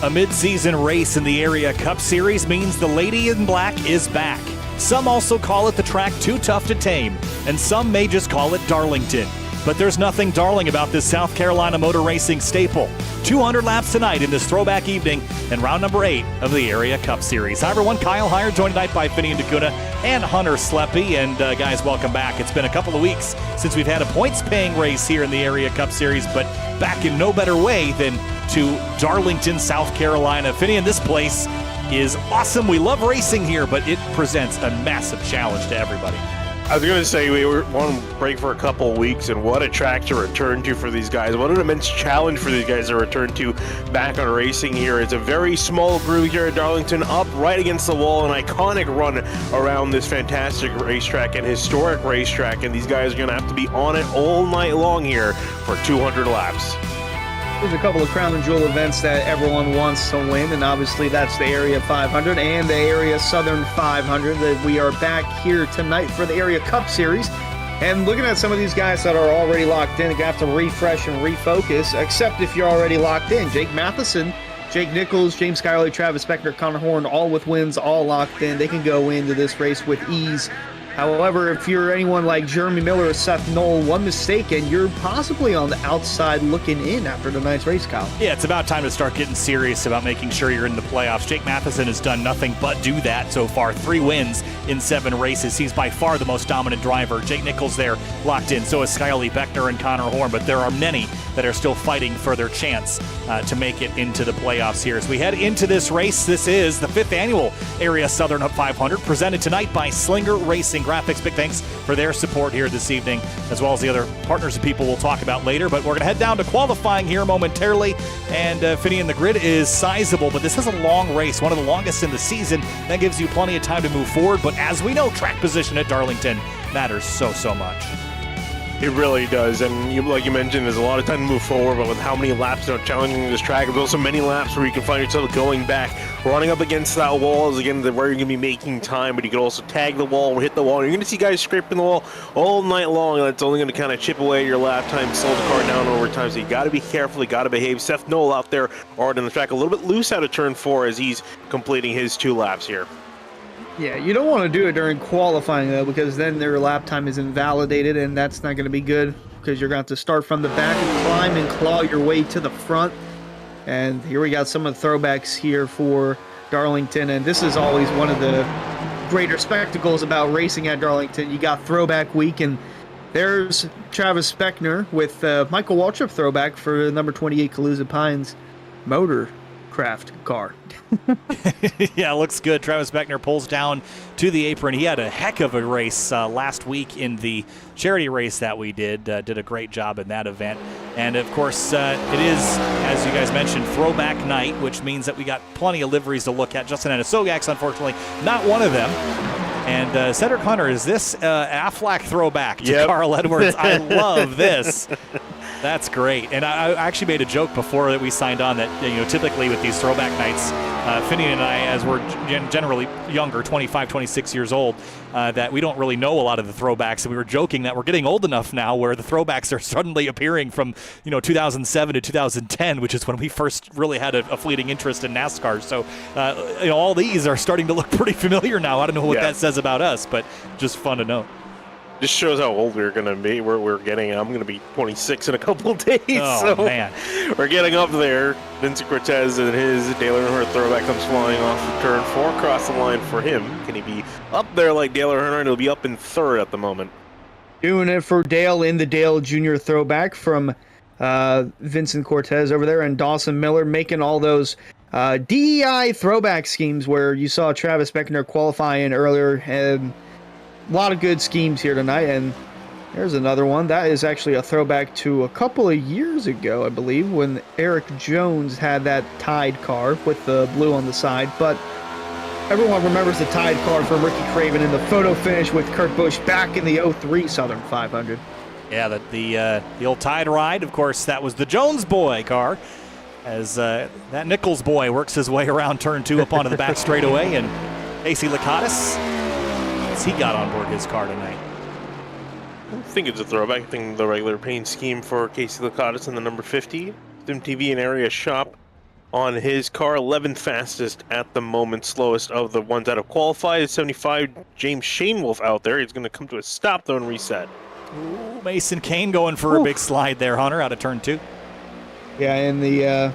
A mid-season race in the Area Cup Series means the Lady in Black is back. Some also call it the track too tough to tame, and some may just call it Darlington. But there's nothing darling about this South Carolina motor racing staple. 200 laps tonight in this throwback evening and round number 8 of the Area Cup Series. Hi everyone, Kyle Heyer joined tonight by Finian D'Cunha and Hunter Sleppy. And guys, welcome back. It's been a couple of weeks since we've had a points-paying race here in the Area Cup Series, but back in no better way than to Darlington, South Carolina. Finian, this place is awesome. We love racing here, but it presents a massive challenge to everybody. I was going to say we were on break for a couple of weeks, and what a track to return to for these guys. What an immense challenge for these guys to return to back on racing here. It's a very small group here at Darlington, up right against the wall, an iconic run around this fantastic racetrack and historic racetrack, and these guys are going to have to be on it all night long here for 200 laps. There's a couple of crown and jewel events that everyone wants to win, and obviously that's the Area 500 and the Area Southern 500. That we are back here tonight for the Area Cup Series. And looking at some of these guys that are already locked in, you're going to have to refresh and refocus, except if you're already locked in. Jake Matheson, Jake Nichols, James Skyley, Travis Beckner, Connor Horn, all with wins, all locked in. They can go into this race with ease. However, if you're anyone like Jeremy Miller or Seth Knoll, one mistake and you're possibly on the outside looking in after tonight's race, Kyle. Yeah, it's about time to start getting serious about making sure you're in the playoffs. Jake Matheson has done nothing but do that so far. 3 wins in 7 races. He's by far the most dominant driver. Jake Nichols there locked in. So is Skyley Beckner and Connor Horn. But there are many that are still fighting for their chance to make it into the playoffs here. As we head into this race, this is the 5th annual Area Southern 500, presented tonight by Slinger Racing Graphics. Big thanks for their support here this evening, as well as the other partners and people we'll talk about later. But we're going to head down to qualifying here momentarily. And Finian, the grid is sizable, but this is a long race, one of the longest in the season. That gives you plenty of time to move forward. But as we know, track position at Darlington matters so much. It really does, and like you mentioned, there's a lot of time to move forward, but with how many laps are challenging this track, there's also many laps where you can find yourself going back, running up against that wall is again where you're going to be making time, but you can also tag the wall or hit the wall. You're going to see guys scraping the wall all night long, and that's only going to kind of chip away at your lap time, slow the car down over time, so you got to be careful, you got to behave. Seth Knoll out there already on the track, a little bit loose out of turn 4 as he's completing his 2 laps here. Yeah, you don't want to do it during qualifying, though, because then their lap time is invalidated, and that's not going to be good because you're going to have to start from the back and climb and claw your way to the front. And here we got some of the throwbacks here for Darlington, and this is always one of the greater spectacles about racing at Darlington. You got Throwback Week, and there's Travis Beckner with Michael Waltrip throwback for the number 28 Calusa Pines Motorcraft car. Yeah, looks good. Travis Beckner pulls down to the apron. He had a heck of a race last week in the charity race that we did a great job in that event. And of course, it is, as you guys mentioned, throwback night, which means that we got plenty of liveries to look at. Justin Anasogak's, unfortunately, not one of them. And Cedric Hunter, is this Aflac throwback to Carl Edwards? I love this. That's great. And I actually made a joke before that we signed on that, typically with these throwback nights, Finian and I, as we're generally younger, 25, 26 years old, that we don't really know a lot of the throwbacks. And we were joking that we're getting old enough now where the throwbacks are suddenly appearing from, 2007 to 2010, which is when we first really had a fleeting interest in NASCAR. So, all these are starting to look pretty familiar now. I don't know what that says about us, but just fun to know. Just shows how old we're going to be. We're getting. I'm going to be 26 in a couple of days. Oh, so man. We're getting up there. Vincent Cortez and his Dale Earnhardt throwback comes flying off of turn 4 across the line for him. Can he be up there like Dale Earnhardt? He'll be up in 3rd at the moment. Doing it for Dale in the Dale Jr. throwback from Vincent Cortez over there, and Dawson Miller making all those DEI throwback schemes where you saw Travis Beckner qualifying earlier. And a lot of good schemes here tonight, and there's another one. That is actually a throwback to a couple of years ago, I believe, when Eric Jones had that Tide car with the blue on the side. But everyone remembers the Tide car from Ricky Craven in the photo finish with Kurt Busch back in the 03 Southern 500. Yeah, the old Tide ride, of course, that was the Jones boy car, as that Nichols boy works his way around turn 2 up onto the back straightaway, and Casey Lakatos, he got on board his car tonight. I don't think it's a throwback. I think the regular paint scheme for Casey Lakatos in the number 50. MTV and area shop on his car, 11th fastest at the moment, slowest of the ones that have qualified is 75. James Shanewolf out there. He's going to come to a stop though and reset. Ooh, Mason Kane going for a big slide there, Hunter, out of turn 2. Yeah, and the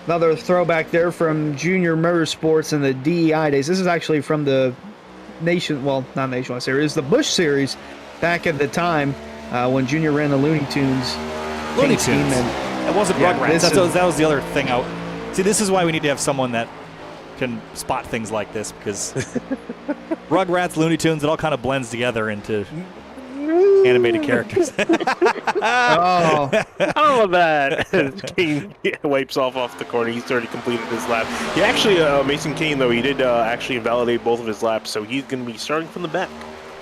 another throwback there from Junior Motorsports in the DEI days. This is actually from the not Nationwide Series, the Busch Series back at the time when Junior ran the Looney Tunes. Looney Tunes. It wasn't Rugrats. That was the other thing. See, this is why we need to have someone that can spot things like this, because Rugrats, Looney Tunes, it all kind of blends together into animated characters. Oh, Oh, that. Kane wipes off the corner. He's already completed his lap. He actually, Mason Kane, though, he did actually invalidate both of his laps, so he's going to be starting from the back.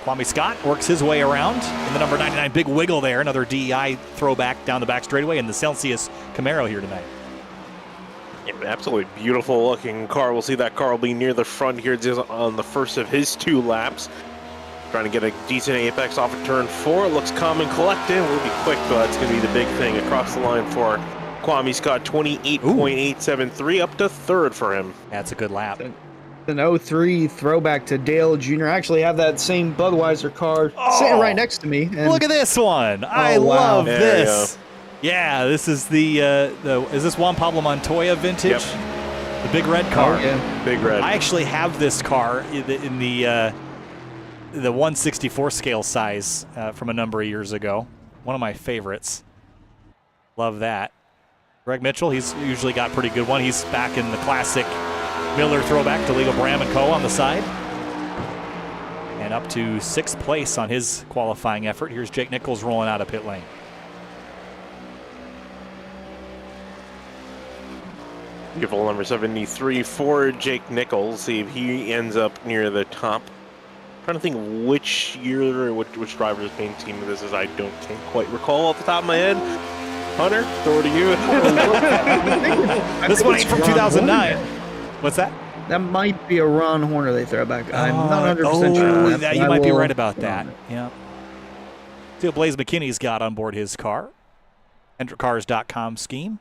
Kwame Scott works his way around in the number 99 big wiggle there. Another DEI throwback down the back straightaway in the Celsius Camaro here tonight. Yeah, absolutely beautiful looking car. We'll see that car will be near the front here just on the first of his 2 laps. Trying to get a decent apex off of turn 4. It looks calm and collected. Will be quick, but that's going to be the big thing across the line for Kwame Scott. 28.873 up to 3rd for him. That's a good lap. an 03 throwback to Dale Jr. I actually have that same Budweiser car sitting right next to me. And look at this one. I wow. love There this. Yeah, this is the is this Juan Pablo Montoya vintage? Yep. The big red car. Oh, yeah. Big red. I actually have this car in the 1/64 scale size from a number of years ago. One of my favorites. Love that. Greg Mitchell, he's usually got a pretty good one. He's back in the classic Miller throwback to Legal Bram & Co. on the side. And up to 6th place on his qualifying effort. Here's Jake Nichols rolling out of pit lane. Beautiful number 73 for Jake Nichols. See if he ends up near the top. Trying to think which year or which driver's paint team this is. Can't quite recall off the top of my head. Hunter, throw it to you. This one ain't from 2009. What's that? That might be a Ron Horner they throw back. I'm not 100% sure on that. You might be right about that. Yeah. See what Blaze McKinney's got on board his car. EnterCars.com scheme.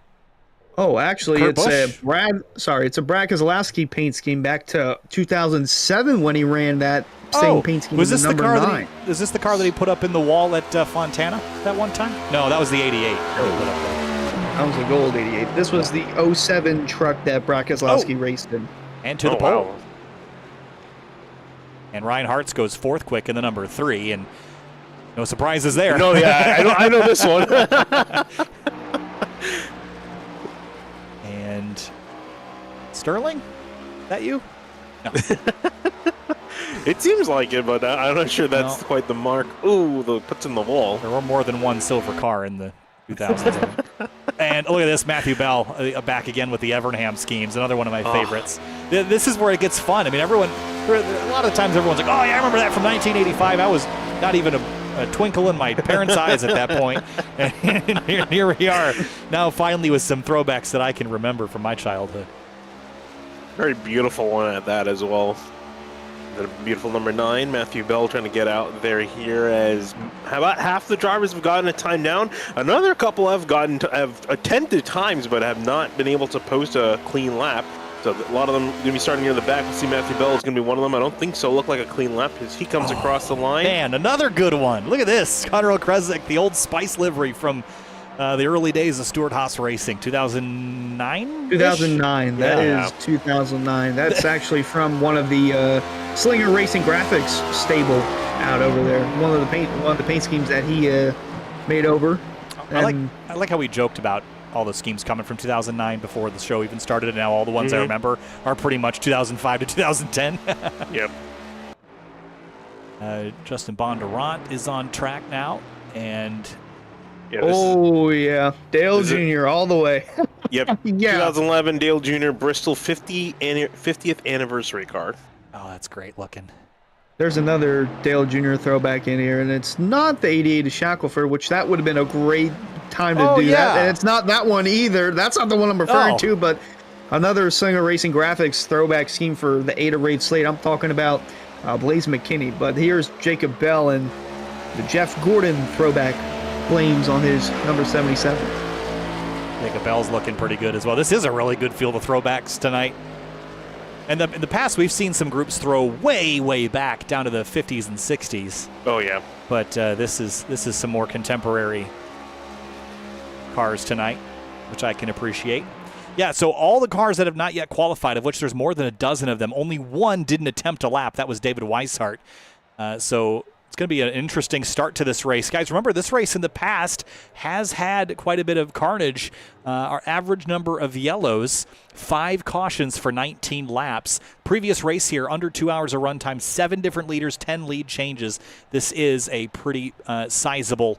Oh, actually, Kurt it's Busch. it's a Brad Keselowski paint scheme back to 2007 when he ran that same paint scheme. Was this the number car 9. is this the car that he put up in the wall at Fontana that one time? No, that was the 88. That was the gold 88. This was the 07 truck that Brad Keselowski raced in. And to the pole. Wow. And Ryan Hartz goes 4th quick in the number 3, and no surprises there. No, yeah, I know this one. And Sterling? That you? No. It seems like it, but I'm not sure that's quite the mark. Ooh, the puts in the wall. There were more than one silver car in the 2000s. And look at this, Matthew Bell back again with the Evernham schemes, another one of my favorites. This is where it gets fun. I mean, a lot of times everyone's like, oh, yeah, I remember that from 1985. I was not even a twinkle in my parents' eyes at that point. And here we are now finally with some throwbacks that I can remember from my childhood. Very beautiful one at that as well. The beautiful number 9, Matthew Bell, trying to get out there here as about half the drivers have gotten a time down. Another couple have attempted times but have not been able to post a clean lap. So a lot of them going to be starting near the back. We'll see Matthew Bell is going to be one of them. I don't think so. Look like a clean lap as he comes across the line. Man, another good one. Look at this. Connor O'Kresick, the old Spice livery from the early days of Stuart Haas Racing, 2009? 2009. That is 2009. That's actually from one of the Slinger Racing Graphics stable out over there. One of the paint schemes that he made over. I like how we joked about all the schemes coming from 2009 before the show even started, and now all the ones I remember are pretty much 2005 to 2010. Yep. Justin Bondurant is on track now, and Yeah, Dale Jr. all the way. Yep. Yeah. 2011 Dale Jr. Bristol 50th anniversary car. oh, that's great looking. There's another Dale Jr. throwback in here, and it's not the 88 of Shackelford, which that would have been a great time to do that. And it's not that one either. That's not the one I'm referring to, but another Slinger Racing Graphics throwback scheme for the Ada Raid slate. I'm talking about Blaze McKinney, but here's Jacob Bell and the Jeff Gordon throwback flames on his number 77. Jacob Bell's looking pretty good as well. This is a really good field of throwbacks tonight. And in the past, we've seen some groups throw way, way back down to the 50s and 60s. Oh, yeah. But this is some more contemporary cars tonight, which I can appreciate. Yeah, so all the cars that have not yet qualified, of which there's more than a dozen of them, only one didn't attempt a lap. That was David Weishart. So it's going to be an interesting start to this race. Guys, remember, this race in the past has had quite a bit of carnage. Our average number of yellows, 5 cautions for 19 laps. Previous race here, under 2 hours of runtime, 7 different leaders, 10 lead changes. This is a pretty sizable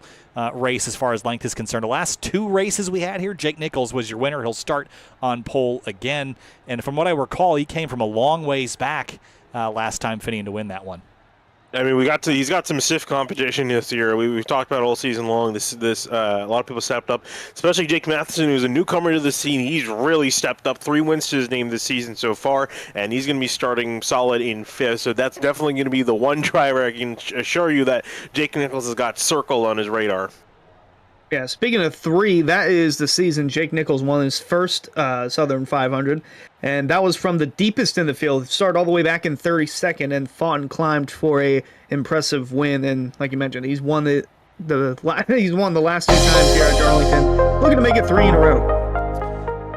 race as far as length is concerned. The last 2 races we had here, Jake Nichols was your winner. He'll start on pole again. And from what I recall, he came from a long ways back last time, finishing to win that one. I mean, he's got some stiff competition this year. We've talked about it all season long. This a lot of people stepped up, especially Jake Matheson, who's a newcomer to the scene. He's really stepped up. 3 wins to his name this season so far, and he's going to be starting solid in 5th. So that's definitely going to be the one driver I can assure you that Jake Nichols has got circled on his radar. Yeah, speaking of 3, that is the season Jake Nichols won his first Southern 500, and that was from the deepest in the field. Started all the way back in 32nd and fought and climbed for a impressive win. And like you mentioned, he's won the last 2 times here at Darlington, looking to make it 3 in a row.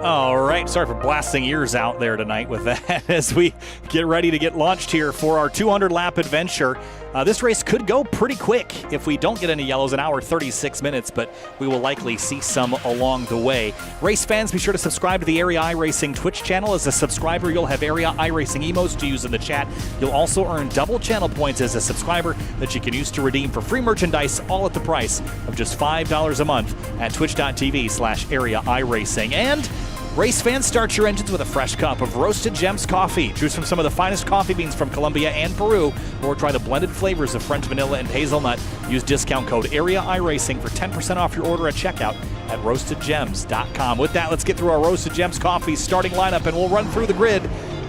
All right, sorry for blasting ears out there tonight with that as we get ready to get launched here for our 200-lap adventure. This race could go pretty quick if we don't get any yellows, an hour 36 minutes, but we will likely see some along the way. Race fans, be sure to subscribe to the Area iRacing Twitch channel. As a subscriber, you'll have Area iRacing emotes to use in the chat. You'll also earn double channel points as a subscriber that you can use to redeem for free merchandise, all at the price of just $5 a month at twitch.tv/Area iRacing. And race fans, start your engines with a fresh cup of Roasted Gems coffee. Choose from some of the finest coffee beans from Colombia and Peru, or try the blended flavors of French vanilla and hazelnut. Use discount code Area iRacing for 10% off your order at checkout at roastedgems.com. With that, let's get through our Roasted Gems coffee starting lineup, and we'll run through the grid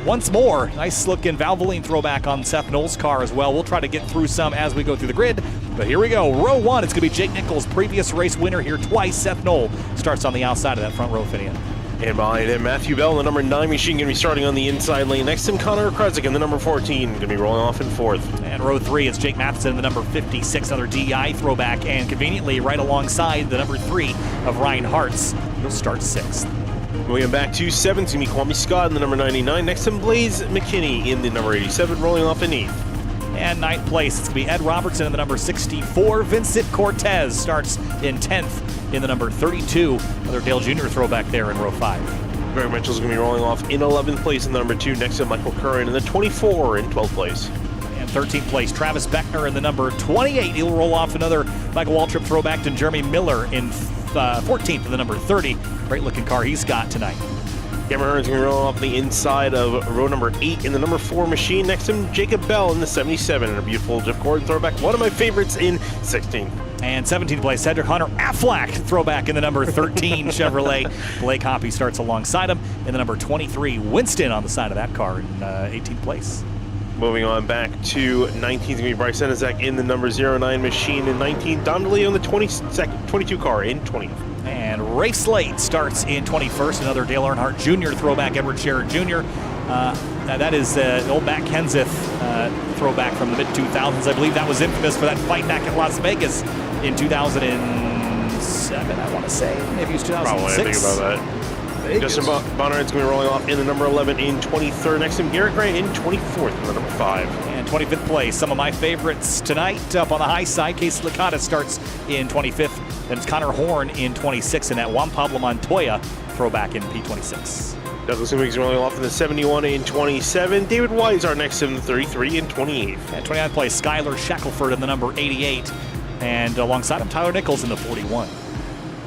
once more. Nice looking Valvoline throwback on Seth Knoll's car as well. We'll try to get through some as we go through the grid. But here we go. Row 1, it's going to be Jake Nichols, previous race winner here twice. Seth Knoll starts on the outside of that front row, Finian. And behind him, Matthew Bell in the number 9 machine, going to be starting on the inside lane. Next to him, Connor Kresick in the number 14, going to be rolling off in 4th. And row 3, it's Jake Matheson in the number 56, another DEI throwback, and conveniently right alongside the number 3 of Ryan Hartz. He'll start 6th. Moving back to 7th, it's going to be Kwame Scott in the number 99. Next to him, Blaze McKinney in the number 87, rolling off in 8th. And 9th place, it's going to be Ed Robertson in the number 64. Vincent Cortez starts in 10th in the number 32. Another Dale Jr. throwback there in row 5. Greg Mitchell's going to be rolling off in 11th place in the number 2. Next to Michael Curran in the 24 in 12th place. And 13th place, Travis Beckner in the number 28. He'll roll off another Michael Waltrip throwback, and Jeremy Miller in 14th in the number 30. Great looking car he's got tonight. Cameron Hearn's going to roll off the inside of row number 8 in the number 4 machine. Next to him, Jacob Bell in the 77 and a beautiful Jeff Gordon throwback. One of my favorites in 16th. And 17th place, Cedric Hunter Affleck throwback in the number 13 Chevrolet. Blake Hoppy starts alongside him in the number 23. Winston on the side of that car in 18th place. Moving on back to 19th, going to be Bryce Senezak in the number 09 machine in 19th. Dom DeLeo in the 22 car in 20th. And Ray Slade starts in 21st. Another Dale Earnhardt Jr. throwback, Edward Scherer Jr. That is old Matt Kenseth throwback from the mid-2000s. I believe that was infamous for that fight back at Las Vegas in 2007, I want to say. Maybe it was 2006. Probably, I think about that. Justin Bonner's going to be rolling off in the number 11 in 23rd. Next to him, Garrett Gray in 24th in the number 5. And 25th place, some of my favorites tonight. Up on the high side, Casey Licata starts in 25th. Then it's Connor Horn in 26th, and that Juan Pablo Montoya throwback in P26. Douglas Newig's rolling off in the 71 in 27. David Wise are next to him in the 33 in 28th. And 29th place, Skylar Shackelford in the number 88. And alongside him, Tyler Nichols in the 41.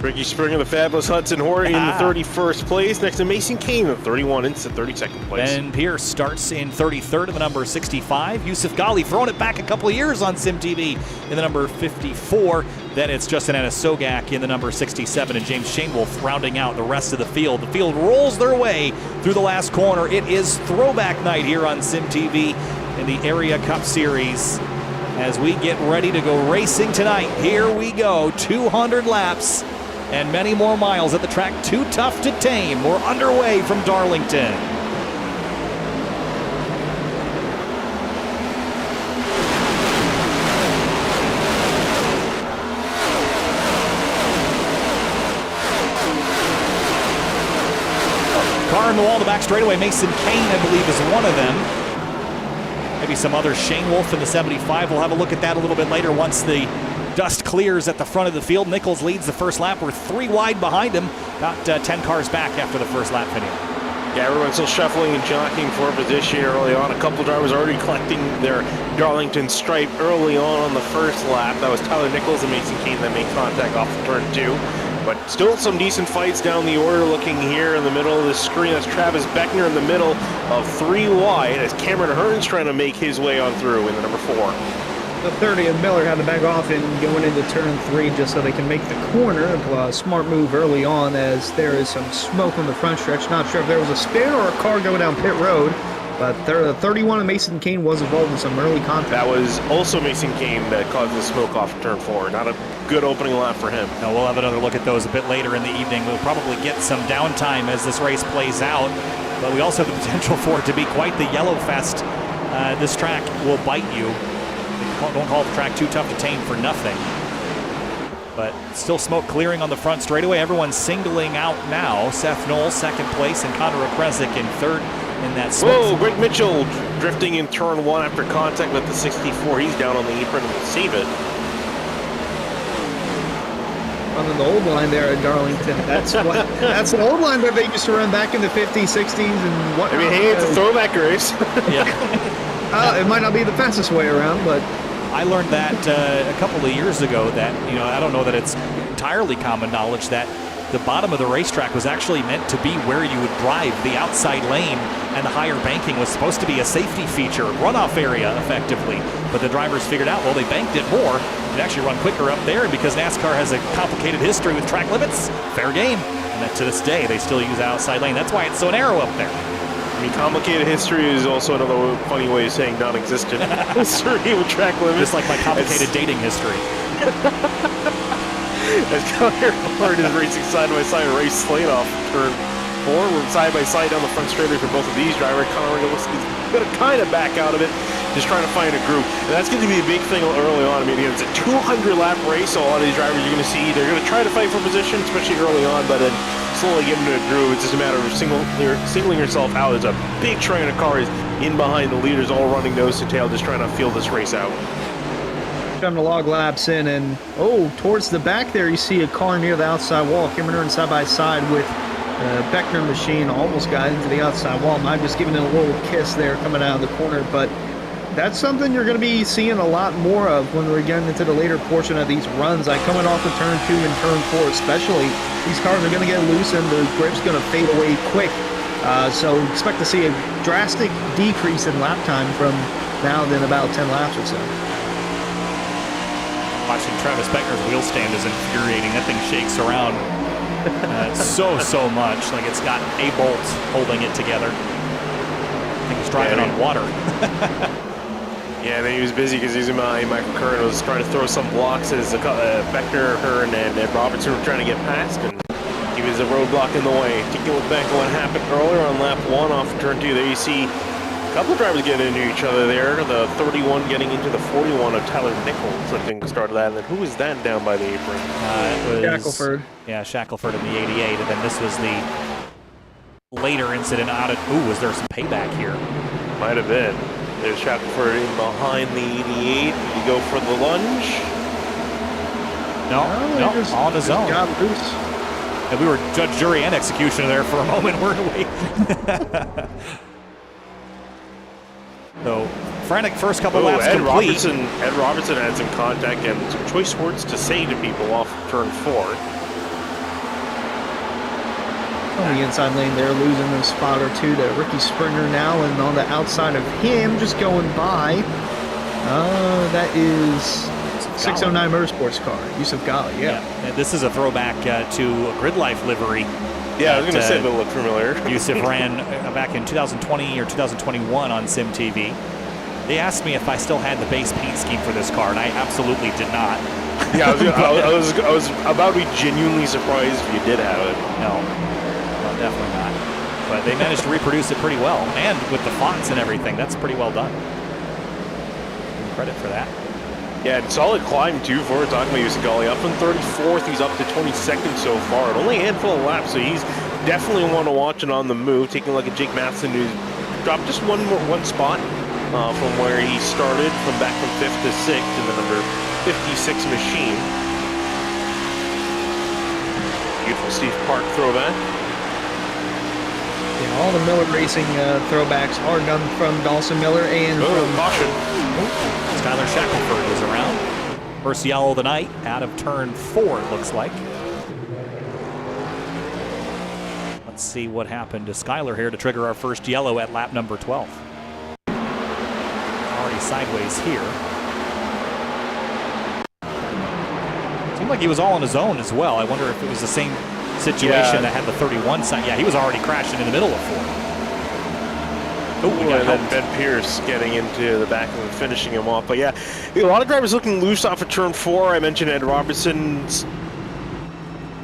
Ricky Springer, the fabulous Hudson Horn in the 31st place. Next to Mason Kane, the 31 into 32nd place. Ben Pierce starts in 33rd in the number 65. Yusuf Ghali throwing it back a couple of years on SimTV in the number 54. Then it's Justin Anasogak in the number 67, and James Shanewoolf rounding out the rest of the field. The field rolls their way through the last corner. It is throwback night here on SimTV in the Area Cup Series. As we get ready to go racing tonight, here we go, 200 laps. and many more miles at the track too tough to tame. We're underway from Darlington. Car in the wall in the back straightaway. Mason Kane, I believe, is one of them. Maybe some other. Shane Wolf in the 75. We'll have a look at that a little bit later once the dust clears at the front of the field. Nichols leads the first lap. We're 3 wide behind him. About 10 cars back after the first lap finish. Yeah, everyone's still shuffling and jockeying for position early on. A couple of drivers already collecting their Darlington stripe early on the first lap. That was Tyler Nichols and Mason Kane that made contact off of turn 2. But still some decent fights down the order. Looking here in the middle of the screen, that's Travis Beckner in the middle of 3 wide as Cameron Hearns trying to make his way on through in the number 4. The 30 and Miller had to back off and going into turn 3 just so they can make the corner. A smart move early on as there is some smoke on the front stretch. Not sure if there was a spin or a car going down pit road, but the 31 of Mason Kane was involved in some early contact. That was also Mason Kane that caused the smoke off of turn 4. Not a good opening lap for him. No, we'll have another look at those a bit later in the evening. We'll probably get some downtime as this race plays out, but we also have the potential for it to be quite the yellow fest. This track will bite you. Don't call the track too tough to tame for nothing. But still smoke clearing on the front straightaway. Everyone's singling out now. Seth Knoll, second place, and Connor Okresic in third in that smoke. Whoa, Greg Mitchell drifting in turn 1 after contact with the 64. He's down on the apron to save it. On the old line there at Darlington. That's an old line that they used to run back in the 50s, 60s, and what. I mean, hey, it's a throwback race. Yeah. It might not be the fastest way around, but I learned that a couple of years ago that, I don't know that it's entirely common knowledge that the bottom of the racetrack was actually meant to be where you would drive. The outside lane and the higher banking was supposed to be a safety feature, runoff area effectively. But the drivers figured out, well, they banked it more. You could actually run quicker up there, and because NASCAR has a complicated history with track limits, fair game. And that to this day, they still use outside lane. That's why it's so narrow up there. I mean, complicated history is also another funny way of saying non-existent history with track limits. Just like my complicated dating history. As Connor Hart is racing side by side, race slate off turn 4. We're side by side down the front straightaway for both of these drivers. Connor looks going to kind of back out of it, just trying to find a groove. And that's going to be a big thing early on. I mean, it's a 200-lap race, so a lot of these drivers you're going to see, they're going to try to fight for position, especially early on, but then slowly get into a groove. It's just a matter of singling yourself out. There's a big train of cars in behind the leaders, all running nose to tail, just trying to feel this race out. Trying to log laps in, and towards the back there you see a car near the outside wall. Cameron Hearns side by side with Beckner machine, almost got into the outside wall. I'm just giving it a little kiss there coming out of the corner, but that's something you're going to be seeing a lot more of when we're getting into the later portion of these runs. Like coming off of turn 2 and turn 4 especially, these cars are going to get loose and the grip's going to fade away quick. So expect to see a drastic decrease in lap time from now than about 10 laps or so. Watching Travis Beckner's wheel stand is infuriating. That thing shakes around so much. Like it's got a bolt holding it together. I think it's driving on water. Yeah, then he was busy because he's behind Michael Curran was trying to throw some blocks as Beckner, Hearn, and Robertson were trying to get past, and he was a roadblock in the way. Taking a look back at what happened earlier on lap 1 off of turn 2, there you see a couple of drivers getting into each other there. The 31 getting into the 41 of Tyler Nichols, I think, started that. And then who was that down by the apron? It was Shackelford. Yeah, Shackelford in the 88, and then this was the later incident out of. Ooh, was there some payback here? Might have been. There's Shackelford in behind the 88. Did he go for the lunge? No, on his own. Got loose. And we were judge, jury, and executioner there for a moment, weren't we? So, frantic first couple laps Ed complete. Ed Robertson had some contact and some choice words to say to people off turn 4. On the inside lane there, losing a spot or two to Ricky Springer now, and on the outside of him, just going by. That is 609 Motorsports car, Yusuf Ghali, yeah. And this is a throwback to a Grid Life livery. Yeah, I was going to say, but it looked familiar. Yusuf ran back in 2020 or 2021 on SimTV. They asked me if I still had the base paint scheme for this car, and I absolutely did not. Yeah, I was about to be genuinely surprised if you did have it. No, definitely not. But they managed to reproduce it pretty well, and with the fonts and everything, that's pretty well done. Give him credit for that. Yeah, and solid climb too for Takuma Usagali. Up from 34th, he's up to 22nd so far. Only a handful of laps, so he's definitely one to watch it on the move. Taking a look at Jake Matheson, who's dropped just one spot from where he started, back from 5th to 6th in the number 56 machine. Beautiful Steve Park throwback. Yeah, all the Miller Racing throwbacks are done from Dawson Miller and from Caution. Skylar Shackelford is around. First yellow of the night out of turn 4, it looks like. Let's see what happened to Skylar here to trigger our first yellow at lap number 12. Already sideways here. Seemed like he was all on his own as well. I wonder if it was the same situation that had the 31 sign. Yeah, he was already crashing in the middle of 4. Oh, we got and Ben Pierce getting into the back and finishing him off. But yeah, a lot of drivers looking loose off of turn 4. I mentioned Ed Robertson's.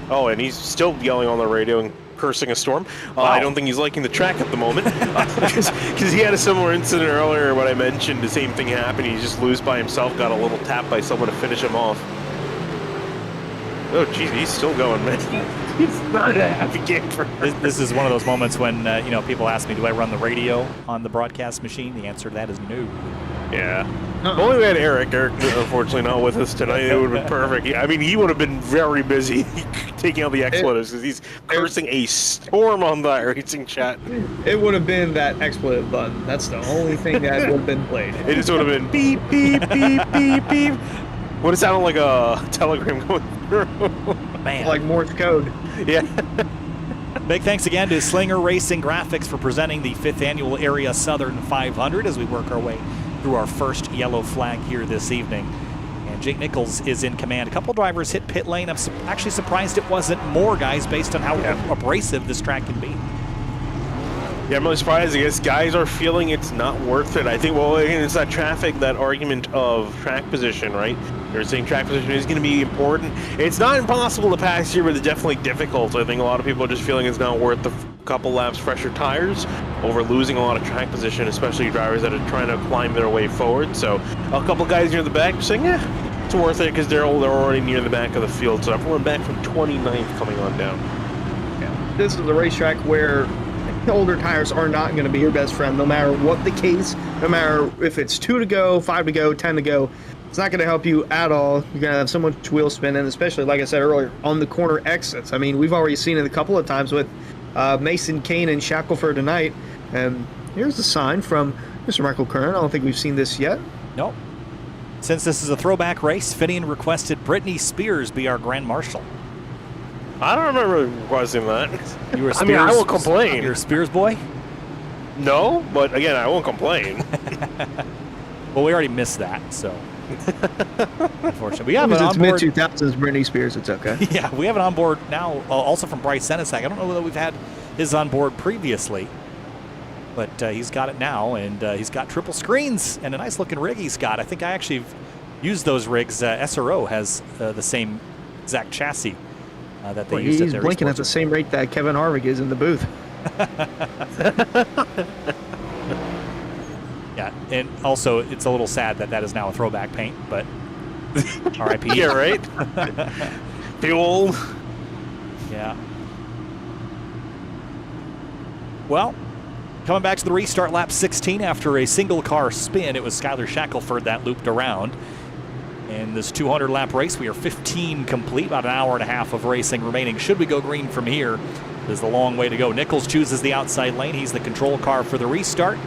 Oh, and he's still yelling on the radio and cursing a storm. Wow. I don't think he's liking the track at the moment because he had a similar incident earlier when I mentioned the same thing happened. He's just loose by himself, got a little tap by someone to finish him off. Oh, geez, he's still going, man. He's not a happy camper. This is one of those moments when people ask me, do I run the radio on the broadcast machine? The answer to that is no. Yeah. If only we had Eric. Eric, unfortunately, not with us tonight. It would have been perfect. I mean, he would have been very busy taking out the expletives because he's cursing a storm on the iRacing chat. It would have been that expletive button. That's the only thing that would have been played. It just would have been beep, beep, beep, beep, beep. Would have sounded like a telegram going through. Man. Like Morse code. Yeah. Big thanks again to Slinger Racing Graphics for presenting the 5th Annual Area Southern 500 as we work our way through our first yellow flag here this evening. And Jake Nichols is in command. A couple drivers hit pit lane. I'm actually surprised it wasn't more guys based on how abrasive this track can be. Yeah, I'm really surprised. I guess guys are feeling it's not worth it. I think, well, again, it's that traffic, that argument of track position, right? They're saying track position is going to be important. It's not impossible to pass here, but it's definitely difficult. I think a lot of people are just feeling it's not worth the couple laps fresher tires over losing a lot of track position, especially drivers that are trying to climb their way forward. So a couple guys near the back are saying, yeah, it's worth it because they're already near the back of the field. So everyone back from 29th coming on down. Yeah. This is a racetrack where older tires are not going to be your best friend, no matter what the case, no matter if it's 2 to go, 5 to go, 10 to go. It's not going to help you at all. You're going to have so much wheel spin, and especially, like I said earlier, on the corner exits. I mean, we've already seen it a couple of times with Mason, Kane, and Shackelford tonight. And here's the sign from Mr. Michael Kern. I don't think we've seen this yet. Nope. Since this is a throwback race, Finian requested Brittany Spears be our Grand Marshal. I don't remember requesting that. You were Spears, I mean, I won't complain. You're a Spears boy? No, but again, I won't complain. Well, we already missed that, so unfortunately. We have an it's onboard. mid-2000s Britney Spears. It's okay. Yeah, we have an onboard now, also from Bryce Senesac. I don't know whether we've had his on board previously, but he's got it now, and he's got triple screens and a nice-looking rig he's got. I think I actually used those rigs. SRO has the same exact chassis that they used at their He's blinking at the same rate that Kevin Harvick is in the booth. Yeah, and also it's a little sad that is now a throwback paint, but RIP. Yeah, right? Fuel. Yeah. Well, coming back to the restart, lap 16 after a single car spin. It was Skylar Shackelford that looped around. In this 200-lap race, we are 15 complete, about an hour and a half of racing remaining. Should we go green from here, there's a long way to go. Nichols chooses the outside lane. He's the control car for the restart.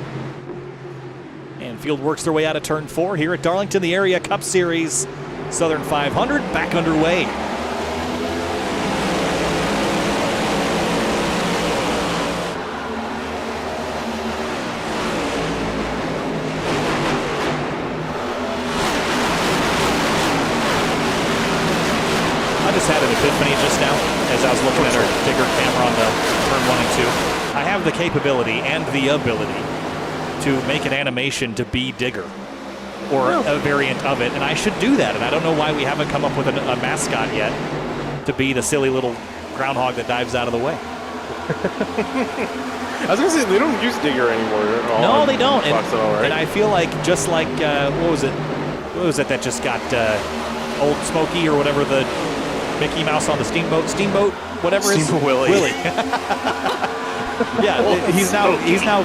And field works their way out of turn 4 here at Darlington, the Area Cup Series Southern 500 back underway. I just had an epiphany just now as I was looking at our digger camera on the turn 1 and 2. I have the capability and the ability to make an animation to be Digger or a variant of it, and I should do that. And I don't know why we haven't come up with a mascot yet to be the silly little groundhog that dives out of the way. I was gonna say they don't use Digger anymore. No, they don't. Right? And I feel like just like what was it that just got Old Smokey or whatever, the Mickey Mouse on the steamboat, whatever it is. Willie. Yeah, he's now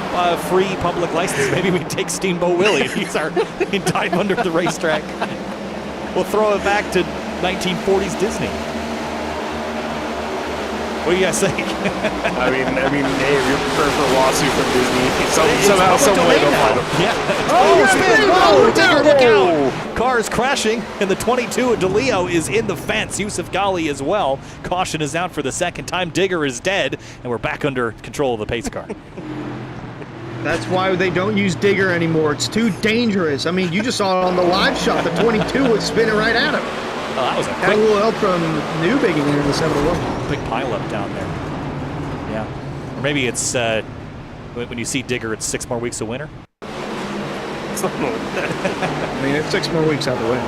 free public license. Maybe we take Steamboat Willie. He's our dive under the racetrack. We'll throw it back to 1940s Disney. What do you guys think? I mean, hey, if you're prepared for a lawsuit from Disney, somehow, some way they'll find him. Yeah. Spin! Digger, look out! Cars crashing, and the 22 DeLeo is in the fence. Yusuf Ghali as well. Caution is out for the second time. Digger is dead, and we're back under control of the pace car. That's why they don't use Digger anymore. It's too dangerous. I mean, you just saw it on the live shot. The 22 was spinning right at him. Oh, that was a Had a little help from Newbigging in the 7-1. big pileup down there. Yeah. Or maybe it's when you see Digger, it's 6 more weeks of winter. I mean, it's 6 more weeks out the way.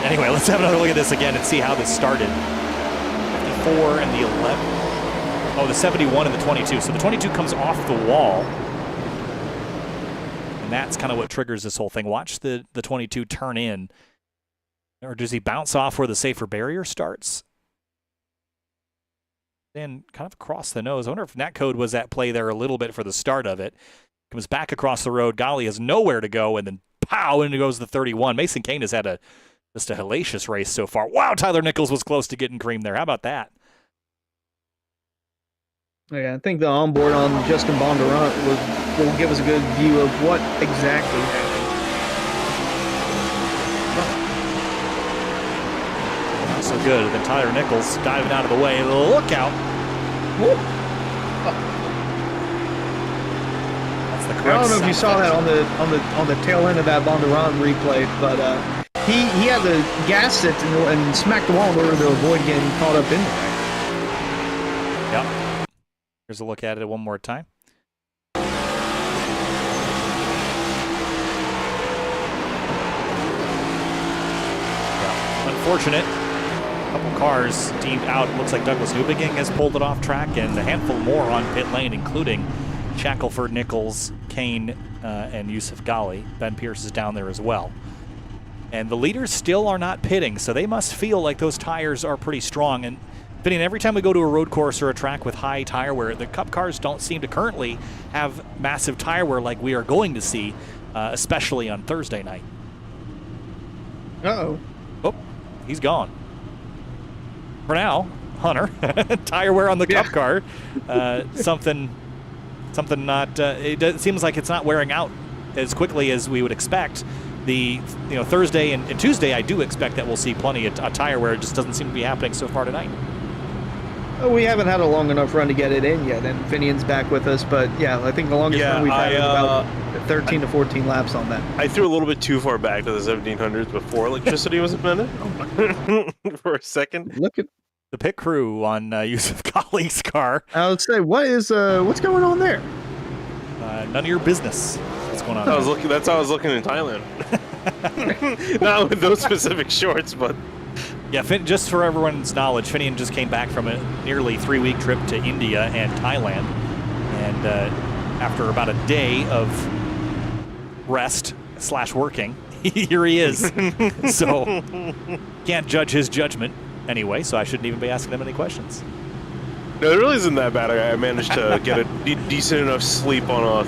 Anyway, let's have another look at this again and see how this started. 54 and the 11. Oh, the 71 and the 22. So the 22 comes off the wall. And that's kind of what triggers this whole thing. Watch the 22 turn in. Or does he bounce off where the safer barrier starts? Then kind of across the nose. I wonder if netcode was at play there a little bit for the start of it. Comes back across the road. Ghali has nowhere to go, and then pow, in goes the 31. Mason Kane has had just a hellacious race so far. Wow, Tyler Nichols was close to getting creamed there. How about that? Yeah, I think the onboard on Justin Bondurant will give us a good view of what exactly happened. Not so good. And then Tyler Nichols diving out of the way. Look out. That's the correct I don't know if you saw that effect. on the tail end of that Bondurant replay, but he had to gas it and smack the wall in order to avoid getting caught up in there. Yep. Here's a look at it one more time. Yeah. Unfortunate. A couple cars deemed out. Looks like Douglas Newbegin has pulled it off track, and a handful more on pit lane, including Shackelford, Nichols, Kane, and Yusuf Ghali. Ben Pierce is down there as well. And the leaders still are not pitting, so they must feel like those tires are pretty strong. And Finian, every time we go to a road course or a track with high tire wear, the Cup cars don't seem to currently have massive tire wear like we are going to see, especially on Thursday night. Uh-oh. Oh, he's gone. For now, Hunter, tire wear on the Cup car. Something not. It seems like it's not wearing out as quickly as we would expect. Thursday and Tuesday, I do expect that we'll see plenty of tire wear. It just doesn't seem to be happening so far tonight. We haven't had a long enough run to get it in yet, and Finian's back with us. But yeah, I think the longest run we've had is about 13 to 14 laps on that. I threw a little bit too far back to the 1700s before electricity was invented for a second. Look at the pit crew on Yusuf Ghali's car. I would say, what's going on there? None of your business. What's going on? That's how I was looking in Thailand. Not with those specific shorts, but yeah. Just for everyone's knowledge, Finian just came back from a nearly 3-week trip to India and Thailand, and after about a day of rest/working, here he is. So can't judge his judgment anyway. So I shouldn't even be asking him any questions. No, it really isn't that bad. I managed to get a decent enough sleep on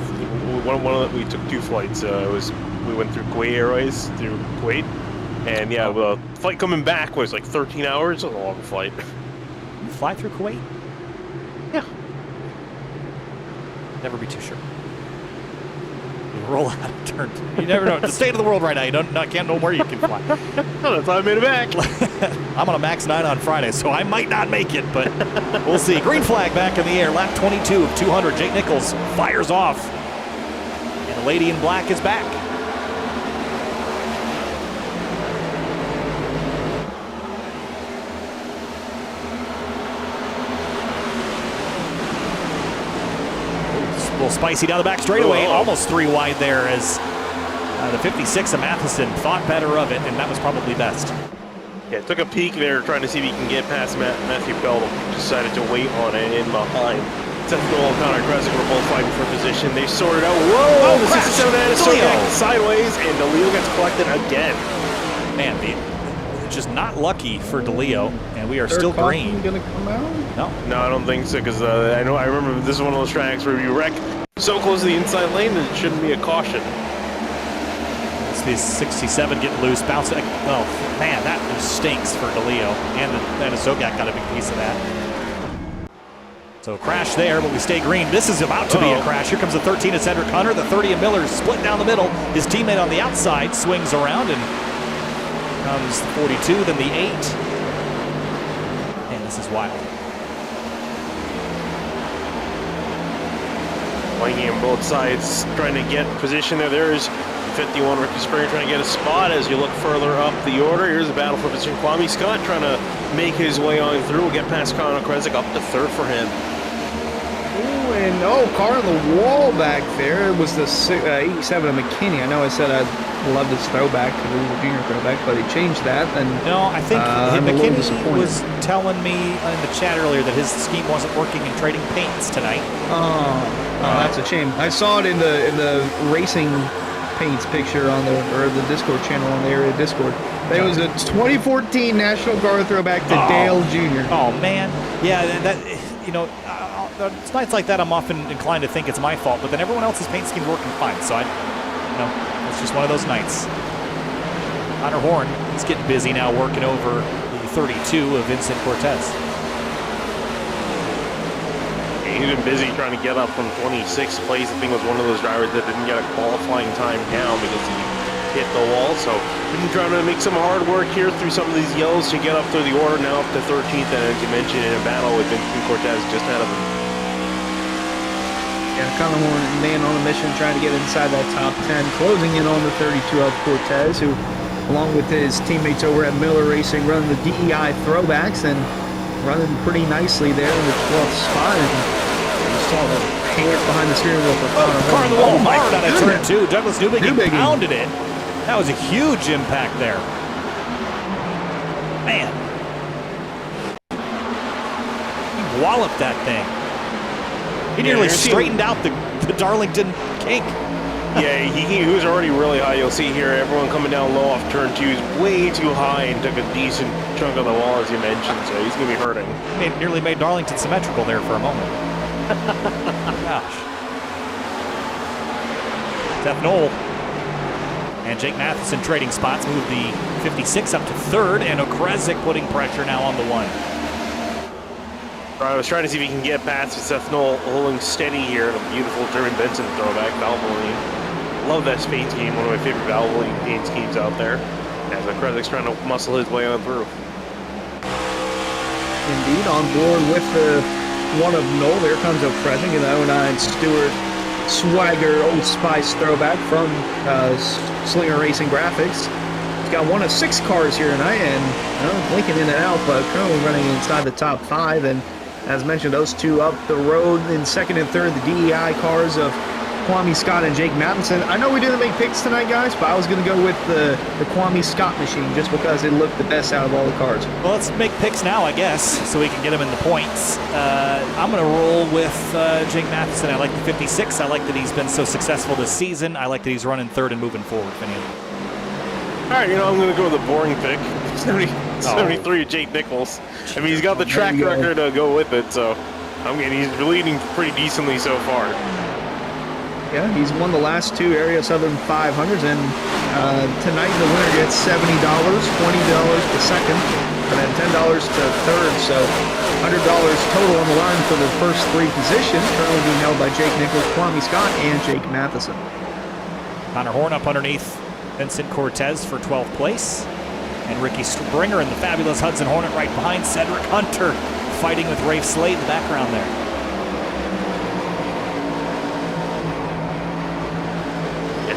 we took 2 flights. We went through Kuwait Airways through Kuwait, and yeah, the flight coming back was like 13 hours. It was a long flight. You fly through Kuwait? Yeah. Never be too sure. You roll out of turn. You never know. It's the state of the world right now. You can't know where you can fly. That's how I made it back. I'm on a max 9 on Friday, so I might not make it, but we'll see. Green flag back in the air. Lap 22 of 200. Jake Nichols fires off. And the lady in black is back. little spicy down the back straightaway, almost 3 wide there as the 56 of Matheson thought better of it, and that was probably best. Yeah, took a peek there trying to see if he can get past Matthew Bell. Decided to wait on it in behind. Seth Noel and Connor Kresick were both fighting for position. They sorted out. Whoa! The 67 is so sideways, and DeLeo gets collected again. Man, just not lucky for DeLeo, and we are still green. Gonna come out? No, I don't think so, because I remember this is one of those tracks where you wreck so close to the inside lane that it shouldn't be a caution. It's the 67 getting loose, bounce back. Oh, man, that just stinks for DeLeo, and Zogak got a big piece of that. So crash there, but we stay green. This is about to be a crash. Here comes the 13 of Cedric Hunter. The 30 of Miller split down the middle. His teammate on the outside swings around, and comes the 42, then the 8. Man, this is wild. Playing on both sides, trying to get position there. There's 51 Ricky Springer trying to get a spot as you look further up the order. Here's a battle for position. Kwame Scott trying to make his way on through. We'll get past Connor Kresick up to 3rd for him. Ooh, and car on the wall back there. It was the 87 of McKinney. I know I said I loved his throwback because it was a junior throwback, but he changed that. And no, I think McKinney was telling me in the chat earlier that his scheme wasn't working in trading paints tonight. Oh, that's a shame. I saw it in the racing paints picture on the Discord channel on the area Discord. It was a 2014 National Guard throwback to Dale Jr. Oh man, yeah, it's nights like that I'm often inclined to think it's my fault, but then everyone else's paint scheme's working fine, so it's just one of those nights. Connor Horn is getting busy now, working over the 32 of Vincent Cortez. He's been busy trying to get up from 26th place. I think it was one of those drivers that didn't get a qualifying time down because he hit the wall. So been trying to make some hard work here through some of these yellows to get up through the order. Now up to 13th, and as you mentioned, in a battle with Vincent Cortez just ahead of him. Yeah, Connor Horn, man on a mission, trying to get inside that top 10, closing in on the 32 of Cortez, who, along with his teammates over at Miller Racing, running the DEI throwbacks and running pretty nicely there in the 12th spot. And saw the hand behind the steering wheel for Connor Horn. Car on the wall, hard on a turn 2. Douglas Newbigin pounded it. That was a huge impact there. Man. He walloped that thing. He nearly straightened out the Darlington kink. Yeah, he was already really high. You'll see here, everyone coming down low off turn 2 is way too high and took a decent chunk of the wall, as you mentioned, so he's going to be hurting. Nearly made Darlington symmetrical there for a moment. Gosh. Seth Noel and Jake Matheson trading spots, move the 56 up to 3rd, and Okresic putting pressure now on the 1. I was trying to see if he can get past Seth Noel holding steady here. A beautiful German Benson throwback, Valvoline. Love that paint scheme, one of my favorite Valvoline paint schemes out there. As Okresic's trying to muscle his way on through. Indeed, on board with the 1 of Noel. There comes Okresic in the 09 Stewart Swagger Old Spice throwback from Slinger Racing Graphics. He's got 1 of 6 cars here tonight, and blinking in and out, but currently running inside the top 5. And as mentioned, those 2 up the road in 2nd and 3rd, the DEI cars of Kwame Scott and Jake Matheson. I know we didn't make picks tonight, guys, but I was going to go with the Kwame Scott machine just because it looked the best out of all the cars. Well, let's make picks now, I guess, so we can get him in the points. I'm going to roll with Jake Matheson. I like the 56. I like that he's been so successful this season. I like that he's running 3rd and moving forward. All right, I'm going to go with the boring pick. 73 Jake Nichols. I mean, he's got the track record to go with it, so he's leading pretty decently so far. Yeah, he's won the last 2 Area Southern 500s, and tonight the winner gets $70, $20 to 2nd, and then $10 to 3rd, so $100 total on the line for the first 3 positions, currently being held by Jake Nichols, Kwame Scott, and Jake Matheson. Connor Horn up underneath Vincent Cortez for 12th place, and Ricky Springer and the fabulous Hudson Hornet right behind. Cedric Hunter fighting with Rafe Slade in the background there.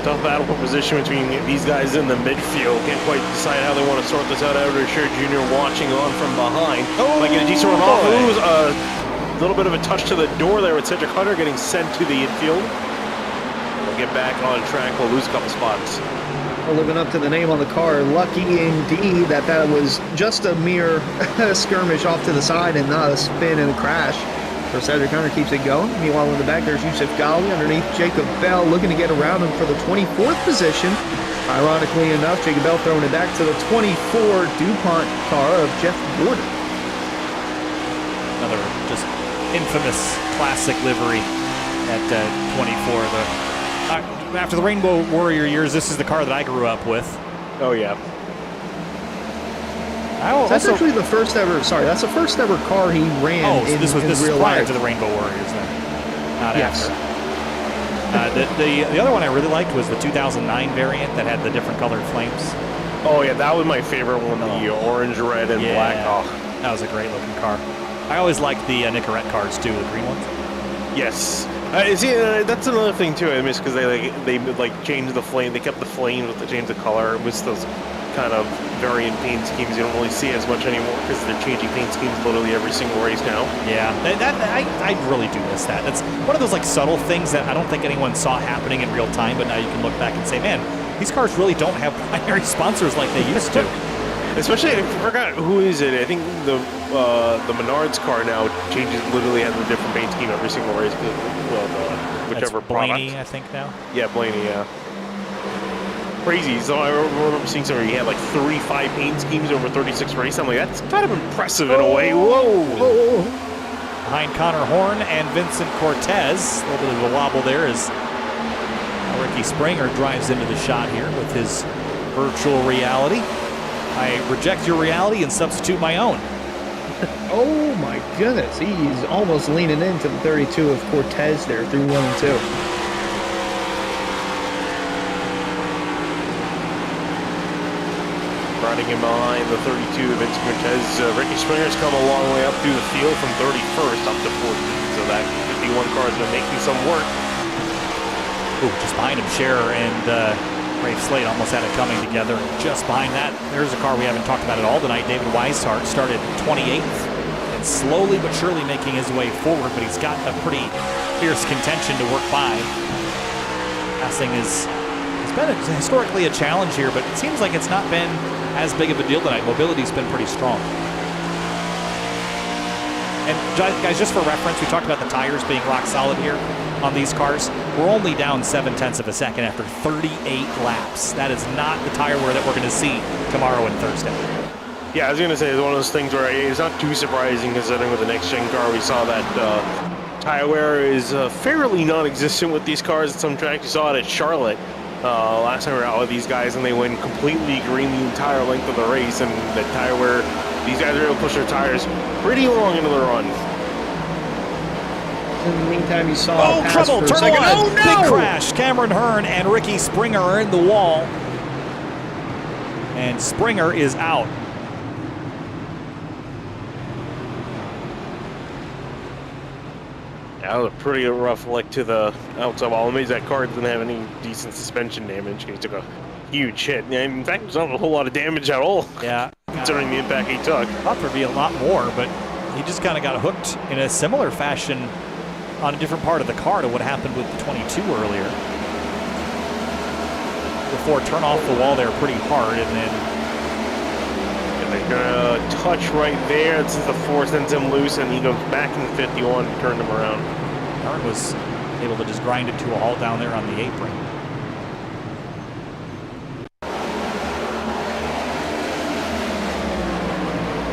Tough battle for position between these guys in the midfield. Can't quite decide how they want to sort this out. Outer Shirt Jr. watching on from behind. Might get a decent run off. A little bit of a touch to the door there with Cedric Hunter getting sent to the infield. We'll get back on track. We'll lose a couple spots. Living up to the name on the car. Lucky indeed that was just a mere skirmish off to the side and not a spin and a crash. So Cedric Hunter keeps it going. Meanwhile, in the back, there's Yusuf Ghali underneath Jacob Bell, looking to get around him for the 24th position. Ironically enough, Jacob Bell throwing it back to the 24 DuPont car of Jeff Gordon. Another just infamous classic livery at 24. After the Rainbow Warrior years, this is the car that I grew up with. Oh, yeah. That's actually the first ever. Sorry, that's the first ever car he ran. Oh, so this was real prior life. to the Rainbow Warriors, then, not Yes. after. The other one I really liked was the 2009 variant that had the different colored flames. Oh, yeah, that was my favorite one, the orange, red, and black. Oh. That was a great looking car. I always liked the Nicorette cars too, the green ones. Yes. See, that's another thing too I miss because they changed the flame. They kept the flames with the change of color. I miss those kind of variant paint schemes. You don't really see as much anymore because they're changing paint schemes literally every single race now. Yeah, I really do miss that. That's one of those like subtle things that I don't think anyone saw happening in real time, but now you can look back and say, man, these cars really don't have primary sponsors like they used to. Especially, I forgot who is it. I think the Menards car now literally has a different paint scheme every single race. Whichever That's Blaney, product. I think now. Yeah, Blaney. Yeah. Crazy. So I remember seeing somewhere he had like 35 paint schemes over 36 races. I'm like, that's kind of impressive in a way. Whoa! Behind Connor Horn and Vincent Cortez, a little bit of a wobble there as Ricky Springer drives into the shot here with his virtual reality. I reject your reality and substitute my own. Oh my goodness, he's almost leaning into the 32 of Cortez there through 1 and 2. Running in behind the 32 of Vince Cortez. Ricky Springer's come a long way up through the field from 31st up to 14th. So that 51 car's been making some work. Ooh, just behind him, Scherer and Rafe Slade almost had it coming together. Just behind that, there's a car we haven't talked about at all tonight. David Weishart started 28th and slowly but surely making his way forward, but he's got a pretty fierce contention to work by. Passing has been historically a challenge here, but it seems like it's not been as big of a deal tonight. Mobility's been pretty strong. And guys, just for reference, we talked about the tires being rock solid here on these cars. We're only down 0.7 of a second after 38 laps. That is not the tire wear that we're going to see tomorrow and Thursday. Yeah, I was going to say, it's one of those things where it's not too surprising considering with the next-gen car we saw that tire wear is fairly non-existent with these cars at some tracks. You saw it at Charlotte last time we were out with these guys, and they went completely green the entire length of the race, and the tire wear, these guys are able to push their tires pretty long into the run. In the meantime, you saw a pass trouble, for a turn second. one. Oh, no! Big crash. Cameron Hearn and Ricky Springer are in the wall. And Springer is out. That was a pretty rough lick to the outside wall. I'm amazed that car didn't have any decent suspension damage. He took a huge hit. And in fact, there's not a whole lot of damage at all. Yeah. Considering the impact he took. I thought there'd be a lot more, but he just kind of got hooked in a similar fashion on a different part of the car to what happened with the 22 earlier. Before turn off the wall there pretty hard, and then they're gonna touch right there. This is the force sends him loose, and he goes back in 51 and turned him around. Hearn was able to just grind it to a halt down there on the apron.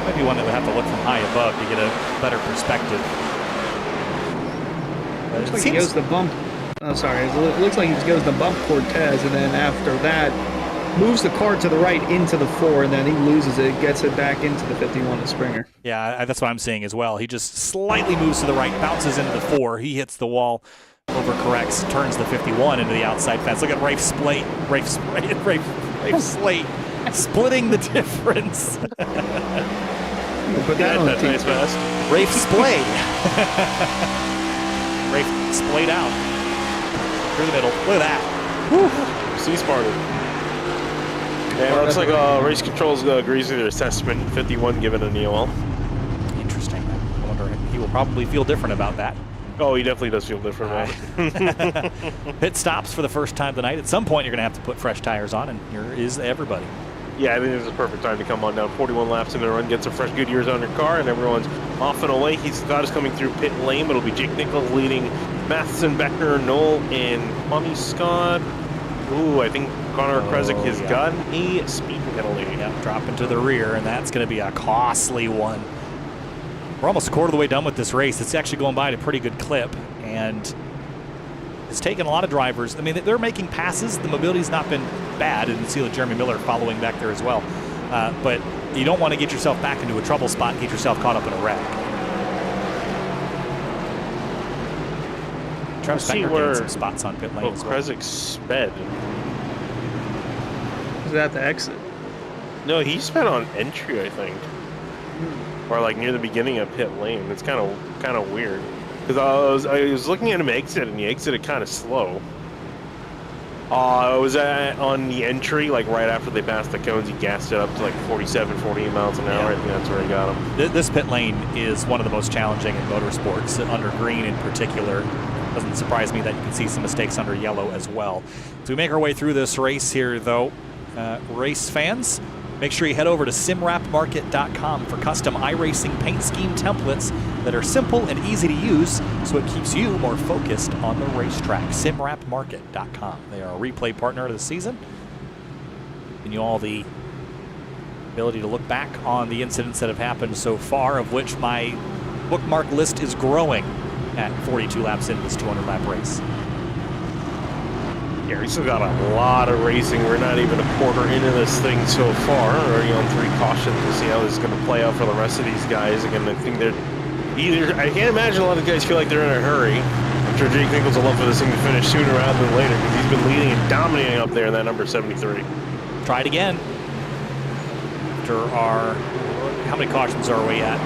Might be one that would have to look from high above to get a better perspective. But Looks like he goes to bump. Oh, sorry. It looks like he goes to bump Cortez, and then after that, moves the car to the right into the 4, and then he loses it, gets it back into the 51 of Springer. Yeah, that's what I'm seeing as well. He just slightly moves to the right, bounces into the 4. He hits the wall, overcorrects, turns the 51 into the outside fence. Look at Rafe Slate. Rafe Slate splitting the difference. Put that on the team. Nice fast. Rafe Splay. Rafe splayed out. Through the middle. Look at that. See Spartan. Yeah, it looks like Race Controls agrees with their assessment. 51 given an EOL. Interesting. I wonder, he He will probably feel different about that. Oh, he definitely does feel different about it. Pit stops for the first time tonight. At some point, you're going to have to put fresh tires on, and here is everybody. Yeah, I think this is a perfect time to come on down. 41 laps in the run, get some fresh Goodyears on your car, and everyone's off and away. Scott is coming through pit lane. It'll be Jake Nichols leading Matheson, Beckner, Knoll, and Tommy Scott. Ooh, I think Connor Kresick has gotten a speed penalty. Yep, dropping to the rear, and that's going to be a costly one. We're almost a quarter of the way done with this race. It's actually going by at a pretty good clip, and it's taken a lot of drivers. I mean, they're making passes. The mobility's not been bad, and you see Jeremy Miller following back there as well. But you don't want to get yourself back into a trouble spot and get yourself caught up in a wreck. Travis Beckner getting some spots on pit lane as well. Kresick sped. Is that the exit? No, he sped on entry, I think. Or like near the beginning of pit lane. It's kind of weird. Because I was looking at him exit, and he exited kind of slow. It was on the entry, like right after they passed the cones, he gassed it up to like 47, 48 miles an hour. I think that's where he got him. This pit lane is one of the most challenging in motorsports, under green in particular. Doesn't surprise me that you can see some mistakes under yellow as well. So we make our way through this race here, though. Race fans, make sure you head over to simwrapmarket.com for custom iRacing paint scheme templates that are simple and easy to use, so it keeps you more focused on the racetrack. simwrapmarket.com. They are a replay partner of the season, giving you all the ability to look back on the incidents that have happened so far, of which my bookmark list is growing at 42 laps into this 200-lap race. Yeah, we still got a lot of racing. We're not even a quarter into this thing so far. We're already on 3 cautions. We'll see how this is going to play out for the rest of these guys. Again, I think they're either... I can't imagine a lot of guys feel like they're in a hurry. I'm sure Jake Nichols will love for this thing to finish sooner rather than later, because he's been leading and dominating up there in that number 73. Try it again. After our... How many cautions are we at?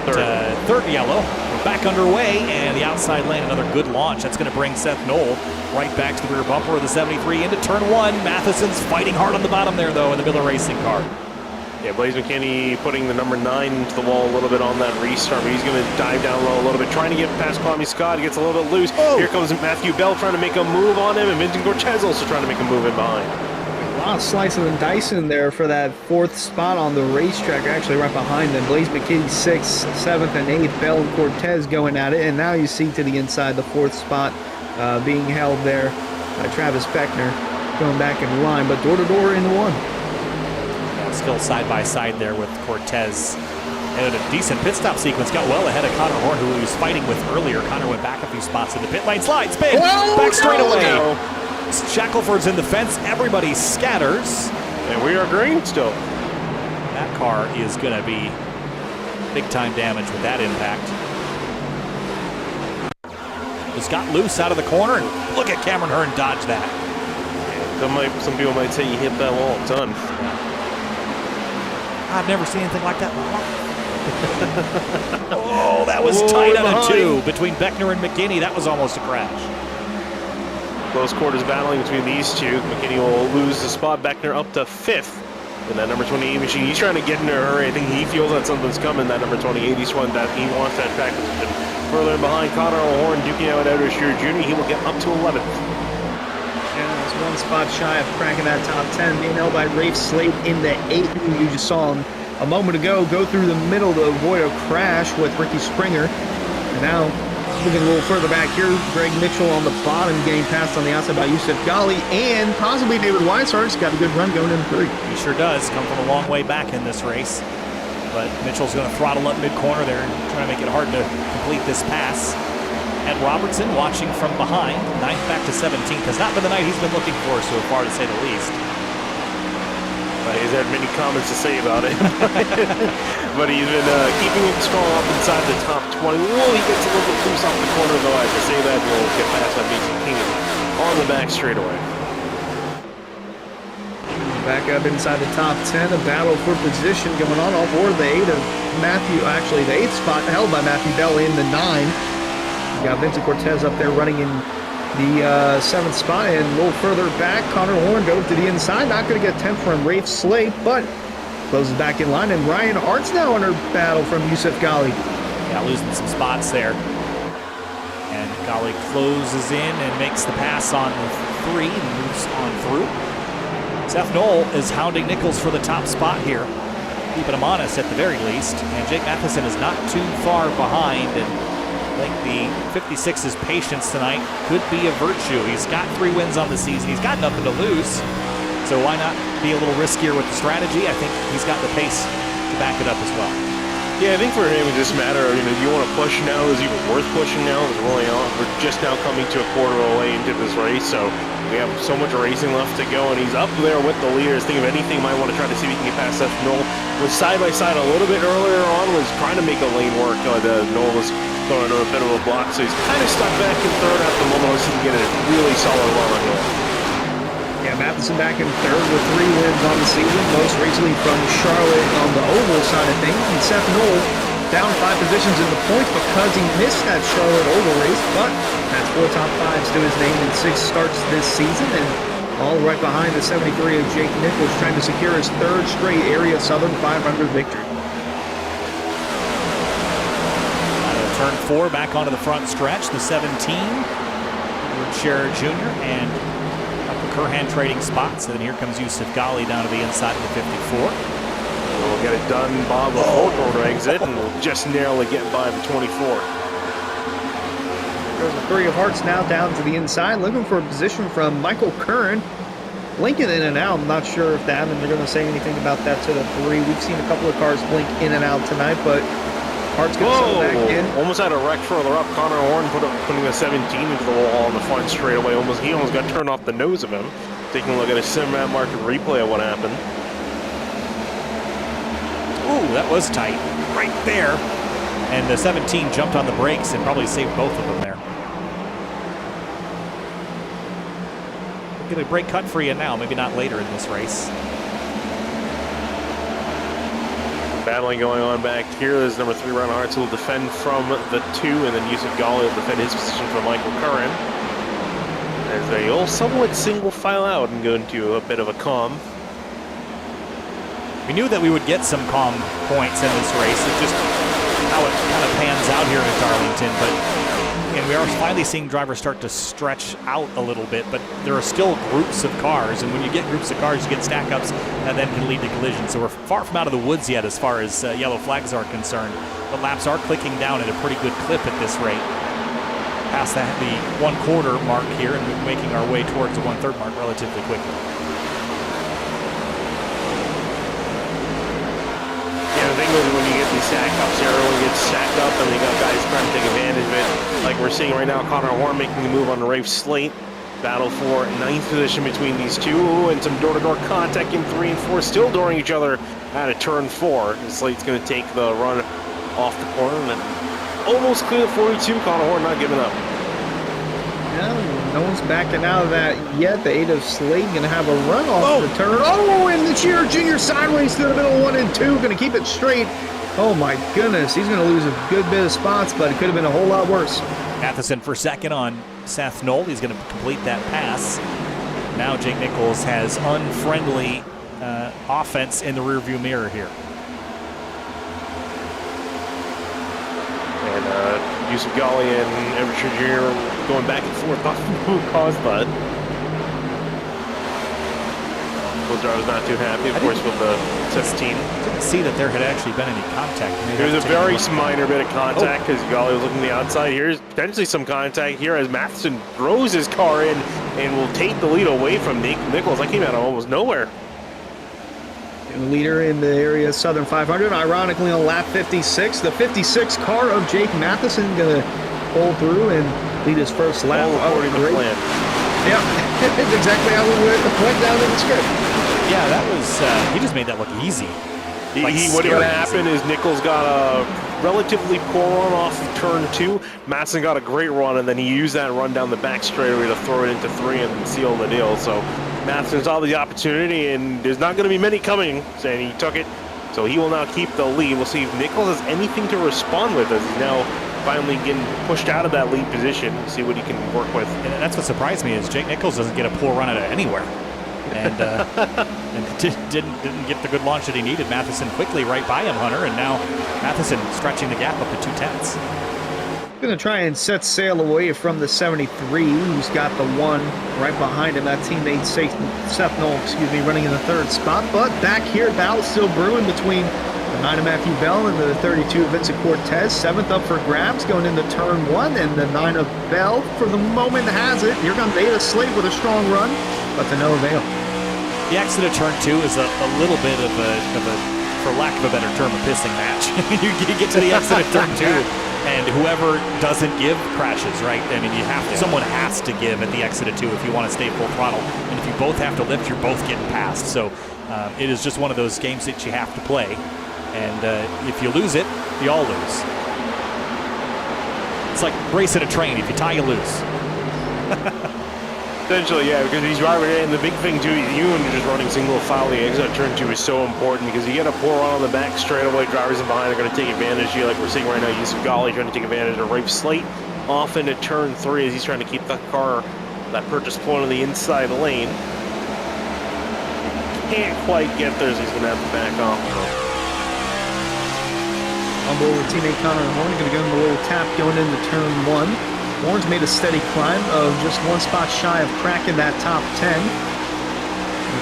Third yellow. We're back underway, and the outside lane, another good launch. That's going to bring Seth Knoll right back to the rear bumper of the 73 into turn 1. Matheson's fighting hard on the bottom there, though, in the Miller Racing car. Yeah, Blaze McKinney putting the number 9 into the wall a little bit on that restart. He's going to dive down low a little bit, trying to get past Kwame Scott. He gets a little bit loose. Oh. Here comes Matthew Bell trying to make a move on him, and Vincent Cortez also trying to make a move in behind. A lot of slicing and dicing there for that 4th spot on the racetrack, actually right behind them. Blaze McKinney 6th, 7th, and 8th. Bell and Cortez going at it, and now you see to the inside the 4th spot being held there by Travis Beckner going back in line, but door-to-door in 1. Yeah, still side by side there with Cortez. And a decent pit stop sequence, got well ahead of Connor Horn, who he was fighting with earlier. Connor went back a few spots in the pit lane, slide, spin, back straight away. Shackelford's in the fence, everybody scatters. And we are green still. That car is going to be big time damage with that impact. Just got loose out of the corner, and look at Cameron Hearn dodge that. Some people might say you hit that wall a ton. I've never seen anything like that in my life. Oh, that was tight on a 2 between Beckner and McKinney. That was almost a crash. Close quarters battling between these two. McKinney will lose the spot. Beckner up to 5th in that number 28 machine. He's trying to get in a hurry. I think he feels that something's coming. That number 28, he's one that he wants that track position. Further in behind, Connor O'Horn duking out Edward Shearer Jr. He will get up to 11th. And it's 1 spot shy of cracking that top 10, being held by Rafe Slate in the 8, who you just saw him a moment ago go through the middle to avoid a crash with Ricky Springer. And now, moving a little further back here, Greg Mitchell on the bottom, getting passed on the outside by Yusuf Ghali, and possibly David Weishart's got a good run going in 3. He sure does. Come from a long way back in this race. But Mitchell's going to throttle up mid-corner there and try to make it hard to complete this pass. Ed Robertson watching from behind, 9th back to 17th. Has not been the night he's been looking for so far, to say the least. But he's had many comments to say about it. But he's been keeping it strong up inside the top 20. Whoa, he gets a little bit loose off the corner, though. I have to say that. We'll get past that Mason King on the back straightaway. Back up inside the top 10, a battle for position going on all board. The 8 of Matthew, actually the 8th spot held by Matthew Bell in the 9. You got Vincent Cortez up there running in the 7th spot, and a little further back, Connor Horn dove to the inside. Not going to get 10th from Rafe Slate, but closes back in line, and Ryan Hart's now under battle from Yusuf Ghali. Got losing some spots there. And Golly closes in and makes the pass on the 3 and moves on through. Seth Knoll is hounding Nichols for the top spot here, keeping him honest at the very least. And Jake Matheson is not too far behind, and I think the 56's patience tonight could be a virtue. He's got 3 wins on the season. He's got nothing to lose, so why not be a little riskier with the strategy? I think he's got the pace to back it up as well. Yeah, I think for him it's just a matter of, do you want to push now? Is it even worth pushing now? We're just now coming to a quarter of the way into this race, so we have so much racing left to go, and he's up there with the leaders. Think of anything, might want to try to see if he can get past Seth Knoll. Was side by side a little bit earlier on, was trying to make a lane work. Knoll was going into a bit of a block, so he's kind of stuck back in third at the moment. Let's see if he can get a really solid run on Knoll. Yeah, Matheson back in third with 3 wins on the season, most recently from Charlotte on the oval side of things. And Seth Knoll down 5 positions in the points because he missed that Charlotte oval race, but that's 4 top 5s to his name in 6 starts this season, and all right behind the 73 of Jake Nichols, trying to secure his 3rd straight Area Southern 500 victory. Turn 4 back onto the front stretch, the 17, Edward Scherer Jr., and Curhan trading spots, and then here comes Yusuf Ghali down to the inside of the 54. We'll get it done, Bob, before corner exit, and we'll just narrowly get by the 24. There's a 3 of hearts now down to the inside, looking for a position from Michael Curran. Blinking in and out. I'm not sure if the admins are going to say anything about that to the 3. We've seen a couple of cars blink in and out tonight, but Hart's going to settle back in. Almost had a wreck further up. Connor Horn putting a 17 into the wall on the front straightaway. He almost got turned off the nose of him. Taking a look at a sim-map market replay of what happened. Ooh, that was tight. Right there. And the 17 jumped on the brakes and probably saved both of them there. We'll get a brake cut for you now, maybe not later in this race. Battling going on back here. There's number 3, Ron Hartz, who will defend from the 2, and then Yusuf Ghali will defend his position from Michael Curran. As they all somewhat single file out and go into a bit of a calm. We knew that we would get some calm points in this race. It's just how it kind of pans out here at Darlington, but and we are finally seeing drivers start to stretch out a little bit, but there are still groups of cars, and when you get groups of cars, you get stack-ups that then can lead to collisions. So we're far from out of the woods yet as far as yellow flags are concerned, but laps are clicking down at a pretty good clip at this rate. Past that, the 1/4 mark here, and we're making our way towards the 1/3 mark relatively quickly. The thing is, when you get these stack ups, everyone gets stacked up, and they got guys trying to take advantage of it. Like we're seeing right now, Connor Horn making the move on the Rafe Slate. Battle for 9th position between these two, and some door-to-door contact in 3 and 4, still dooring each other out of turn 4. And Slate's going to take the run off the corner, and then almost clear 42. Connor Horn not giving up. Yeah, no one's backing out of that yet. The 8 of Slate going to have a run off the turn. Oh, and the Scherer Jr. sideways through the middle, 1 and 2. Going to keep it straight. Oh my goodness, he's going to lose a good bit of spots, but it could have been a whole lot worse. Matheson for second on Seth Knoll. He's going to complete that pass. Now Jake Nichols has unfriendly offense in the rearview mirror here. And Yusuf Ghali and Everett Jr. going back and forth off who caused that. I was not too happy, of course, with the 17. Didn't see that there had actually been any contact. There was a very minor bit of contact because Ghali was looking to the outside. Here's potentially some contact here as Matheson throws his car in and will take the lead away from Nichols. That came out of almost nowhere. The leader in the Area Southern 500, ironically on lap 56. The 56 car of Jake Matheson going to pull through and lead his first lap. All according to plan. Yeah, it's exactly how we went down in the script. Yeah, that was, he just made that look easy. What happened is Nichols got a relatively poor run off turn 2. Matheson got a great run, and then he used that run down the back straightaway to throw it into 3 and seal the deal. So Matheson saw the opportunity, and there's not going to be many coming, and he took it. So he will now keep the lead. We'll see if Nichols has anything to respond with as he's now finally getting pushed out of that lead position. See what he can work with. And that's what surprised me is Jake Nichols doesn't get a poor run out of anywhere. And and didn't get the good launch that he needed. Matheson quickly right by him, Hunter, and now Matheson stretching the gap up to 2/10. Going to try and set sail away from the 73, who's got the 1 right behind him. That teammate Seth Knoll, running in the 3rd spot. But back here, battle still brewing between the 9 of Matthew Bell and the 32 of Vincent Cortez. 7th up for grabs going into turn 1, and the 9 of Bell for the moment has it. Here comes Ada Slate with a strong run, but to no avail. The exit of turn 2 is a little bit of a, for lack of a better term, a pissing match. you get to the exit of turn 2. And whoever doesn't give crashes, right? I mean, someone has to give at the exit of 2 if you want to stay full throttle. And if you both have to lift, you're both getting passed. So it is just one of those games that you have to play. And if you lose it, you all lose. It's like racing a train. If you tie, you lose. Essentially, yeah, because he's driving in. The big thing, too, you and just running single file, the exit of turn 2 is so important because you get a poor run on the back straightaway. Drivers in behind are going to take advantage of you, like we're seeing right now. Yusuf Ghali trying to take advantage of Rafe Slate off into turn 3 as he's trying to keep that car, that purchase point on the inside lane. Can't quite get there, so he's going to have to back off. On board with teammate Connor Horn, going to give him a little tap going into turn 1. Horn's made a steady climb of just 1 spot shy of cracking that top 10.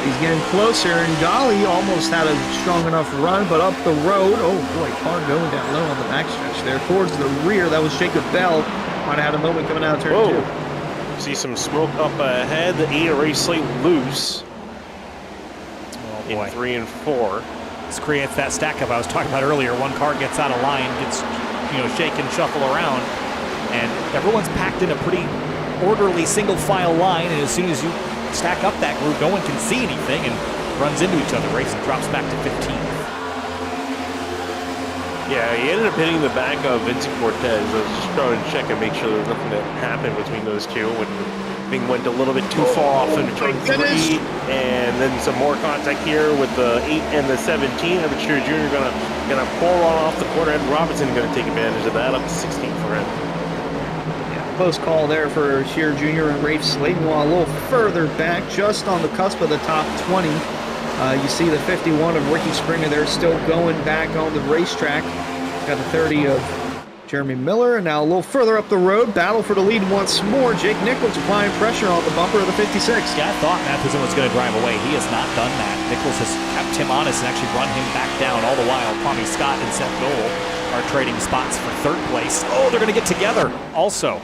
He's getting closer, and Ghali almost had a strong enough run, but up the road, oh boy, car going down low on the backstretch there. Towards the rear, that was Jacob Bell. Might have had a moment coming out of turn 2. See some smoke up ahead. The Ada Race Slate loose. In 3 and 4. This creates that stack up I was talking about earlier. One car gets out of line, gets shaken, shuffle around, and everyone's packed in a pretty orderly single file line, and as soon as you stack up that group, no one can see anything and runs into each other. Racing drops back to 15th. Yeah, he ended up hitting the back of Vincent Cortez. I was just trying to check and make sure there was nothing that happened between those two when the thing went a little bit too far off into turn 3, and then some more contact here with the 8 and the 17. Evan Shearer Jr. gonna pull on off the corner, and Robinson gonna take advantage of that, up to 16 for him. Close call there for Shearer Jr. and Rafe Slate. While a little further back, just on the cusp of the top 20, you see the 51 of Ricky Springer there still going back on the racetrack. Got the 30 of Jeremy Miller, and now a little further up the road, battle for the lead once more. Jake Nichols applying pressure on the bumper of the 56. Yeah, I thought Matheson was going to drive away. He has not done that. Nichols has kept him honest and actually run him back down. All the while, Kwame Scott and Seth Knoll are trading spots for 3rd place. Oh, they're going to get together also.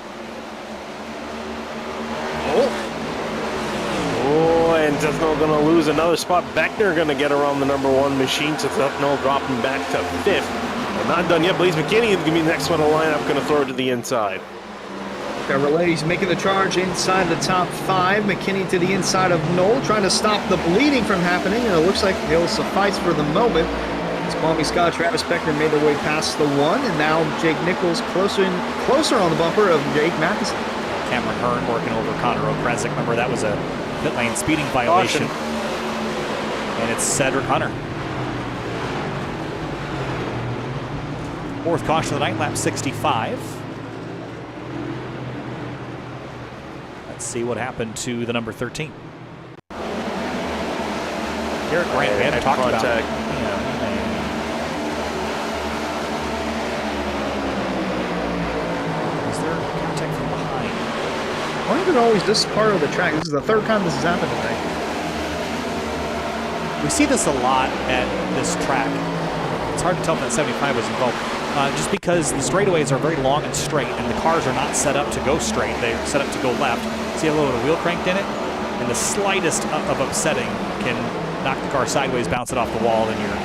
Oh, and Seth Knoll going to lose another spot. Beckner going to get around the number 1 machine, so Seth Knoll dropping back to 5th. Not done yet. Blaze McKinney is going to be the next one in the lineup, going to throw it to the inside. Relays making the charge inside the top 5. McKinney to the inside of Knoll, trying to stop the bleeding from happening, and it looks like it'll suffice for the moment. As Kwame Scott, Travis Beckner made their way past the 1, and now Jake Nichols closer on the bumper of Jake Matheson. Cameron Hearn working over Connor O'Kresick. Remember, that was a pit lane speeding violation. And it's Cedric Hunter. 4th caution of the night, lap 65. Let's see what happened to the number 13. Garrett Grant, we haven't talked about. Is there contact from behind? Why is it always this part of the track? This is the 3rd time this has happened today. We see this a lot at this track. It's hard to tell if that 75 was involved. Just because the straightaways are very long and straight, and the cars are not set up to go straight. They're set up to go left. See a little bit of wheel cranked in it? And the slightest of upsetting can knock the car sideways, bounce it off the wall, and you're...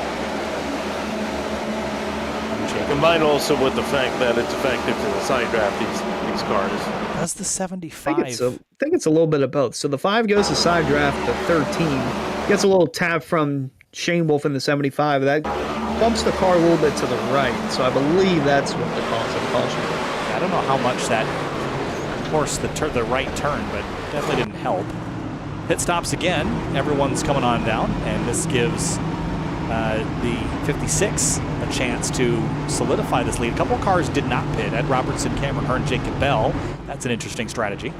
Combined also with the fact that it's effective to the side draft these cars. Does the 75... I think it's a little bit of both. So the 5 goes to side draft, the 13 gets a little tap from Shane Wolf in the 75. That bumps the car a little bit to the right, so I believe that's what the cause of the caution. I don't know how much that forced the right turn, but definitely didn't help. Pit stops again. Everyone's coming on down, and this gives the 56 a chance to solidify this lead. A couple of cars did not pit. Ed Robertson, Cameron Hearn, Jacob Bell. That's an interesting strategy.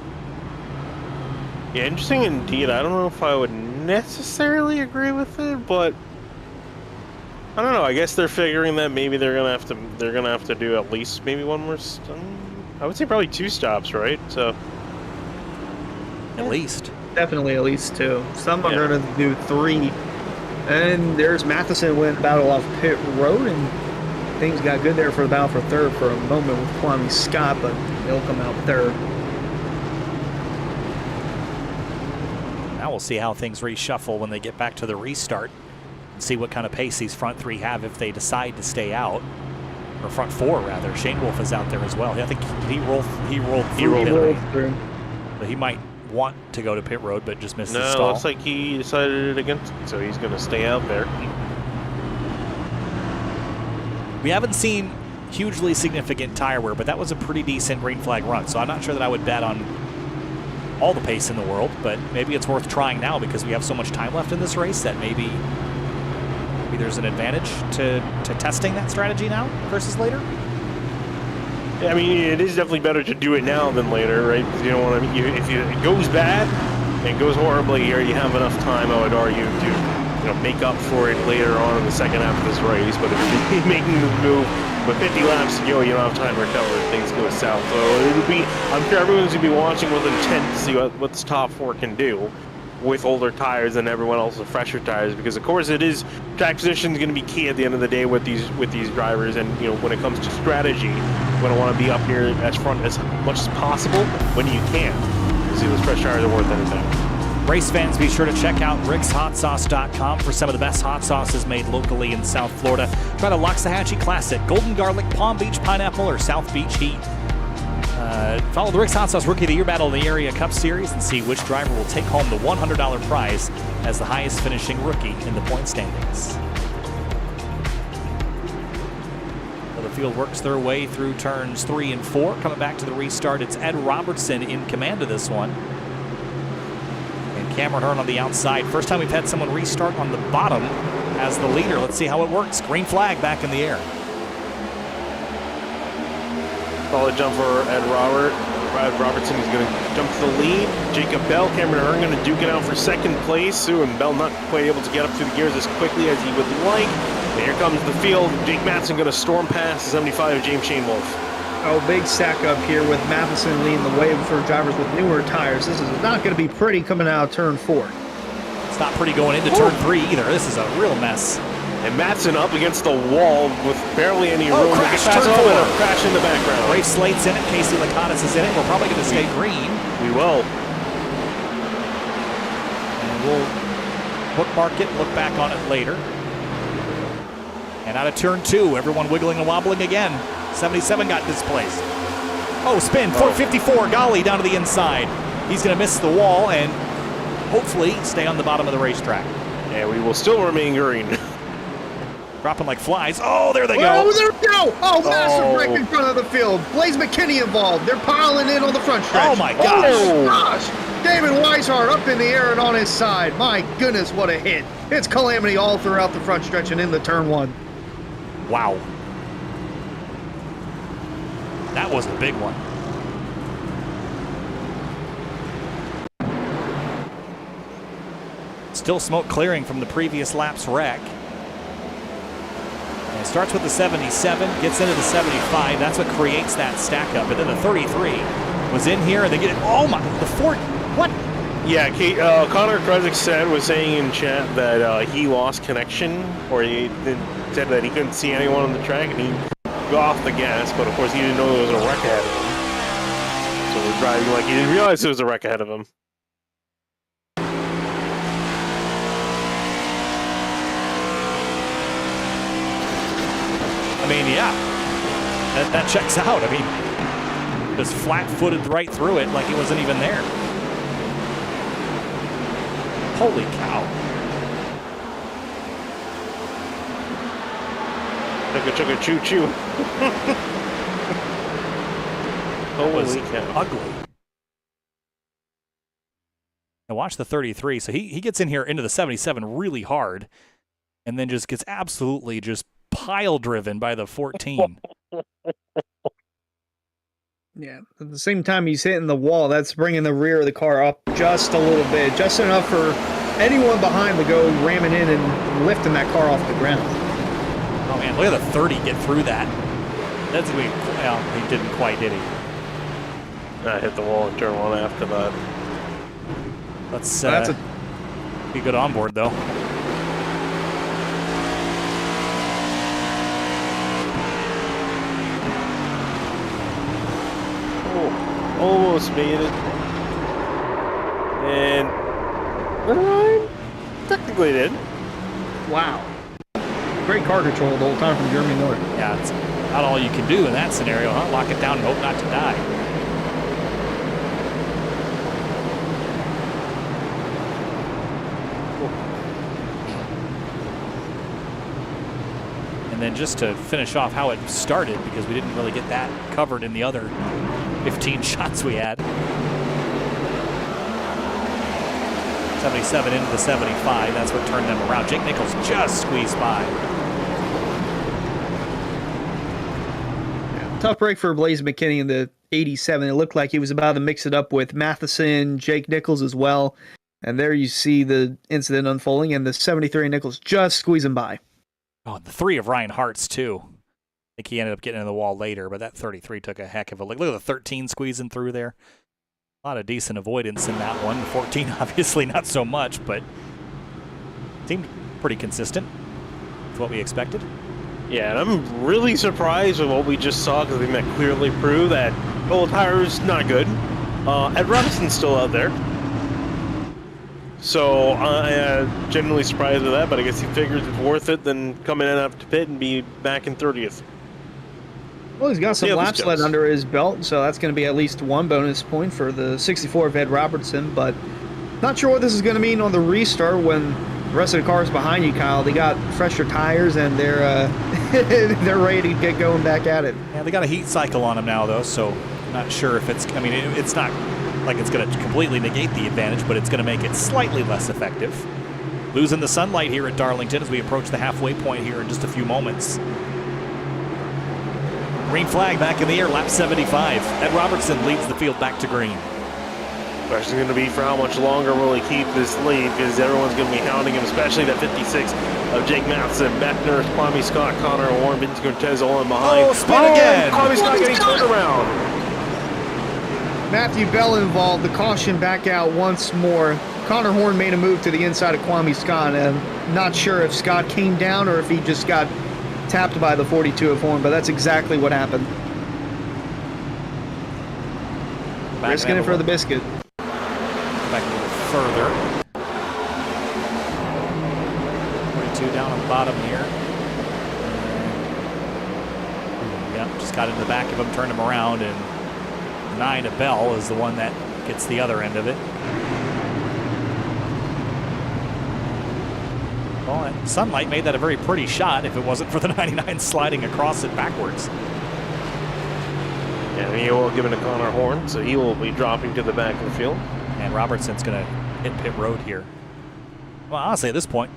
Yeah, interesting indeed. I don't know if I would necessarily agree with it, but I don't know. I guess they're figuring that maybe they're gonna have to do at least maybe one more. I would say probably 2 stops, right? So At least. Definitely at least 2. Some are Yeah. going to do 3. And there's Matheson went battle off pit road, and things got good there for the battle for third for a moment with Kwame Scott, but they'll come out third. Now we'll see how things reshuffle when they get back to the restart and see what kind of pace these front 3 have if they decide to stay out. Or front 4, rather. Shane Wolf is out there as well. I think he rolled through. So he might want to go to pit road, but just missed the stall. No, looks like he decided it against it, so he's going to stay out there. We haven't seen hugely significant tire wear, but that was a pretty decent green flag run, so I'm not sure that I would bet on all the pace in the world, but maybe it's worth trying now because we have so much time left in this race that maybe there's an advantage to testing that strategy now versus later. Yeah, I mean, it is definitely better to do it now than later, right? Because you don't want to. If it goes bad and goes horribly here, you have enough time, I would argue, to make up for it later on in the second half of this race. But if you're making the move with 50 laps to go, you don't have time to recover if things go south. So it'll be. I'm sure everyone's gonna be watching with intent to see what this top 4 can do with older tires than everyone else with fresher tires, because of course it is track position is going to be key at the end of the day with these drivers, and when it comes to strategy, you're going to want to be up here as front as much as possible when you can. See, those fresh tires are worth anything. Race fans, be sure to check out rickshotsauce.com for some of the best hot sauces made locally in South Florida. Try the Loxahatchee Classic, Golden Garlic, Palm Beach Pineapple, or South Beach Heat. Follow the Rick's Hot Sauce Rookie of the Year Battle in the Area Cup Series and see which driver will take home the $100 prize as the highest finishing rookie in the point standings. So the field works their way through turns 3 and 4. Coming back to the restart, it's Ed Robertson in command of this one. And Cameron Hearn on the outside. First time we've had someone restart on the bottom as the leader. Let's see how it works. Green flag back in the air. Solid jump for Ed Robertson is going to jump to the lead. Jacob Bell, Cameron Hearn going to duke it out for second place. And Bell not quite able to get up through the gears as quickly as he would like. And here comes the field. Jake Matheson going to storm past the 75 of James Shane Wolf. Oh, big stack up here with Matheson leading the way for drivers with newer tires. This is not going to be pretty coming out of turn 4. It's not pretty going into turn 3 either. This is a real mess. And Matheson up against the wall with barely any room. Crash, turn 4. Crash in the background. Rafe Slate's in it. Casey Lakatos is in it. We're probably going to stay green. We will. And we'll bookmark it, look back on it later. And out of turn 2, everyone wiggling and wobbling again. 77 got displaced. Oh, spin. 454. Golly down to the inside. He's going to miss the wall and hopefully stay on the bottom of the racetrack. And we will still remain green. Dropping like flies. Oh, there they go. Oh, there we go. Oh, massive wreck in front of the field. Blaze McKinney involved. They're piling in on the front stretch. Oh, my gosh. Oh, gosh. David Weishart up in the air and on his side. My goodness, what a hit. It's calamity all throughout the front stretch and into turn 1. Wow. That was a big one. Still smoke clearing from the previous lap's wreck. And it starts with the 77, gets into the 75. That's what creates that stack up. And then the 33 was in here, and they get, oh my, the 4, what? Yeah, Connor Kresick was saying in chat that he lost connection, or he said that he couldn't see anyone on the track, and he got off the gas, but of course he didn't know there was a wreck ahead of him. So we're driving like he didn't realize there was a wreck ahead of him. I mean, yeah, that checks out. I mean, just flat-footed right through it like it wasn't even there. Holy cow. Chugga choo choo. Holy cow. Ugly. Now watch the 33. So he gets in here into the 77 really hard and then just gets absolutely just pile driven by the 14. Yeah, at the same time he's hitting the wall, that's bringing the rear of the car up just a little bit, just enough for anyone behind would go ramming in and lifting that car off the ground. Oh man, look at the 30 get through that. That's going to be, well, he didn't quite, did he? I hit the wall in turn 1 after that. Let's That's be good onboard though. Oh, almost made it. And I technically did. wow. Great car control the whole time from Jeremy Miller. Yeah, it's not all you can do in that scenario, huh? Lock it down and hope not to die. And then just to finish off how it started, because we didn't really get that covered in the other 15 shots we had. 77 into the 75, that's what turned them around. Jake Nichols just squeezed by. Tough break for Blaze McKinney in the 87. It looked like he was about to mix it up with Matheson, Jake Nichols as well. And there you see the incident unfolding, and the 73 Nichols just squeezing by. Oh, the 3 of Ryan Hart's, too. I think he ended up getting in the wall later, but that 33 took a heck of a look. Look at the 13 squeezing through there. A lot of decent avoidance in that one. The 14, obviously not so much, but seemed pretty consistent with what we expected. Yeah, and I'm really surprised with what we just saw, because I think that clearly proved that old tire's not good. Ed Robinson's still out there. So I'm genuinely surprised with that, but I guess he figures it's worth it than coming in after pit and be back in 30th. Well, he's got some Yeah, laps led under his belt, so that's going to be at least one bonus point for the 64 of Ed Robertson, but not sure what this is going to mean on the restart when the rest of the cars behind you, Kyle. They got fresher tires, and they're they're ready to get going back at it. Yeah, they got a heat cycle on them now, though, so not sure if it's, I mean, it's not like it's going to completely negate the advantage, but it's going to make it slightly less effective. Losing the sunlight here at Darlington as we approach the halfway point here in just a few moments. Green flag back in the air, lap 75. Ed Robertson leads the field back to green. Question's going to be for how much longer will he keep this lead, because everyone's going to be hounding him, especially that 56 of Jake Matheson, Beckner, Kwame Scott, Connor Warren, Vince Cortez all in behind. Oh, spin again! Kwame Scott getting turned around. Matthew Bell involved, the caution back out once more. Connor Horn made a move to the inside of Kwame Scott. Not sure if Scott came down or if he just got tapped by the 42 of Horn, but that's exactly what happened. Risking it for the biscuit. Back a little further. 42 down on the bottom here. Yep, just got into the back of him, turned him around, and 9 of Bell is the one that gets the other end of it. Well, sunlight made that a very pretty shot if it wasn't for the 99 sliding across it backwards. And he will give it to Connor Horn, so he will be dropping to the back of the field. And Robertson's going to hit pit road here. Well, honestly, at this point,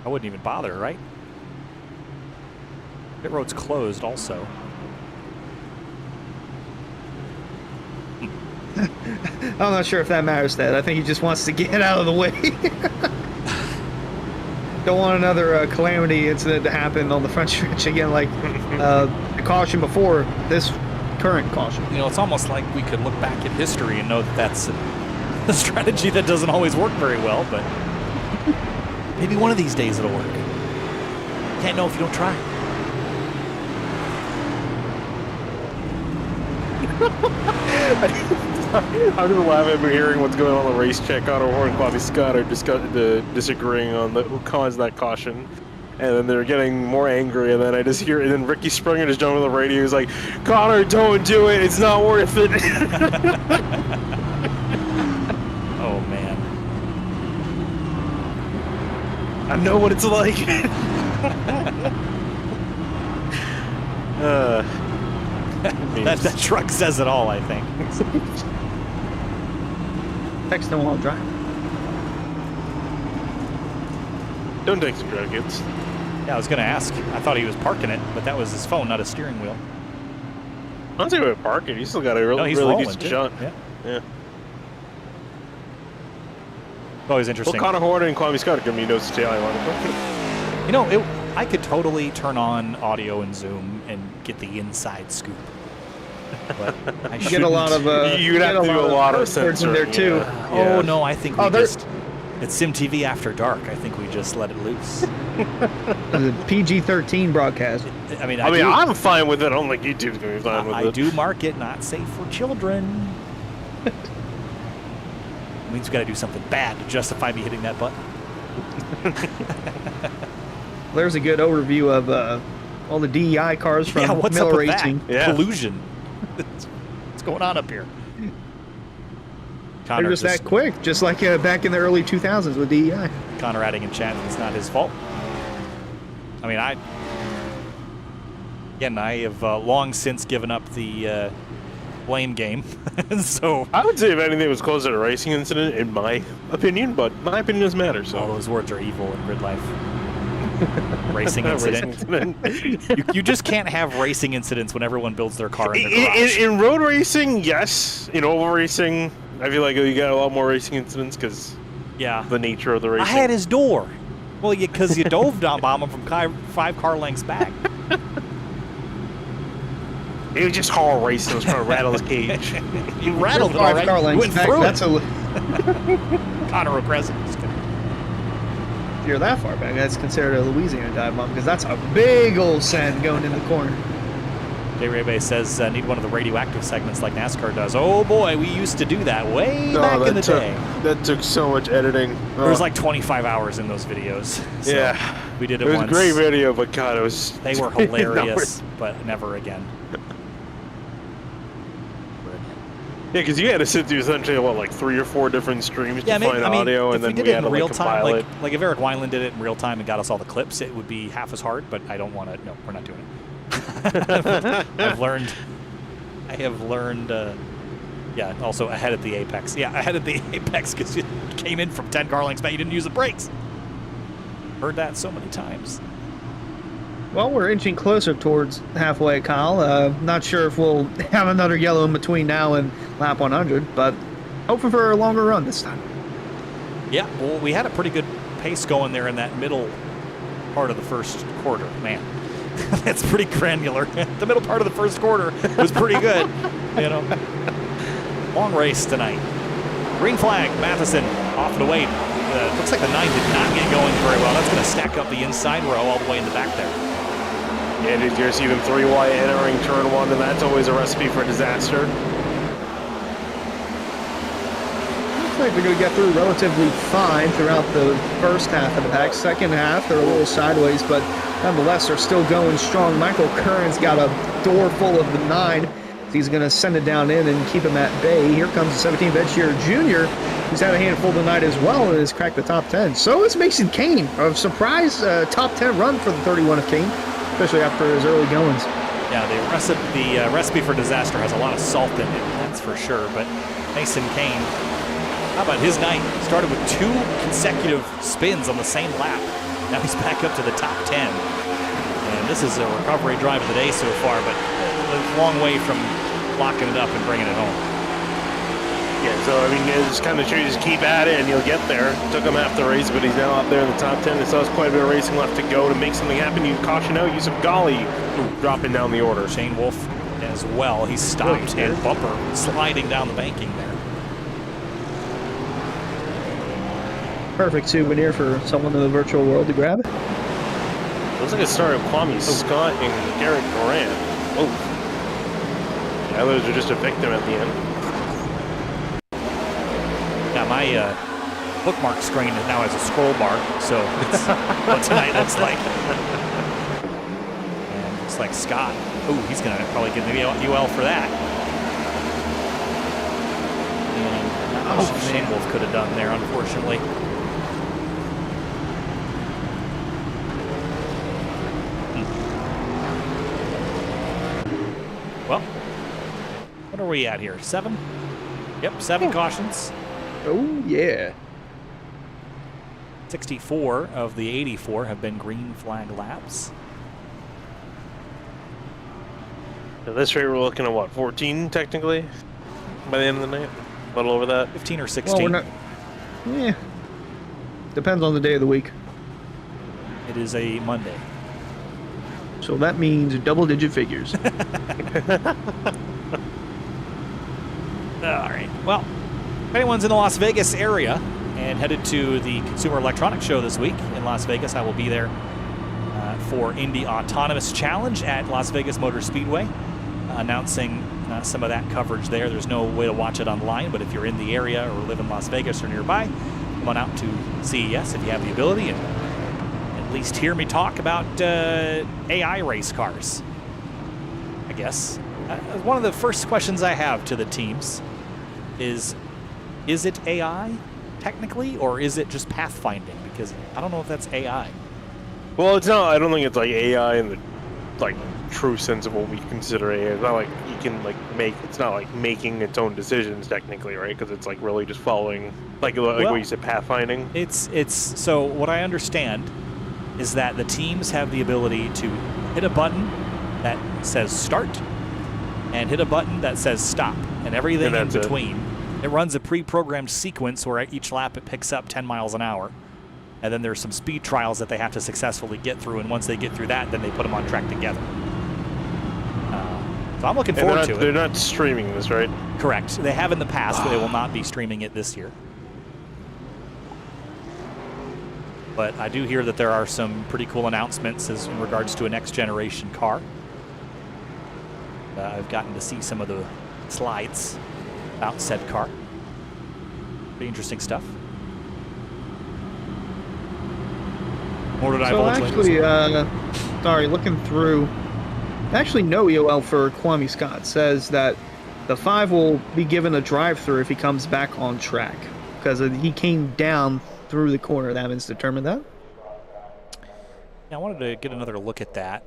I wouldn't even bother, right? Pit road's closed also. I'm not sure if that matters, Ted. I think he just wants to get out of the way. Don't want another calamity incident to happen on the front stretch again, like the caution before this current caution. You know, it's almost like we could look back at history and know that that's a strategy that doesn't always work very well, but maybe one of these days it'll work. Can't know if you don't try. I'm just laughing at hearing what's going on the race check. Connor Horn and Kwame Scott are disagreeing on who caused that caution. And then they're getting more angry, and then I just hear, and then Ricky Springer just jumped on the radio. He's like, Connor, don't do it. It's not worth it. Oh, man. I know what it's like. That truck says it all, I think. Text him while driving. Don't text and drive, kids. Yeah, I was going to ask. I thought he was parking it, but that was his phone, not a steering wheel. I don't think we're parking. You still got a really, No, he's really rolling, decent too. shot. Yeah. Yeah. Always interesting. Well, Connor Horner and Kwame Scott are going to be nose to tail. I You know, I could totally turn on audio and Zoom and get the inside scoop. But I You get a lot of You'd have to do a lot of words in there censoring, too. yeah. Oh no, I think we there's- just it's SimTV After Dark. I think we just let it loose. The PG-13 broadcast. I mean, I'm fine with it. I don't think YouTube's going to be fine with I it. do mark it not safe for children. It means we got to do something bad to justify me hitting that button. There's a good overview of all the DEI cars from Yeah, what's Miller up with Racing. that? Yeah. Collusion. What's going on up here? They're Connor just that quick, just like back in the early 2000s with DEI. Connor adding in chat, it's not his fault. I mean, I have long since given up the blame game. So I would say if anything it was closer to a racing incident, in my opinion, but my opinion doesn't matter. So all those words are evil in grid life. Racing Racing incident. incident. You just can't have racing incidents when everyone builds their car in the garage. In road racing, yes. In oval racing, I feel like you got a lot more racing incidents because Yeah. the nature of the racing. I had his door. Well, because you dove down bomb him from 5 car lengths back. He was just hard racing. I was trying to rattle his cage. You rattled it all Five right. car You lengths went back, through that's it. Connor O'Crescent. if you're that far back, that's considered a Louisiana dive bomb because that's a big old send going in the corner. Jay Rebe says, need one of the radioactive segments like NASCAR does. Oh boy, we used to do that way back in the day. That took so much editing. There was like 25 hours in those videos. So yeah. we did it It was once. a great video, but God, it was... They were hilarious, but never again. Yeah, because you had to sit through essentially, what, like 3 or 4 different streams to find audio, if and then we did we it had in to real like time, compile it. like if Eric Wineland did it in real time and got us all the clips, it would be half as hard. But I don't want to. No, we're not doing it. I have learned. Yeah, also ahead at the apex. Yeah, ahead at the apex because you came in from 10 car lengths back. You didn't use the brakes. Heard that so many times. Well, we're inching closer towards halfway, Kyle. Not sure if we'll have another yellow in between now and lap 100, but hoping for a longer run this time. Yeah, well, we had a pretty good pace going there in that middle part of the first quarter. Man, that's pretty granular. The middle part of the first quarter was pretty good. You know, long race tonight. Green flag, Matheson off and away. Looks like the 9 did not get going very well. That's going to stack up the inside row all the way in the back there. Yeah, did you see them 3 wide entering turn 1, and that's always a recipe for disaster. Looks like they're going to get through relatively fine throughout the first half of the pack. Second half, they're a little sideways, but nonetheless, they're still going strong. Michael Curran's got a door full of the 9. He's going to send it down in and keep him at bay. Here comes the 17th Ed Shearer Jr., who's had a handful tonight as well and has cracked the top 10. So is Mason Kane. A surprise top 10 run for the 31 of Kane, especially after his early goings. Yeah, the recipe for disaster has a lot of salt in it, that's for sure. But Mason Kane, how about his night? Started with 2 consecutive spins on the same lap. Now he's back up to the top 10. And this is a recovery drive of the day so far, but a long way from locking it up and bringing it home. Yeah, so I mean, it's kind of true. Just keep at it, and you'll get there. Took him half the race, but he's now up there in the top 10. And so it's quite a bit of racing left to go to make something happen. You caution out Yusuf Ghali, dropping down the order. Shane Wolf as well. He's stopped and bumper sliding down the banking there. Perfect souvenir for someone in the virtual world to grab. Looks like it started with Kwame Scott and Garrett Moran. Oh. The others are just a victim at the end. Yeah, my bookmark screen now has a scroll bar, so it's what tonight looks like. And looks like Scott. Oh, he's going to probably get the UL for that. And not much Shane Wolf could have done there, unfortunately. Well, what are we at here? 7? Yep, 7 cautions. Oh, yeah. 64 of the 84 have been green flag laps. At this rate, we're looking at what, 14 technically by the end of the night? A little over that. 15 or 16. Well, we're not. Yeah. Depends on the day of the week. It is a Monday. So that means double-digit figures. All right. Well, if anyone's in the Las Vegas area and headed to the Consumer Electronics Show this week in Las Vegas, I will be there for Indy Autonomous Challenge at Las Vegas Motor Speedway, announcing some of that coverage there. There's no way to watch it online, but if you're in the area or live in Las Vegas or nearby, come on out to CES if you have the ability and at least hear me talk about AI race cars, I guess. One of the first questions I have to the teams is it AI technically, or is it just pathfinding? Because I don't know if that's AI. Well, it's not. I don't think it's like AI in the true sense of what we consider AI. It's not like you can make. It's not like making its own decisions technically, right? Because it's really just following, like what you said, pathfinding. It's so what I understand is that the teams have the ability to hit a button that says start and hit a button that says stop, and everything in between. It runs a pre-programmed sequence where at each lap it picks up 10 miles an hour. And then there's some speed trials that they have to successfully get through, and once they get through that, then they put them on track together. So I'm looking forward to it. They're not streaming this, right? Correct. They have in the past, but they will not be streaming it this year. But I do hear that there are some pretty cool announcements in regards to a next-generation car. I've gotten to see some of the slides about said car. Pretty interesting stuff. Or did so actually, sorry, looking through, actually no EOL for Kwame Scott says that the 5 will be given a drive-through if he comes back on track because he came down through the corner. That means determined that. Yeah, I wanted to get another look at that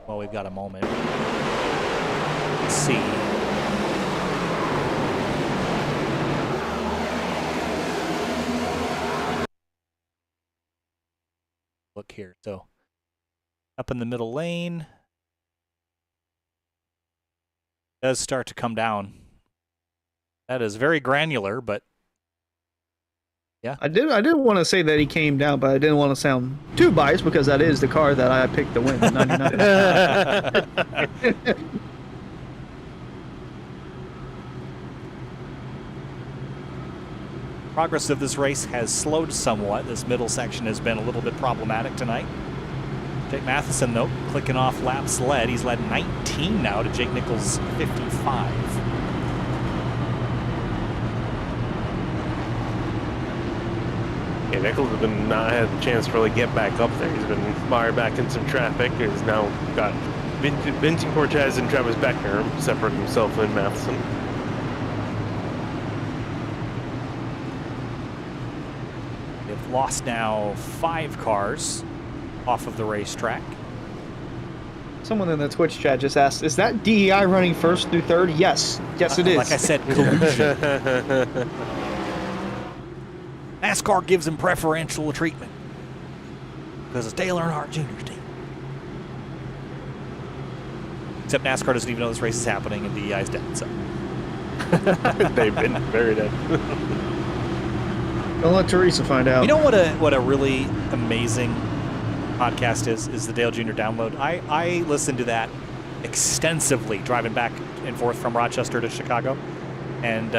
while we've got a moment. Let's see. Look here. So up in the middle lane, does start to come down. That is very granular, but yeah. I didn't want to say that he came down, but I didn't want to sound too biased because that is the car that I picked to win, the 99. Progress of this race has slowed somewhat. This middle section has been a little bit problematic tonight. Jake Matheson, though, clicking off laps led. He's led 19 now to Jake Nichols' 55. Yeah, Nichols has not had a chance to really get back up there. He's been mired back in some traffic. He's now got Vincent Cortez and Travis Beckner separating himself and Matheson. They've lost now 5 cars off of the racetrack. Someone in the Twitch chat just asked, is that DEI running first through third? Yes. Yes, it is. Like I said, collusion. NASCAR gives him preferential treatment because it's Dale Earnhardt Jr.'s team. Except NASCAR doesn't even know this race is happening and DEI's dead, so. They've been very dead. Don't let Teresa find out. You know what a really amazing podcast is the Dale Jr. Download. I listened to that extensively driving back and forth from Rochester to Chicago, and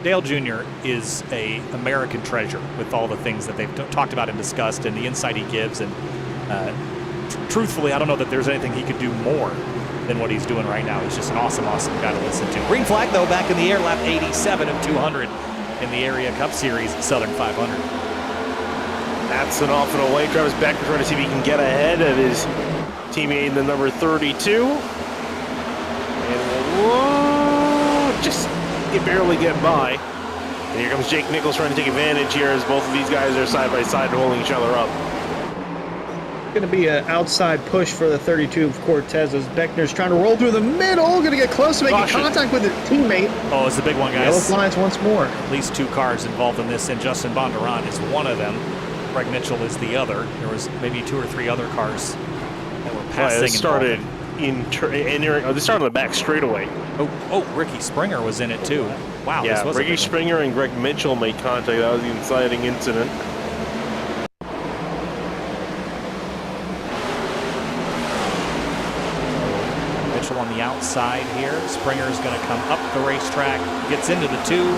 Dale Jr. is a American treasure with all the things that they've talked about and discussed and the insight he gives. And truthfully, I don't know that there's anything he could do more than what he's doing right now. He's just an awesome guy to listen to. Green flag, though, back in the air, lap 87 of 200 in the Area Cup Series Southern 500. That's an off and away. Travis Beckner trying to see if he can get ahead of his teammate in the number 32. And whoa, just barely get by. And here comes Jake Nichols trying to take advantage here as both of these guys are side by side holding each other up. Going to be an outside push for the 32 of Cortez as Beckner's trying to roll through the middle. Going to get close to making contact with his teammate. Oh, it's the big one, guys. Yellow flags once more. At least 2 cars involved in this, and Justin Bondurant is one of them. Greg Mitchell is the other. There was maybe 2 or 3 other cars that were passing. They started they started on the back straightaway. Oh, Ricky Springer was in it too. Wow. Yeah, Ricky Springer and Greg Mitchell made contact. That was the inciting incident. outside here. Springer's going to come up the racetrack, gets into the 2,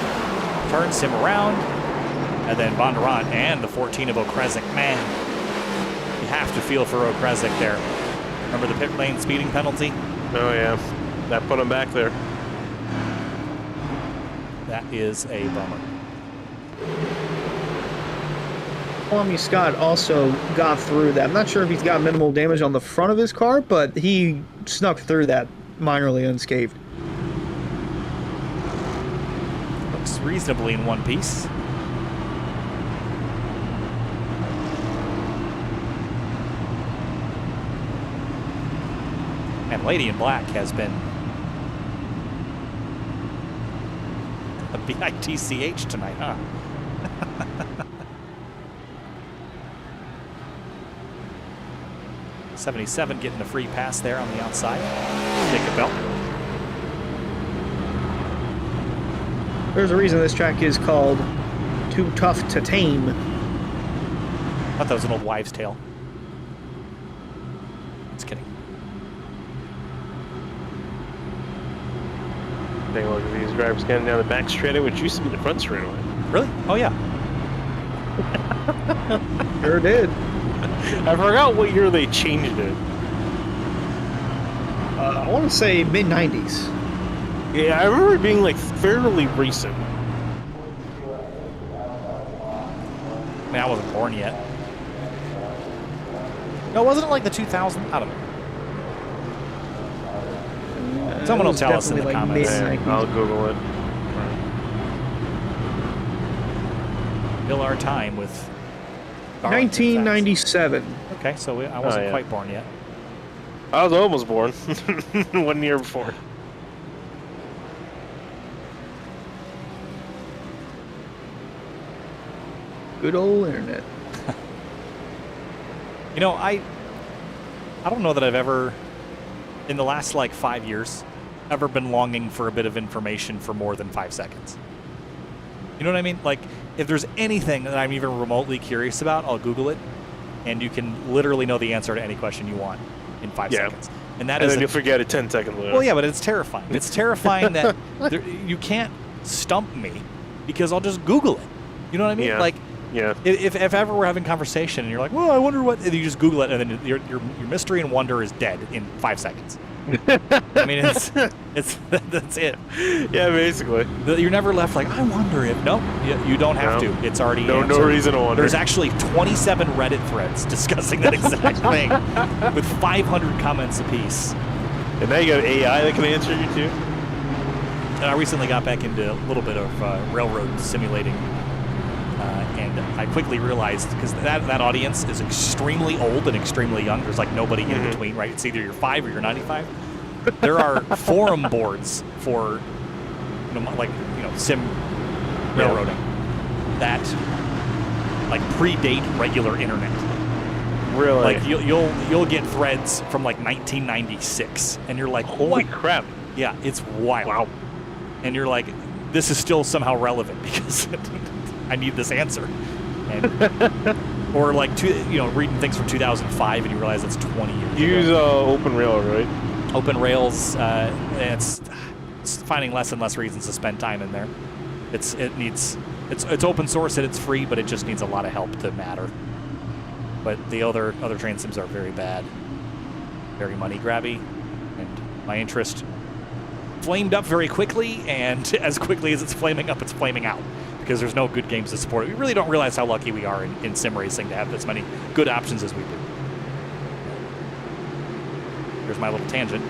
turns him around, and then Bondurant and the 14 of Okresic. Man, you have to feel for Okresic there. Remember the pit lane speeding penalty? Oh, yeah. That put him back there. That is a bummer. Bartholomew Scott also got through that. I'm not sure if he's got minimal damage on the front of his car, but he snuck through that minorly unscathed. Looks reasonably in one piece. And Lady in Black has been a bitch tonight, huh? 77 getting a free pass there on the outside. Jacob Bell. There's a reason this track is called Too Tough to Tame. I thought that was an old wives' tale. Just kidding. Take a look at these drivers getting down the back straightaway, which used to be the front straightaway. Really? Oh, yeah. Sure did. I forgot what year they changed it. I want to say mid-90s. Yeah, I remember it being like fairly recent. I mean, I wasn't born yet. No, wasn't it like the 2000? I don't know. Someone will tell us in the comments. I'll Google it. Fill our time with Darlington 1997. facts. Okay, so I wasn't quite born yet. I was almost born. 1 year before. Good old internet. You know, I don't know that I've ever, in the last like 5 years, ever been longing for a bit of information for more than 5 seconds. You know what I mean? Like, if there's anything that I'm even remotely curious about, I'll Google it, and you can literally know the answer to any question you want in 5 seconds. And that and is then you'll forget it 10 seconds later. Well, yeah, but it's terrifying. It's terrifying that you can't stump me because I'll just Google it. You know what I mean? Yeah. Like, Yeah. if ever we're having conversation and you're like, well, I wonder what, and you just Google it, and then your mystery and wonder is dead in 5 seconds. I mean, it's that's it. Yeah, basically. You're never left like, I wonder if. No, you don't have to. It's already no answered. reason to wonder. There's actually 27 Reddit threads discussing that exact thing with 500 comments apiece. And now you got AI that can answer you too. And I recently got back into a little bit of railroad simulating, and I quickly realized, because that audience is extremely old and extremely young. There's like nobody in between, right? It's either you're 5 or you're 95. There are forum boards for, sim railroading that like predate regular internet. Really? Like you'll get threads from like 1996, and you're like, holy what? crap! Yeah, it's wild. Wow. And you're like, this is still somehow relevant because I need this answer. And or like reading things from 2005 and you realize it's 20 years. Use Open Rail, right? Open Rails, it's finding less and less reasons to spend time in there. It's open source and it's free, but it just needs a lot of help to matter. But the other train sims are very bad, very money grabby, and my interest flamed up very quickly, and as quickly as it's flaming up, it's flaming out because there's no good games to support it. We really don't realize how lucky we are in sim racing to have as many good options as we do. Here's my little tangent.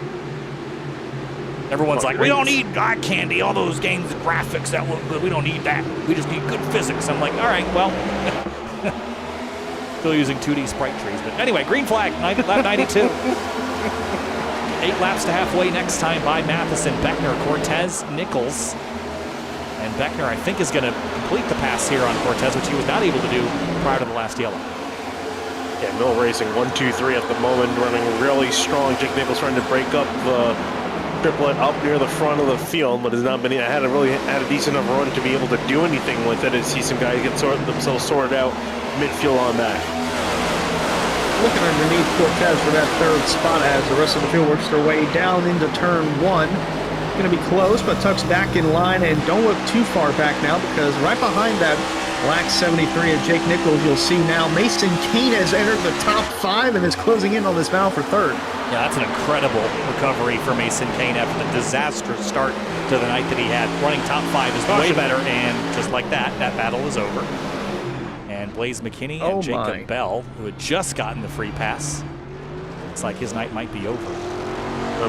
Everyone's like, we don't need eye candy, all those games and graphics that look good. We don't need that. We just need good physics. I'm like, all right, well, still using 2D sprite trees. But anyway, green flag, lap 92. 8 laps to halfway next time by Matheson, Beckner, Cortez, Nichols. And Beckner, I think, is going to complete the pass here on Cortez, which he was not able to do prior to the last yellow. Yeah, Mill Racing 1-2-3 at the moment, running really strong. Jake Nichols trying to break up the triplet up near the front of the field, but has not been. Had a decent enough run to be able to do anything with it. And see some guys get themselves sorted out midfield on back. looking underneath Cortez for that third spot as the rest of the field works their way down into turn 1. Going to be close, but tucks back in line, and don't look too far back now because right behind that black 73 of Jake Nichols, you'll see now Mason Kane has entered the top 5 and is closing in on this battle for third. Yeah, that's an incredible recovery for Mason Kane after the disastrous start to the night that he had. Running top 5 is way better, and just like that, that battle is over. And Blaze McKinney and Jacob Bell, who had just gotten the free pass, looks like his night might be over.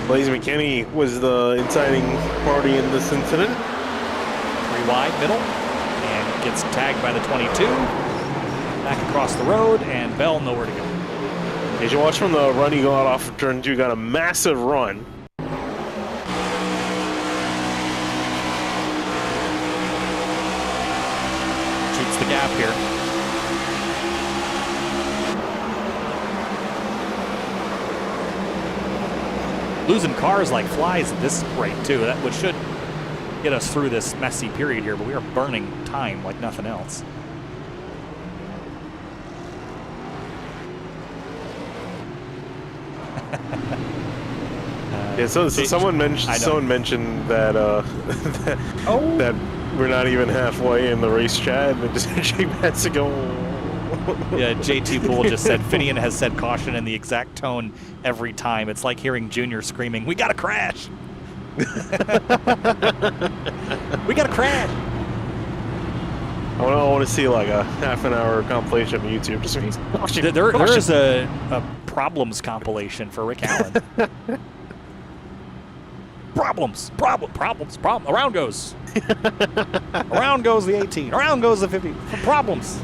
Blaze McKinney was the inciting party in this incident. 3 wide middle, and gets tagged by the 22. Back across the road, and Bell nowhere to go. As you watch from the run he got off of turn 2, got a massive run. Shoots the gap here. Losing cars like flies at this rate too. That which should get us through this messy period here, but we are burning time like nothing else. Yeah, so someone mentioned that that we're not even halfway in the race chat, and just Jake has to go. Yeah, JT Poole just said Finian has said caution in the exact tone every time. It's like hearing Junior screaming, "We got to crash! We got to crash!" I want to see like a half-an-hour compilation on YouTube. Just there is a problems compilation for Rick Allen. Problems. Around goes. Around goes the 18. Around goes the 50. Problems.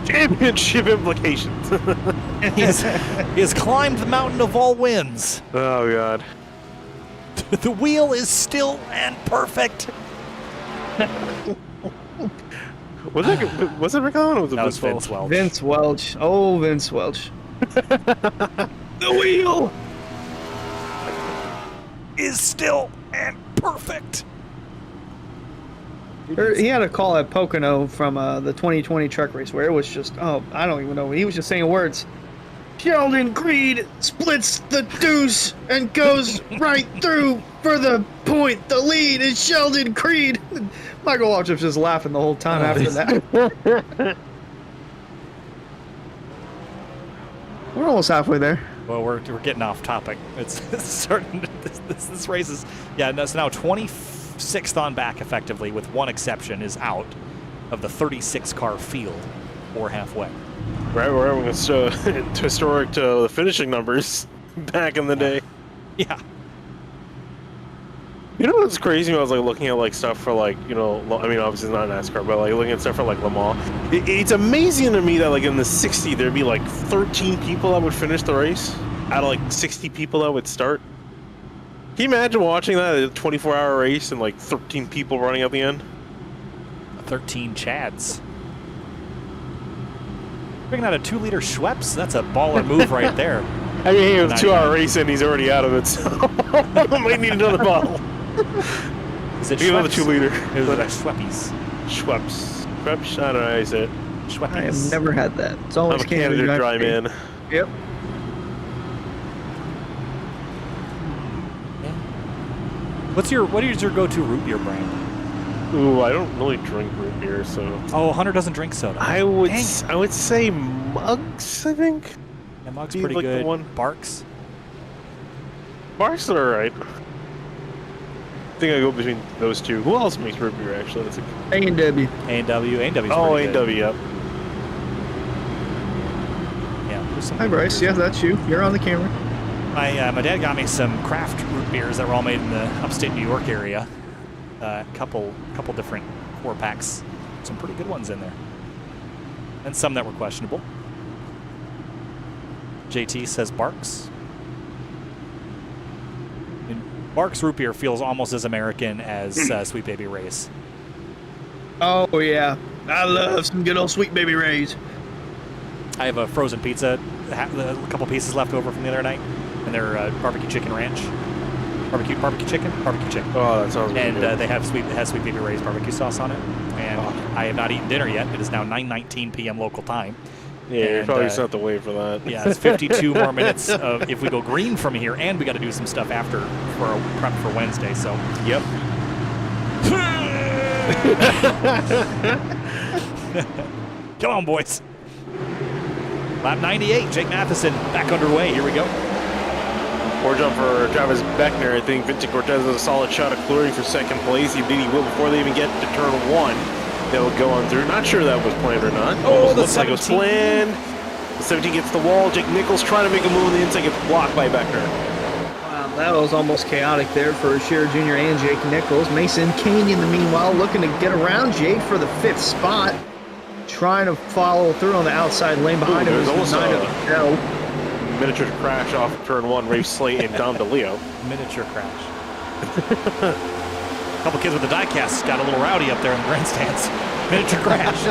Championship implications. He has climbed the mountain of all wins. Oh, God. The wheel is still and perfect. Was it Rick Allen or was it Vince Welch? Vince Welch. Oh, Vince Welch. The wheel is still and perfect. He had a call at Pocono from the 2020 truck race where it was just, I don't even know. He was just saying words. Sheldon Creed splits the deuce and goes right through for the point. The lead is Sheldon Creed. Michael Waltrip just laughing the whole time after that. We're almost halfway there. Well, we're getting off topic. It's starting. This race is it's now 26th on back effectively, with one exception is out of the 36 car field or halfway. Right, we're having historic to the finishing numbers back in the day. Yeah. You know what's crazy? I was like looking at like stuff for like, I mean obviously it's not NASCAR, but like looking at stuff for like Le Mans. It's amazing to me that like in the 60 there'd be like 13 people that would finish the race out of like 60 people that would start. Can you imagine watching that, a 24-hour race and like 13 people running at the end? 13 Chads. Bringing out a 2-liter Schweppes? That's a baller move right there. I mean, it was a 2-hour race and he's already out of it, so I might need another bottle. Is it another 2-liter? It was Schweppes. Schweppes. Schweppes? I don't know how you say it. Schweppes. I have never had that. It's always I'm a Canada dry man. Yep. What is your go-to root beer brand? Ooh, I don't really drink root beer, so. Oh, Hunter doesn't drink soda. I would say Mugs, I think. Yeah, Mugs pretty like good. The one. Barks. Barks are alright. I think I go between those two. Who else makes root beer actually? That's A&W. A&W. A&W's oh, pretty A&W, yep. Yeah. Hi, Bryce. Yeah, that's you. You're on the camera. My dad got me some craft root beers that were all made in the upstate New York area. Couple different 4-packs. Some pretty good ones in there. And some that were questionable. JT says Barks. And Barks root beer feels almost as American as Sweet Baby Ray's. Oh, yeah. I love some good old Sweet Baby Ray's. I have a frozen pizza, a couple pieces left over from the other night, and they're barbecue chicken ranch. Barbecue chicken. Oh, that sounds really good. And they have Sweet Baby Ray's barbecue sauce on it. And I have not eaten dinner yet. It is now 9:19 p.m. local time. Yeah, you're And, probably just have to wait for that. Yeah, it's 52 more minutes if we go green from here, and we got to do some stuff after for a prep for Wednesday. So, Yep. come on, boys. Lap 98, Jake Matheson back underway. Here we go. More jump for Travis Beckner. I think Vincent Cortez has a solid shot of clearing for second place. He will before they even get to turn 1. They'll go on through. Not sure that was planned or not. Oh, the looks like it was 17. planned. The 17 gets the wall. Jake Nichols trying to make a move on the inside, gets blocked by Beckner. Wow, that was almost chaotic there for Scherer Jr. and Jake Nichols. Mason Kane, in the meanwhile, looking to get around Jake for the 5th spot. Trying to follow through on the outside lane behind him. There's almost a no. miniature crash off of turn 1. Rafe Slate and Dom DeLeo. Miniature crash. A couple kids with the diecasts got a little rowdy up there in the grandstands. Miniature crash.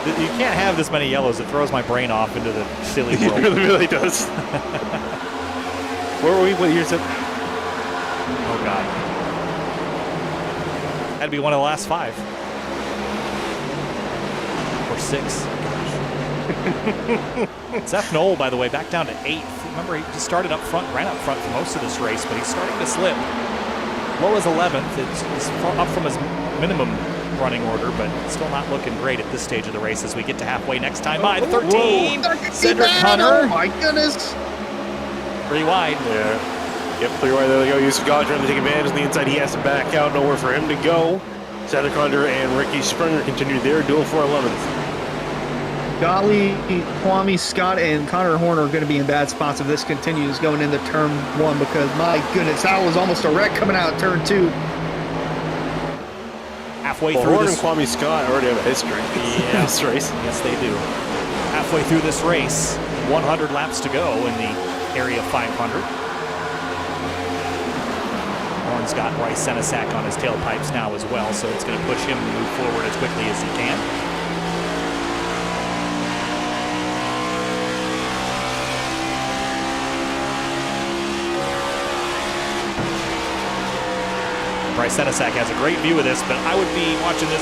You can't have this many yellows. It throws my brain off into the silly world. It really does. Where were we? What years? Oh, God. Had to be one of the last 5. Or 6. Seth Knoll, by the way, back down to 8th. Remember, he just started up front, ran up front for most of this race, but he's starting to slip. Low as 11th. It's up from his minimum running order, but still not looking great at this stage of the race as we get to halfway next time by. The 13, Cedric Hunter. Oh, my goodness. 3 wide. Yeah. Yep, 3 wide. There they go. Yusuf Gall trying to take advantage on the inside. He has to back out. Nowhere for him to go. Cedric Hunter and Ricky Springer continue their duel for 11th. Golly, Kwame Scott and Connor Horn are going to be in bad spots if this continues going into turn 1 because, my goodness, that was almost a wreck coming out of turn 2. Halfway Well, through Horn this. and Kwame Scott already have a history in this race. Yes, they do. Halfway through this race, 100 laps to go in the area of 500. Horn's got Bryce Senesac on his tailpipes now as well, so it's going to push him to move forward as quickly as he can. Bryce Senesac has a great view of this, but I would be watching this.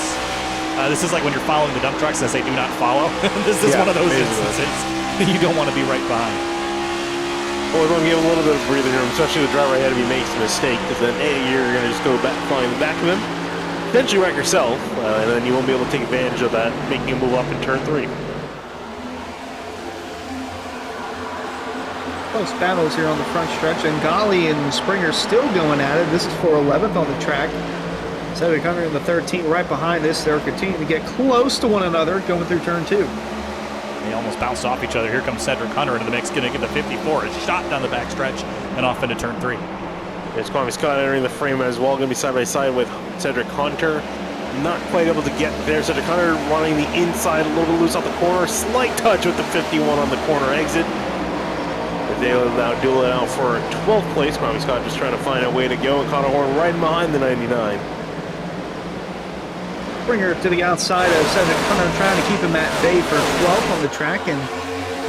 This is like when you're following the dump trucks as they do not follow. This is one of those instances you don't want to be right behind. Well, we're going to give a little bit of breathing room, especially the driver ahead if he makes a mistake, because then you're going to just go back, flying the back of him, potentially wreck yourself, and then you won't be able to take advantage of that, making you move up in turn 3. Close battles here on the front stretch, and Golly and Springer still going at it. This is for 11th on the track. Cedric Hunter in the 13th right behind this. They're continuing to get close to one another going through turn 2. They almost bounced off each other. Here comes Cedric Hunter into the mix, going to get the 54. A shot down the back stretch and off into turn 3. There's Kwame Scott entering the frame as well, going to be side by side with Cedric Hunter. Not quite able to get there. Cedric Hunter running the inside, a little bit loose off the corner. Slight touch with the 51 on the corner exit. They'll now duel it out for 12th place. Kwame Scott just trying to find a way to go, and Connor Horn right behind the 99. Springer to the outside of Cedric Hunter, trying to keep him at bay for 12th on the track, and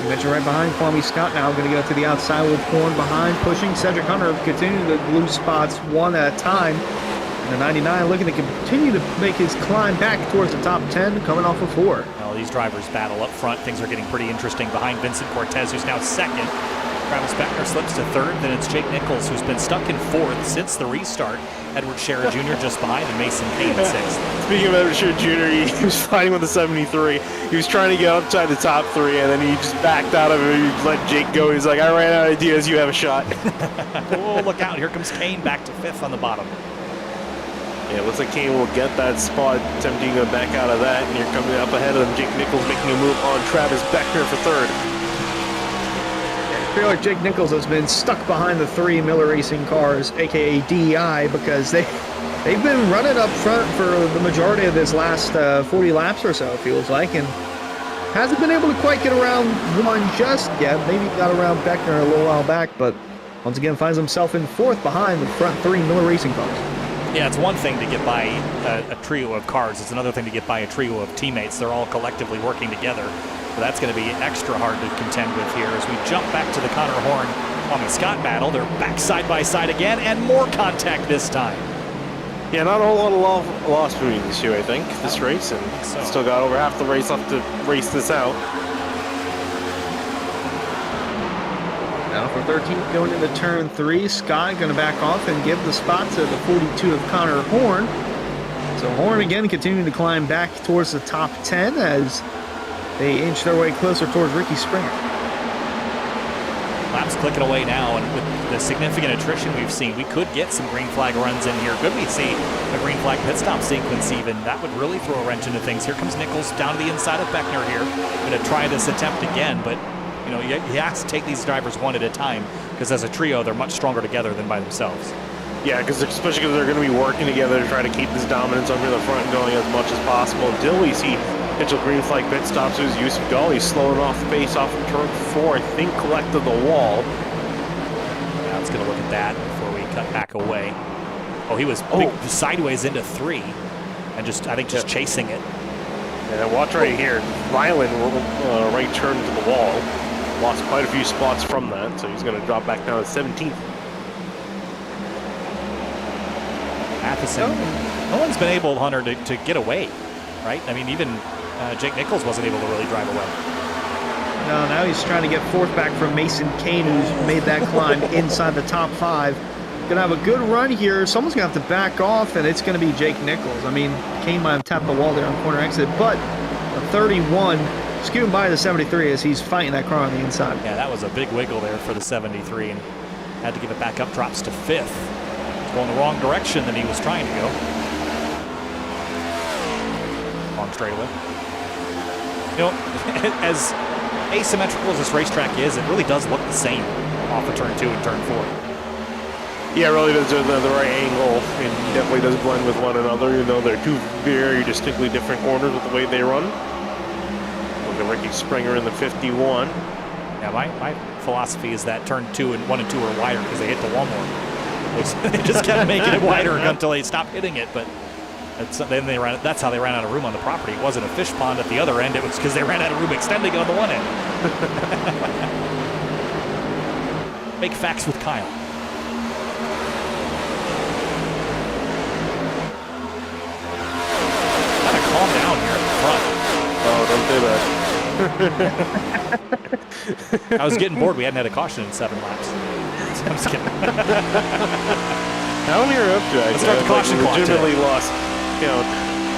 you mentioned right behind Kwame Scott now going to go to the outside with Horn behind, pushing Cedric Hunter, continuing to lose spots one at a time. And the 99 looking to continue to make his climb back towards the top 10, coming off of 4. Well, these drivers battle up front. Things are getting pretty interesting behind Vincent Cortez, who's now 2nd. Travis Beckner slips to 3rd. Then it's Jake Nichols, who's been stuck in 4th since the restart. Edward Scherer Jr. just behind, and Mason Kane in 6th. Speaking of Edward Scherer Jr., he was fighting with the 73. He was trying to get outside the top 3, and then he just backed out of it. He let Jake go. He's like, I ran out of ideas. You have a shot. Oh, look out. Here comes Kane back to 5th on the bottom. Yeah, looks like Kane will get that spot. 17 going back out of that, and you're coming up ahead of them. Jake Nichols making a move on Travis Beckner for 3rd. I feel like Jake Nichols has been stuck behind the 3 Miller Racing cars, aka DEI, because they've been running up front for the majority of this last 40 laps or so, it feels like, and hasn't been able to quite get around one just yet. Maybe got around Beckner a little while back, but once again finds himself in 4th behind the front 3 Miller Racing cars. Yeah, it's one thing to get by a trio of cars. It's another thing to get by a trio of teammates. They're all collectively working together. So that's going to be extra hard to contend with here as we jump back to the Connor Horn Kwame Scott battle. They're back side by side again, and more contact this time. Yeah, not a whole lot of loss between these two, I think, this race, and so. Still got over half the race left to race this out. Now for 13 going into turn 3, Scott going to back off and give the spot to the 42 of Connor Horn. So Horn again continuing to climb back towards the top 10 as they inch their way closer towards Ricky Springer. Laps clicking away now, and with the significant attrition we've seen, we could get some green flag runs in here. Could we see a green flag pit stop sequence even? That would really throw a wrench into things. Here comes Nichols down to the inside of Beckner here. Going to try this attempt again, but you know, you have to take these drivers one at a time because as a trio, they're much stronger together than by themselves. Yeah, especially because they're going to be working together to try to keep this dominance under the front going as much as possible until we see potential green flag pit stops. Who's Yusuf Ghali slowing off the pace off of turn 4, I think collected the wall. Now it's going to look at that before we cut back away. Oh, he was big sideways into 3 and just, I think, just chasing it. And watch right here, violent right turn to the wall. Lost quite a few spots from that, so he's going to drop back down to 17th. Matheson, no one's been able, Hunter, to get away, right? I mean, even Jake Nichols wasn't able to really drive away. No, now he's trying to get fourth back from Mason Kane, who's made that climb inside the top 5. Gonna have a good run here. Someone's gonna have to back off, and it's gonna be Jake Nichols. I mean, Kane might have tapped the wall there on corner exit, but the 31 scooting by the 73 as he's fighting that car on the inside. Yeah, that was a big wiggle there for the 73, and had to give it back up, drops to 5th. Going the wrong direction than he was trying to go. Long straightaway. You know, as asymmetrical as this racetrack is, it really does look the same off of turn 2 and turn 4. Yeah, it really does the right angle, and definitely does blend with one another. You know, they're two very distinctly different corners with the way they run. Look at Ricky Springer in the 51. Yeah, my philosophy is that turn 1 and 2 are wider because they hit the wall more. They just kept making it wider until they stopped hitting it, but then that's how they ran out of room on the property. It wasn't a fish pond at the other end, it was because they ran out of room extending on the one end. Make facts with Kyle. Gotta calm down here at the front. Oh, don't say that. I was getting bored. We hadn't had a caution in 7 laps. I'm just kidding. How many are up to? Let's start the caution clock legitimately today. lost count.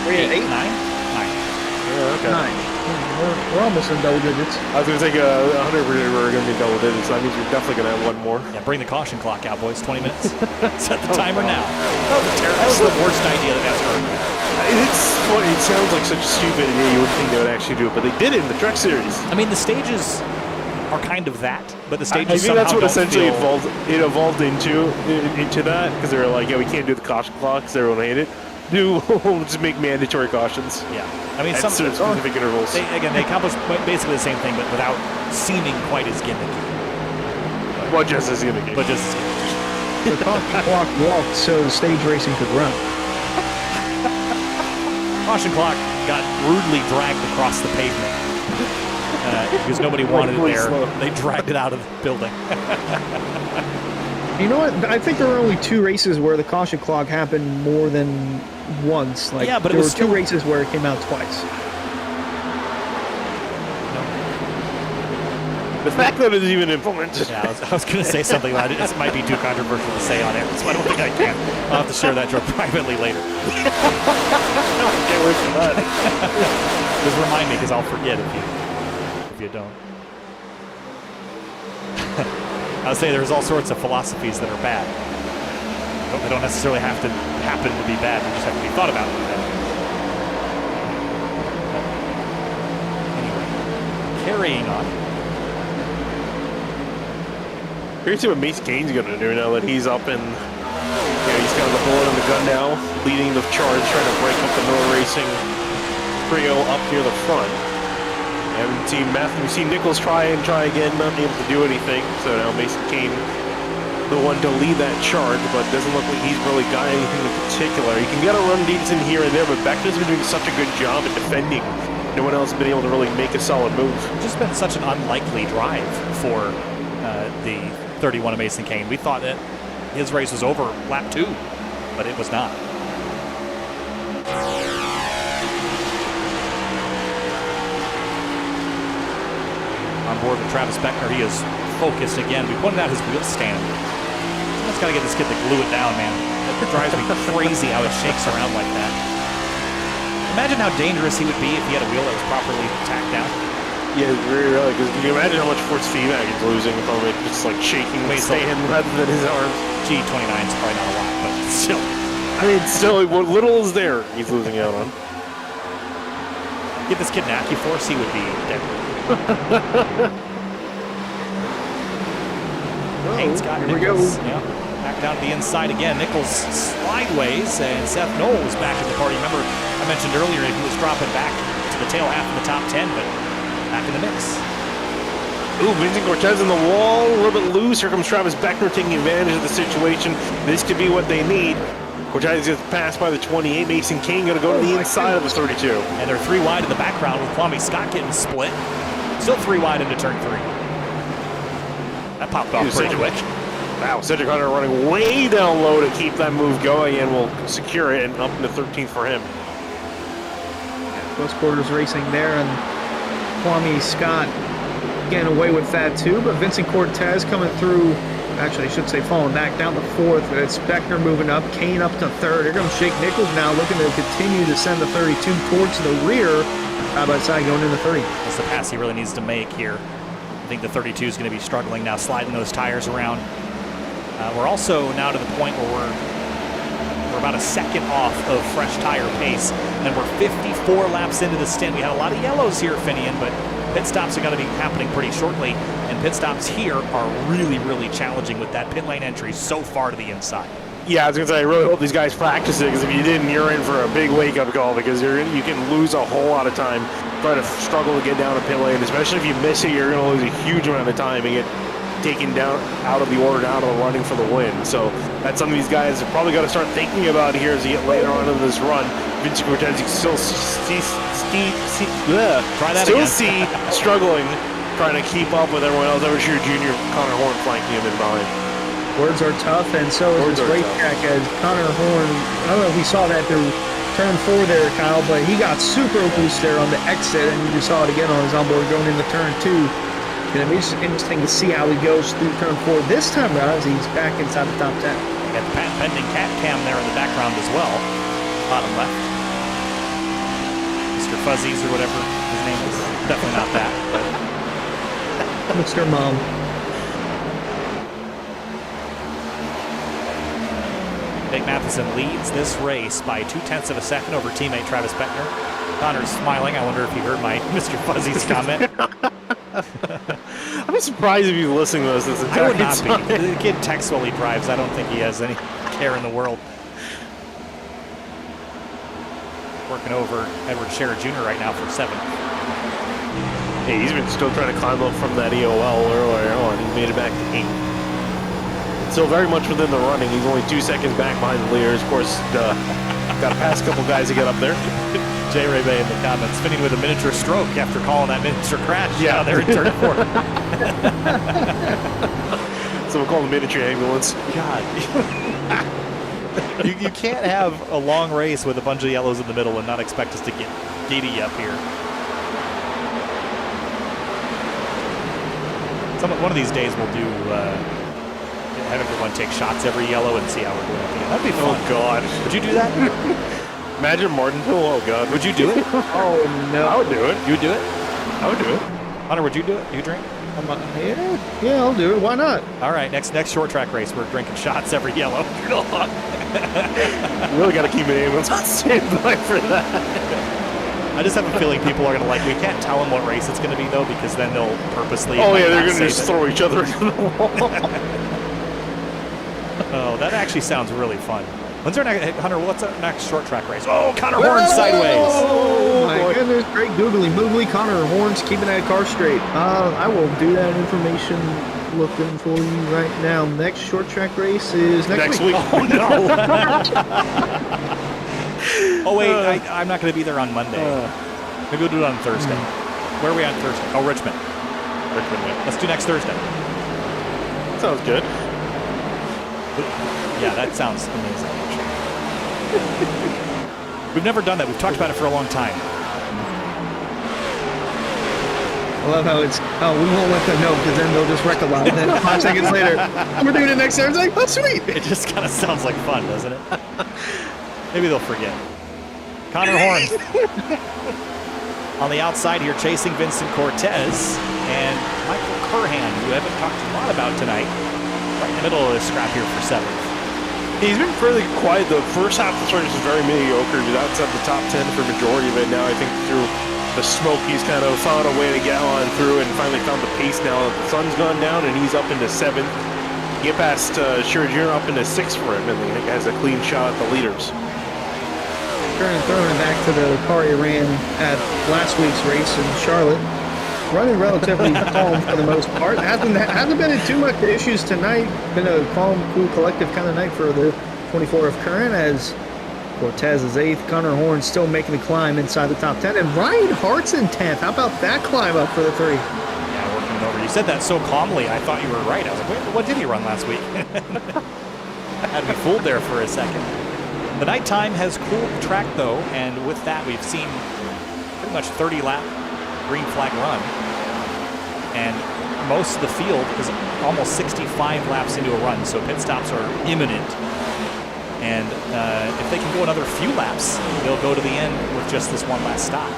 We're at 8? 9? Yeah, okay. 9. We're almost in double digits. I was going to take 100%. We're going to be double digits. So that means we're definitely going to have one more. Yeah, bring the caution clock out, boys. 20 minutes. Set the timer now. That was the worst idea that I've heard. It's funny. It sounds like such a stupid idea. You wouldn't think they would actually do it, but they did it in the Truck Series. I mean, the stages are kind of that, but the I stages think that's what essentially feel... evolved into that, because they were like, yeah, we can't do the caution clock because everyone hated it. We'll just make mandatory cautions. Yeah, I mean, at some specific intervals. They accomplish basically the same thing, but without seeming quite as gimmicky. Well, just as gimmicky. But just as gimmicky. The clock walked so the stage racing could run. Caution clock got rudely dragged across the pavement because nobody wanted it there. Slow. They dragged it out of the building. You know what? I think there were only 2 races where the caution clock happened more than once. Like, yeah, but there it was were 2 still... races where it came out twice. The fact that it is even implemented. Yeah, I was going to say something about it. This might be too controversial to say on air, so I don't think I can. I'll have to share that joke privately later. Can't wait for that. Just remind me, because I'll forget if you don't. I would say there's all sorts of philosophies that are bad. They don't necessarily have to happen to be bad. They just have to be thought about to be bad. Anyway, carrying on. Here's what Mace Kane's going to do now that he's up and he's got the bullet in the gun now, leading the charge, trying to break up the Miller Racing trio up near the front. We've seen Nichols try again, not able to do anything. So now Mason Kane, the one to lead that charge, but doesn't look like he's really got anything in particular. He can get a run decent here and there, but Beckner's been doing such a good job at defending. No one else has been able to really make a solid move. It's just been such an unlikely drive for the 31 of Mason Kane. We thought that his race was over lap 2, but it was not. on board with Travis Beckner. He is focused again. We pointed out his wheel stand. Someone's got to get this kid to glue it down, man. It drives me crazy how it shakes around like that. Imagine how dangerous he would be if he had a wheel that was properly tacked down. Yeah, really, because you can imagine how much force feedback he's losing from it, just like shaking the stand rather than his arms. G29 is probably not a lot, but still. I mean, still, what little is there, he's losing out on. Give this kid an AccuForce, he would be dead. Haynes got Nichols. Yeah, back down to the inside again. Nichols slideways, and Seth Knowles back in the party. Remember, I mentioned earlier he was dropping back to the tail half of the top 10, but back in the mix. Ooh, Vincent Cortez in the wall, a little bit loose. Here comes Travis Beckner taking advantage of the situation. This could be what they need. Cortez gets passed by the 28. Mason Kane going to go to the inside of the 32. And they're 3 wide in the background with Kwame Scott getting split. Still 3 wide into turn 3. That popped off pretty quick. Wow, Cedric Hunter running way down low to keep that move going and will secure it, and up into 13th for him. Close quarters racing there, and Kwame Scott getting away with that too, but Vincent Cortez coming through, actually I should say falling back down to 4th. It's Beckner moving up, Kane up to 3rd. They're going to shake Nichols now, looking to continue to send the 32 towards the rear. Side by side going into 30. That's the pass he really needs to make here. I think the 32 is going to be struggling now, sliding those tires around. We're also now to the point where we're about a second off of fresh tire pace, and we're 54 laps into the stint. We had a lot of yellows here, Finian, but pit stops are going to be happening pretty shortly, and pit stops here are really, really challenging with that pit lane entry so far to the inside. Yeah, I was going to say, I really hope these guys practice it, because if you didn't, you're in for a big wake-up call, because you can lose a whole lot of time trying to struggle to get down a pit lane, especially if you miss it, you're going to lose a huge amount of time and get taken down out of the order, out of the running for the win. So that's something these guys have probably got to start thinking about here as you get later on in this run. Vincent Cortez, you can still struggling trying to keep up with everyone else. Ever sure Junior Connor Horn flanking him in behind. Words are tough, and so is his racetrack as Connor Horn. I don't know if we saw that through turn 4 there, Kyle, but he got super loose there on the exit, and you just saw it again on his onboard going into turn 2. It's going to be interesting to see how he goes through turn 4 this time around as he's back inside the top 10. Got the patent pending cat cam there in the background as well. Bottom left. Mr. Fuzzies or whatever his name is. Definitely not that. But Mr. Mom. Nick Matheson leads this race by 0.2 of a second over teammate Travis Beckner. Connor's smiling. I wonder if he heard my Mr. Fuzzies comment. I'd be surprised if he's listening to this. I would not be. The kid texts while he drives. I don't think he has any care in the world. Working over Edward Scherer Jr. right now for 7th. Hey, he's been still trying to climb up from that EOL earlier on. He made it back to 8th. Still very much within the running. He's only 2 seconds back behind the leaders. Of course, got to pass a couple guys to get up there. Jay Ray Bay in the comments, Finning with a miniature stroke after calling that miniature crash down there in turn 4. Someone call the miniature ambulance. God. you can't have a long race with a bunch of yellows in the middle and not expect us to get giddy up here. One of these days we'll do have everyone take shots every yellow and see how we're doing. That'd be fun. Oh, God. Would you do that? Imagine Martinsville. Oh, God. Would you do it? Oh, no. I would do it. You would do it? I would do it. Hunter, would you do it? You drink? Yeah, I'll do it. Why not? All right, next short track race, we're drinking shots every yellow. You really got to keep an ambulance on standby for that. I just have a feeling people are going to we can't tell them what race it's going to be, though, because then they'll purposely... Oh, yeah, they're going to just throw each other into the wall. Oh, that actually sounds really fun. When's our next... Hunter, what's our next short track race? Oh, Connor Horn sideways. Oh, my goodness. Great googly moogly. Connor Horn's keeping that car straight. I will do that information looking for you right now. Next short track race is next week. Oh, no. Oh, wait, I'm not going to be there on Monday. Maybe we'll do it on Thursday. Where are we on Thursday? Oh, Richmond. Yeah. Let's do next Thursday. Sounds good. Yeah, that sounds amazing. We've never done that. We've talked about it for a long time. love how it's, oh, we won't let them know because then they'll just wreck a lot. And then 5 seconds later, we're doing it next time. It's like, oh, sweet. It just kind of sounds like fun, doesn't it? Maybe they'll forget. Connor Horn on the outside here chasing Vincent Cortez and Michael Curhan, who we haven't talked a lot about tonight, right in the middle of this scrap here for 7th. He's been fairly quiet. The first half of the race was very mediocre. He's outside the top 10 for majority of it. Now I think through the smoke, he's kind of found a way to get on through and finally found the pace now that the sun's gone down and he's up into 7th. Get past Shearer Jr. up into 6th for him, and he has a clean shot at the leaders. Throwing it back to the car he ran at last week's race in Charlotte. Running relatively calm for the most part. Hasn't been too much issues tonight. Been a calm, cool, collective kind of night for the 24 of Curran as Cortez is 8th. Connor Horn still making the climb inside the top 10. And Ryan Hart's in 10th. How about that climb up for the 3? Yeah, working it over. You said that so calmly, I thought you were right. I was like, wait, what did he run last week? Had me fooled there for a second. The nighttime has cooled the track, though, and with that, we've seen pretty much 30-lap green flag run. And most of the field is almost 65 laps into a run, so pit stops are imminent. And if they can go another few laps, they'll go to the end with just this one last stop.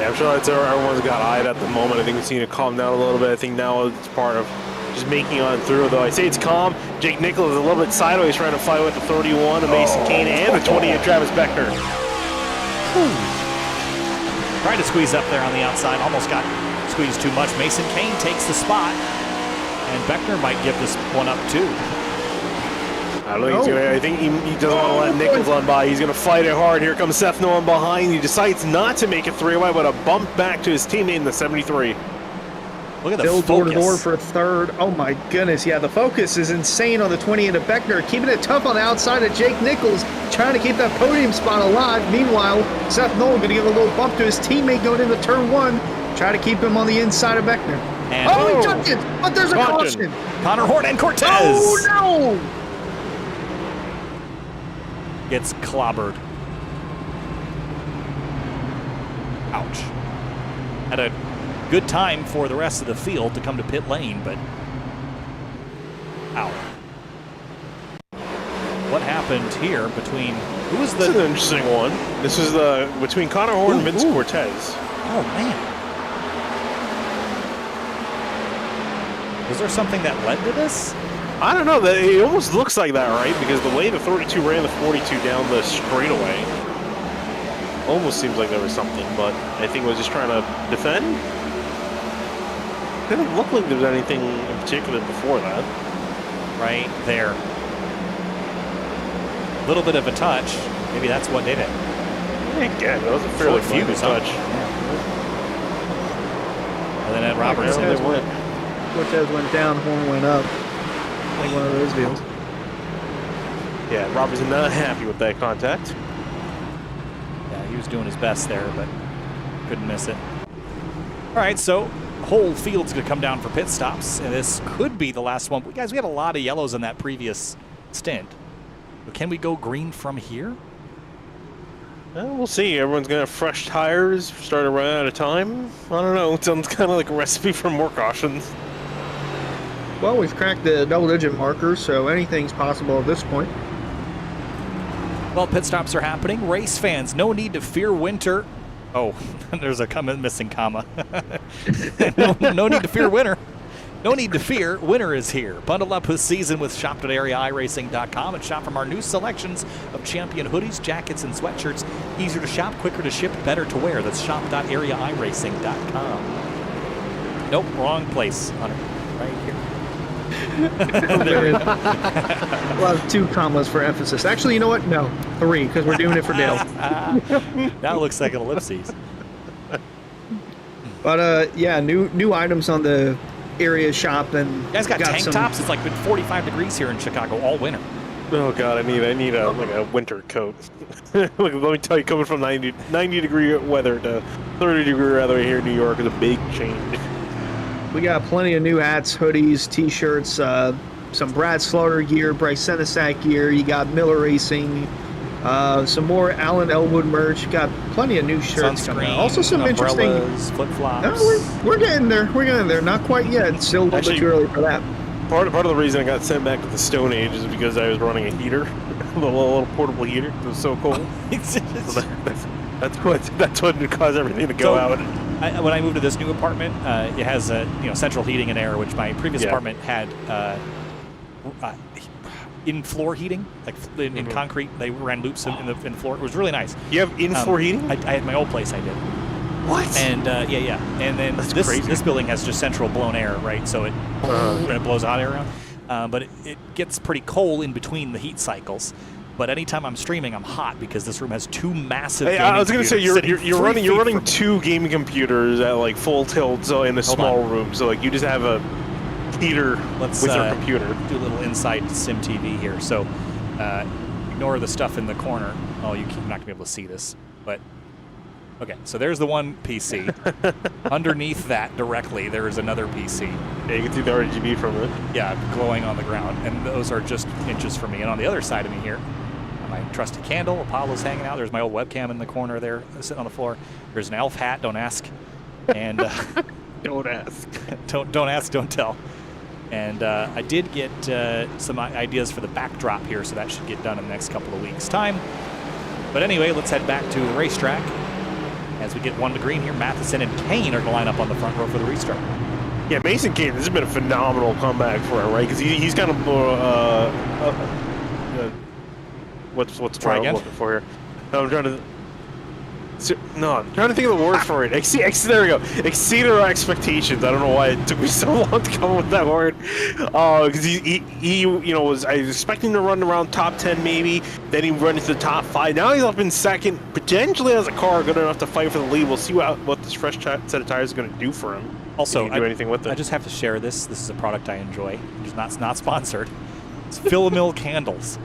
Yeah, I'm sure that's everyone's got eyed at the moment. I think we've seen it calm down a little bit. I think now it's part of just making on through, though. I say it's calm. Jake Nichols is a little bit sideways trying to fight with the 31 of Mason Kane and the 20 of Travis Beckner. Tried to squeeze up there on the outside, almost got squeezed too much. Mason Kane takes the spot, and Beckner might give this one up too. I don't think he's gonna. I think he doesn't want to let Nichols on by. He's gonna fight it hard. Here comes Seth Nolan behind. He decides not to make it 3-wide, but a bump back to his teammate in the 73. Look at the Bill focus. door-to-door for 3rd. Oh my goodness, yeah, the focus is insane on the 28 of Beckner, keeping it tough on the outside of Jake Nichols, trying to keep that podium spot alive. Meanwhile, Seth Nolan going to give a little bump to his teammate going into turn 1, try to keep him on the inside of Beckner. And he took it, but there's a caution. Connor Horn and Cortez. Oh no! Gets clobbered. Ouch. Had a good time for the rest of the field to come to pit lane, but ow. What happened here between who was the? This is an interesting one. This is between Connor Horn and Vince Cortez. Oh man. Was there something that led to this? I don't know. It almost looks like that, right? Because the way the 32 ran the 42 down the straightaway, almost seems like there was something. But I think it was just trying to defend. It didn't look like there was anything in particular before that. Right there. A little bit of a touch. Maybe that's what did it. Again, that was a fairly few touch. And then Ed Roberts. Cortez went down, Horn went up. Like one of those deals. Yeah, Robertson not happy with that contact. Yeah, he was doing his best there, but couldn't miss it. All right, so whole field's going to come down for pit stops, and this could be the last one. Guys, we had a lot of yellows in that previous stint. But can we go green from here? We'll see. Everyone's going to have fresh tires, start to run out of time. I don't know. It sounds kind of like a recipe for more cautions. Well, we've cracked the double-digit marker, so anything's possible at this point. Well, pit stops are happening. Race fans, no need to fear winter. Oh, there's a missing comma. no need to fear winter. No need to fear, winter is here. Bundle up this season with shop.areaiRacing.com and shop from our new selections of champion hoodies, jackets, and sweatshirts. Easier to shop, quicker to ship, better to wear. That's shop.areaiRacing.com. Nope, wrong place, Hunter. Right here. We'll have 2 commas for emphasis. Actually, you know what? No, 3, because we're doing it for Dale. That looks like an ellipses. But yeah, new items on the area shop, and you guys got tank tops. It's like been 45 degrees here in Chicago all winter. Oh god, I need a winter coat. Look, let me tell you, coming from 90 degree weather to 30 degree weather here in New York is a big change. We got plenty of new hats, hoodies, t-shirts, some Brad Slaughter gear, Bryce Senesac gear. You got Miller Racing, Some more Alan Elwood merch. Got plenty of new shirts coming out. Also some interesting umbrellas, flip-flops. we're getting there. We're getting there. Not quite yet. It's still a little bit too early for that. Part of the reason I got sent back to the Stone Age is because I was running a heater, a little portable heater. It was so cold. So that's what caused everything to go out. When I moved to this new apartment, it has central heating and air, which my previous apartment had in-floor heating, like in concrete. They ran loops in the floor. It was really nice. You have in-floor heating? I had my old place. I did. What? And yeah. And then this building has just central blown air, right? So it blows hot air around. But it gets pretty cold in between the heat cycles. But anytime I'm streaming, I'm hot because this room has two massive. Hey, I was going to say you're running two gaming computers at like full tilt, so in a small room. So like you just have a heater with your computer. Do a little inside sim TV here. So ignore the stuff in the corner. Oh, you're not going to be able to see this, but. Okay, so there's the one PC. Underneath that directly, there is another PC. Yeah, you can see the RGB from it. Yeah, glowing on the ground. And those are just inches from me. And on the other side of me here, my trusty candle, Apollo's hanging out. There's my old webcam in the corner there, sitting on the floor. There's an elf hat, don't ask. And don't ask. don't ask, don't tell. And I did get some ideas for the backdrop here, so that should get done in the next couple of weeks' time. But anyway, let's head back to the racetrack. As we get one to green here, Matheson and Kane are going to line up on the front row for the restart. Yeah, Mason Kane, this has been a phenomenal comeback for him, right? Because he's kind of what's the word I'm looking for here? I'm trying to think of the word for it. There we go. Exceeded our expectations. I don't know why it took me so long to come up with that word. Because he was I was expecting to run around top 10 maybe. Then he run into the top 5. Now he's up in second. Potentially has a car good enough to fight for the lead. We'll see what this fresh set of tires is going to do for him. Also, do anything with it. I just have to share this. This is a product I enjoy. It's not sponsored. It's Philomil candles.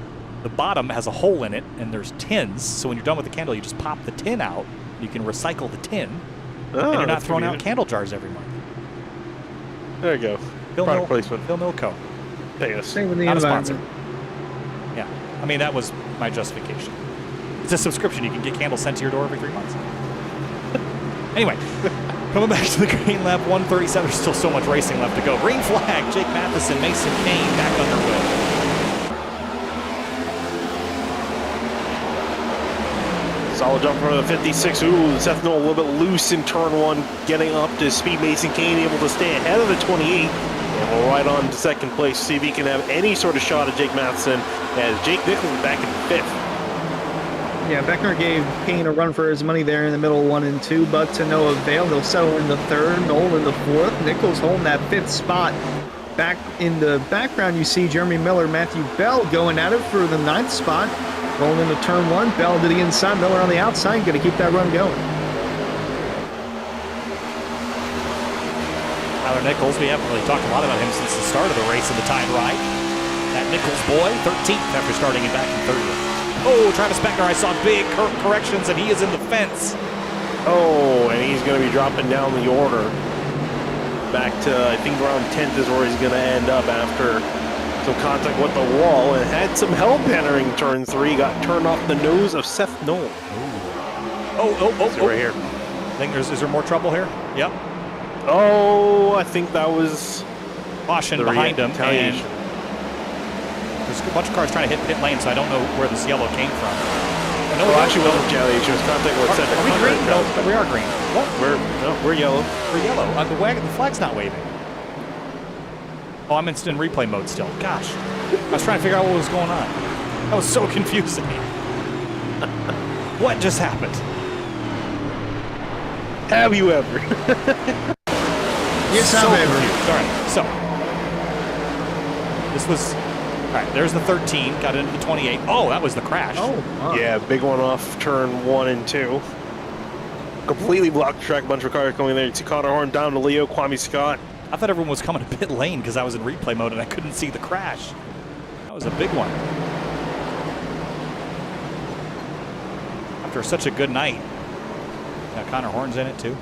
The bottom has a hole in it, and there's tins. So when you're done with the candle, you just pop the tin out. You can recycle the tin, and you're not throwing out candle jars every month. There you go. Product placement. Philomil Co. Pay us. Same with the Not a sponsor. Yeah, I mean that was my justification. It's a subscription. You can get candles sent to your door every 3 months. Anyway, coming back to the green lap, 137. There's still so much racing left to go. Green flag. Jake Matheson, Mason Kane back underway. Solid jump for the 56. Ooh, Seth Knoll a little bit loose in turn 1, getting up to speed. Mason Kane able to stay ahead of the 28. And we're right on to second place. See if he can have any sort of shot at Jake Matheson as Jake Nichols back in 5th. Yeah, Beckner gave Kane a run for his money there in the middle, 1 and 2, but to no avail. They'll settle in the 3rd, Knoll in the 4th. Nichols holding that 5th spot. Back in the background, you see Jeremy Miller, Matthew Bell going at it for the 9th spot. Rolling into turn 1, Bell to the inside, Miller on the outside, going to keep that run going. Tyler Nichols, we haven't really talked a lot about him since the start of the race in the time ride. That Nichols boy, 13th after starting him back in 30th. Oh, Travis Beckner, I saw big corrections, and he is in the fence. Oh, and he's going to be dropping down the order. Back to, I think, around 10th is where he's going to end up after some contact with the wall, and had some help entering turn 3. Got turned off the nose of Seth Knoll. Oh. Right here. I think is there more trouble here? Yep. Oh, I think that was caution behind him. And there's a bunch of cars trying to hit pit lane, so I don't know where this yellow came from. No, actually, wasn't retaliation. It was contact with Seth. Are we green? No, we are green. What? We're yellow. We're yellow. The flag's not waving. Oh, I'm in replay mode still. Gosh. I was trying to figure out what was going on. That was so confusing. What just happened? Have you ever? Yes, so I've ever. Confused. All right, so. This was. All right, there's the 13. Got into the 28. Oh, that was the crash. Oh, wow. Yeah, big one off turn 1 and 2. Completely blocked the track. Bunch of cars coming there. You see Connor Horn down to Leo, Kwame Scott. I thought everyone was coming to pit lane because I was in replay mode and I couldn't see the crash. That was a big one. After such a good night. Now Connor Horn's in it too.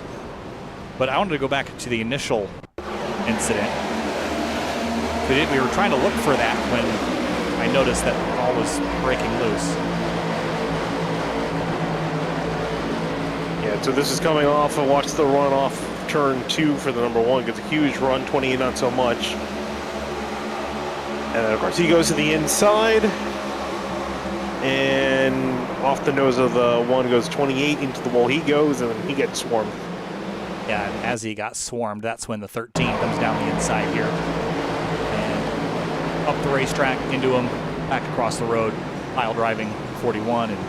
But I wanted to go back to the initial incident. We were trying to look for that when I noticed that all was breaking loose. And so this is coming off, and watch the run off turn 2 for the number 1. Gets a huge run, 28 not so much. And then of course he goes to the inside. And off the nose of the 1 goes 28 into the wall he goes, and then he gets swarmed. Yeah, and as he got swarmed, that's when the 13 comes down the inside here. And up the racetrack, into him, back across the road, pile driving 41 and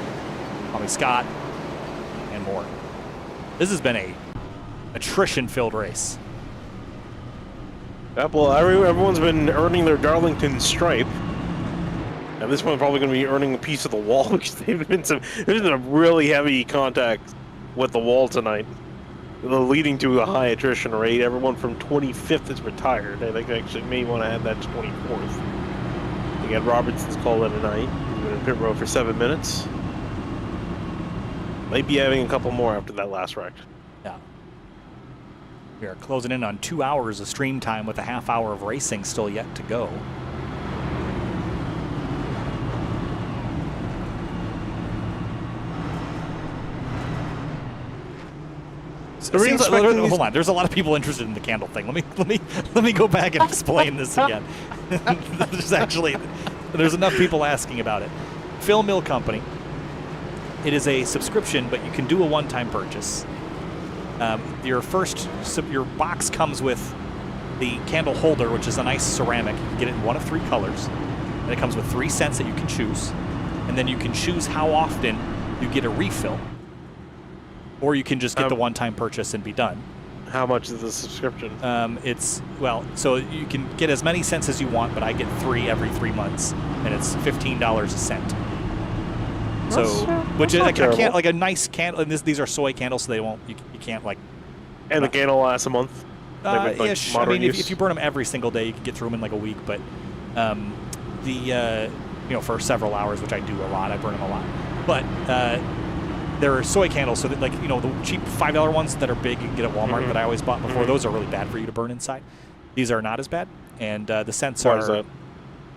Tommy Scott and more. This has been a attrition-filled race. Yeah, well, everyone's been earning their Darlington stripe. And this one's probably going to be earning a piece of the wall because there's been a really heavy contact with the wall tonight, leading to a high attrition rate. Everyone from 25th is retired. I think they actually may want to add that to 24th. Again, Robertson's called it a night. He's been in pit road for 7 minutes. Might be having a couple more after that last wreck. Yeah. We are closing in on 2 hours of stream time with a half hour of racing still yet to go. Hold on. There's a lot of people interested in the candle thing. Let me go back and explain this again. There's enough people asking about it. Phil Mill Company. It is a subscription, but you can do a one-time purchase. Your box comes with the candle holder, which is a nice ceramic. You can get it in one of 3 colors, and it comes with 3 scents that you can choose, and then you can choose how often you get a refill. Or you can just get the one-time purchase and be done. How much is the subscription? So you can get as many cents as you want, but I get 3 every 3 months, and it's $15 a cent. So, which is I can't like a nice candle. And these are soy candles, so they won't. You can't like. And the candle lasts a month. Ish. I mean, if you burn them every single day, you can get through them in like a week. But for several hours, which I do a lot, I burn them a lot. But there are soy candles, so that the cheap $5 ones that are big you can get at Walmart that I always bought before. Those are really bad for you to burn inside. These are not as bad, and the scents Why are. is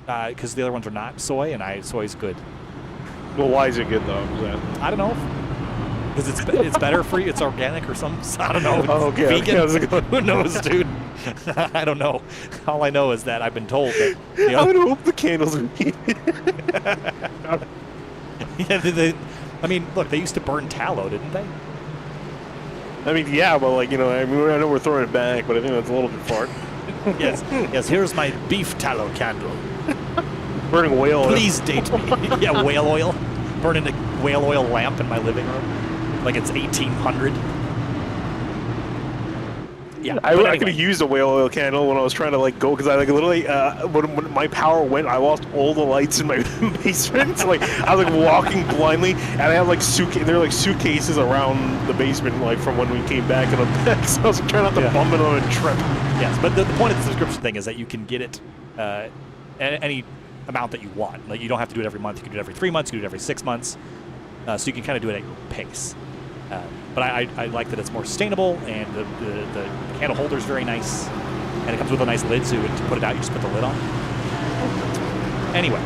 that? Because the other ones are not soy, and soy is good. Well, why is it good though? I don't know. Because it's better for you. It's organic or something. I don't know. Oh, okay. Vegan. Who knows, dude? I don't know. All I know is that I've been told that. I would hope the candles are Yeah, I mean, look, they used to burn tallow, didn't they? I mean, yeah, but I know we're throwing it back, but I think that's a little bit far. Yes. Here's my beef tallow candle. Burning whale oil. Please date me. Yeah, whale oil. Burning a whale oil lamp in my living room, like it's 1800. Yeah, I could have used a whale oil candle when I was trying to go because I literally when my power went, I lost all the lights in my basement. So I was walking blindly, and I had there were suitcases around the basement from when we came back and unpacked. So I was trying not to bump it on a trip. Yes, but the point of the subscription thing is that you can get it any amount that you want. You don't have to do it every month. You can do it every 3 months. You can do it every 6 months. So you can kind of do it at your pace. But I like that it's more sustainable, and the candle holder is very nice, and it comes with a nice lid, so to put it out, you just put the lid on. Anyway,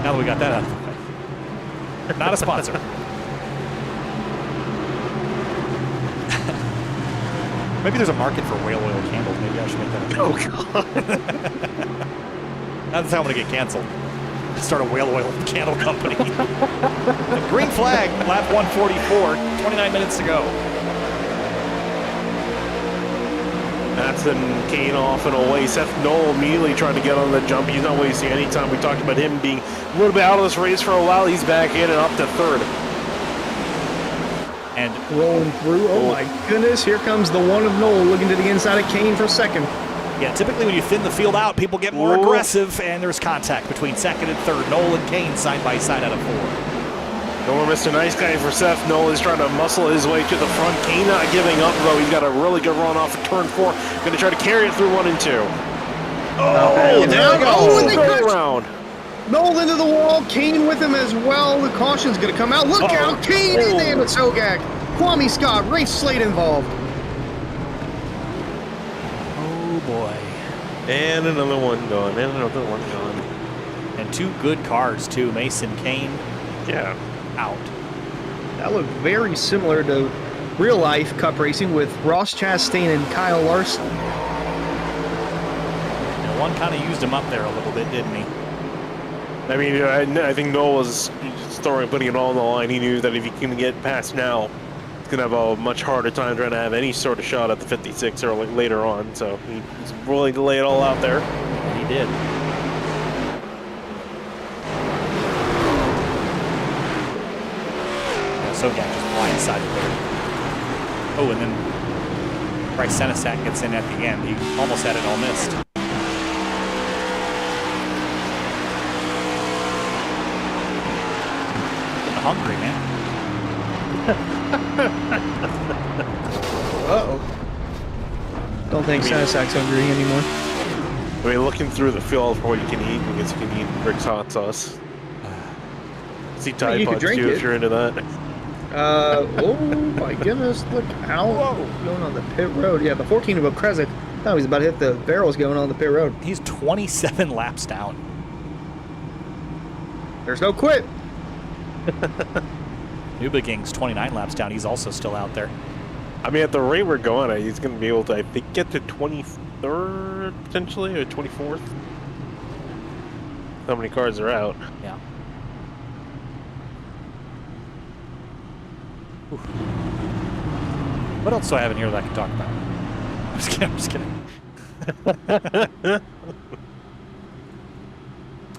now that we got that out of the way, not a sponsor. Maybe there's a market for whale oil candles. Maybe I should make that. Oh God. That's how I'm gonna get canceled. Start a whale oil candle company. Green flag, lap 144, 29 minutes to go. That's then Kane off and away. Seth Knoll immediately trying to get on the jump. He's not wasting any time. We talked about him being a little bit out of this race for a while. He's back in and up to 3rd. And rolling through. Oh my goodness, here comes the one of Knoll looking to the inside of Kane for 2nd. Yeah, typically when you thin the field out, people get more aggressive, and there's contact between 2nd and 3rd. Knoll and Kane side by side out of 4. Going Mr. Nice Guy for Seth. Knoll is trying to muscle his way to the front. Kane not giving up, though. He's got a really good run off of turn 4. Going to try to carry it through 1 and 2. Oh, there we go. Oh, and they around. Knoll into the wall. Kane with him as well. The caution's going to come out. Look out. Kane in there with Sogak. Kwame Scott, race slate involved. Oh, boy. And another one gone. And another one gone. And 2 good cars, too. Mason Kane. Yeah. Out. That looked very similar to real life cup racing with Ross Chastain and Kyle Larson. Yeah, one kind of used him up there a little bit, didn't he? I mean, I think Noel was just putting it all on the line. He knew that if he can get past now, he's going to have a much harder time trying to have any sort of shot at the 56 or later on. So he's willing to lay it all out there. He did. Sogak just blindsided there. Oh, and then Bryce Senesac gets in at the end. He almost had it all missed. Getting hungry, man. Uh-oh. Don't think Senesac's hungry anymore. I mean, looking through the field for what you can eat, I guess you can eat Rick's hot sauce. See Tide you could Pods drink too it. if you're into that. Oh my goodness, look out. Going on the pit road. Yeah, the 14 of Okresic. Oh, he's about to hit the barrels going on the pit road. He's 27 laps down. There's no quit. Newbegin's 29 laps down. He's also still out there. I mean, at the rate we're going at, he's going to be able to, I think, get to 23rd, potentially, or 24th. How many cars are out? Yeah. Oof. What else do I have in here that I can talk about? I'm just kidding.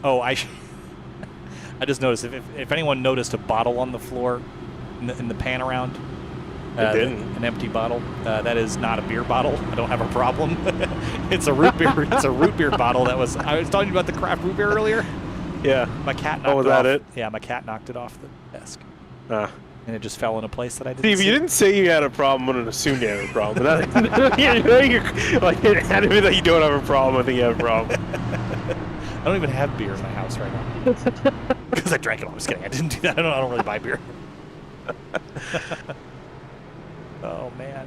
Oh, I just noticed if anyone noticed a bottle on the floor in the pan around, an empty bottle, that is not a beer bottle. I don't have a problem. It's a root beer. It's a root beer bottle. I was talking about the craft root beer earlier. Yeah. My cat knocked it off. Oh, was that it? Yeah, my cat knocked it off the desk. And it just fell in a place that I didn't Steve, see. you didn't say you had a problem, I would have assumed you had a problem. Like, it had to be that you don't have a problem, I think you have a problem. I don't even have beer in my house right now. Because I drank it all. I'm just kidding. I didn't do that. I don't really buy beer. Oh, man.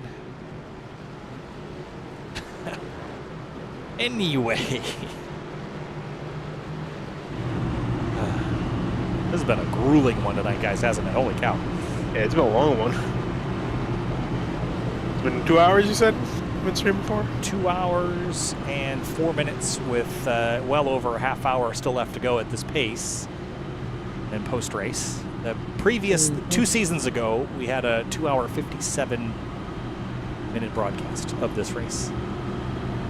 Anyway. This has been a grueling one tonight, guys, hasn't it? Holy cow. Yeah, it's been a long one. It's been 2 hours, you said? You've been streaming for? 2 hours and 4 minutes with well over a half hour still left to go at this pace in post-race. The previous 2 seasons ago, we had a 2 hour 57-minute broadcast of this race.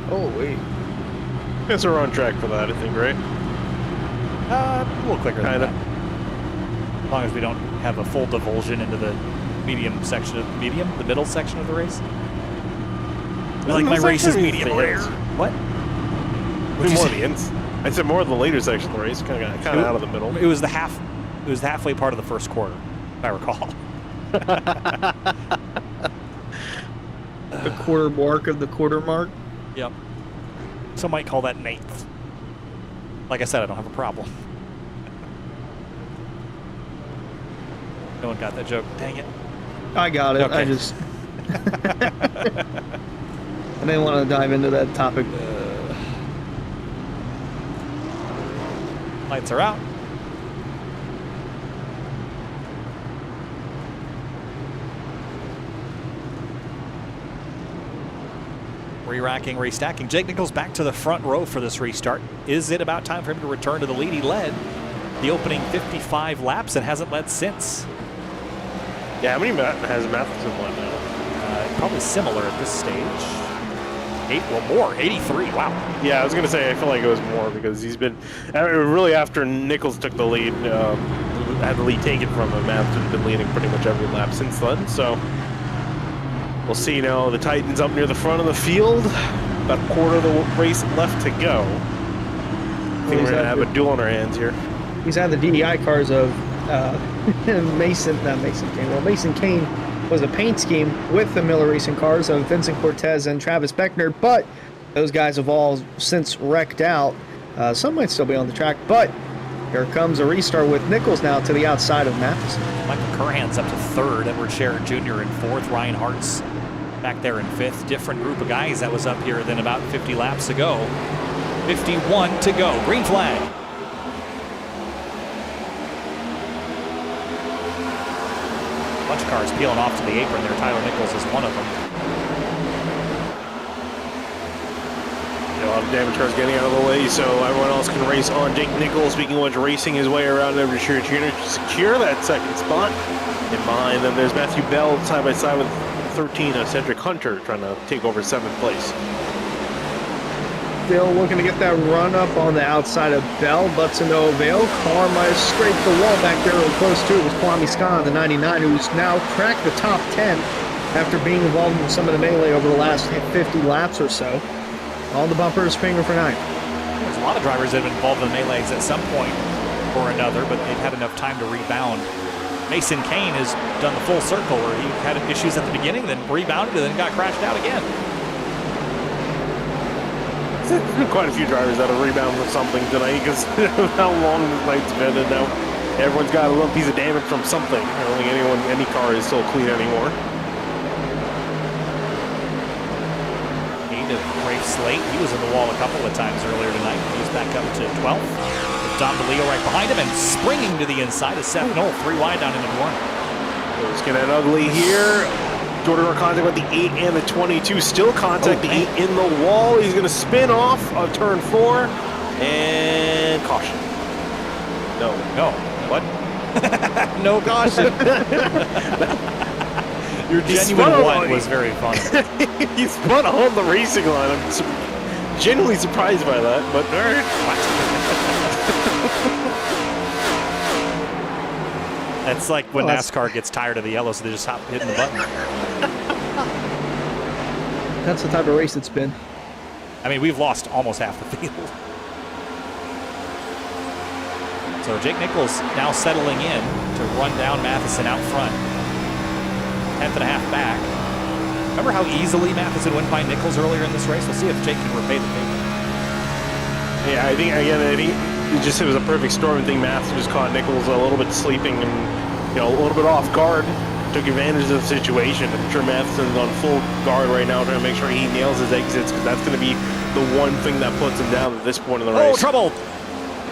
Oh, wait. Guess we're on track for that, I think, right? A little quicker than Kinda. that. As long as we don't have a full divulsion into the medium section of the middle section of the race. I like my race is medium rare. What? Maybe more of the ends. I said more of the later section of the race, kind of out of the middle. It was the halfway part of the first quarter, if I recall. The quarter mark of the quarter mark. Yep. Some might call that an eighth. Like I said, I don't have a problem. No one got that joke. Dang it. I got it. Okay. I just... I didn't want to dive into that topic. Lights are out. Re-racking, restacking. Jake Nichols back to the front row for this restart. Is it about time for him to return to the lead? He led the opening 55 laps and hasn't led since. Yeah, how many has Matheson won now? Probably similar at this stage. More, 83, wow. Yeah, I was going to say, I feel like it was more because he's been, really after Nichols took the lead, had the lead taken from him, Matheson's been leading pretty much every lap since then, so we'll see now. The Titans up near the front of the field, about a quarter of the race left to go. I think we're going to have a duel on our hands here. He's had the DEI cars of Mason Kane was a paint scheme with the Miller Racing cars of Vincent Cortez and Travis Beckner, but those guys have all since wrecked out. Some might still be on the track, but here comes a restart with Nichols now to the outside of Matheson. Michael Curhan's up to third, Edward Sherritt Jr. in fourth, Ryan Hart's back there in fifth. Different group of guys that was up here than about 50 laps ago. 51 to go. Green flag. A bunch of cars peeling off to the apron there. Tyler Nichols is one of them. A lot of damage cars getting out of the way, so everyone else can race on. Jake Nichols, speaking of which, racing his way around every to secure that second spot. And behind them, there's Matthew Bell side by side with 13, Cedric Hunter, trying to take over 7th place. Still looking to get that run up on the outside of Bell, but to no avail. Car might have scraped the wall back there real close to it. Was Kwame Scott, the 99, who's now cracked the top 10 after being involved in some of the melee over the last 50 laps or so. On the bumpers, finger for 9. There's a lot of drivers that have been involved in melees at some point or another, but they've had enough time to rebound. Mason Kane has done the full circle where he had issues at the beginning, then rebounded, and then got crashed out again. There's been quite a few drivers that have rebounded with something tonight because of how long this night's been, and now everyone's got a little piece of damage from something. I don't think any car is still clean anymore. Rafe Slate, he was in the wall a couple of times earlier tonight. He's back up to 12th. With Dom DeLeo right behind him and springing to the inside is Seth Knoll, 3 wide down into corner. It's getting ugly here. Jordan or contact with the 8 and the 22. Still contact the 8 in the wall. He's going to spin off of turn 4 and caution. No. What? No caution. Your genuine one was very funny. He spun on the racing line. I'm genuinely surprised by that, but all right. That's like when NASCAR gets tired of the yellow, so they just stop hitting the button. That's the type of race it's been. I mean, we've lost almost half the field. So Jake Nichols now settling in to run down Matheson out front. 10th and a half back. Remember how easily Matheson went by Nichols earlier in this race? We'll see if Jake can repay the favor. Yeah, I think it was a perfect storm. I think Matheson just caught Nichols a little bit sleeping and a little bit off guard. Took advantage of the situation. I'm sure Matheson's on full guard right now, trying to make sure he nails his exits, because that's going to be the one thing that puts him down at this point in the race. Oh, trouble!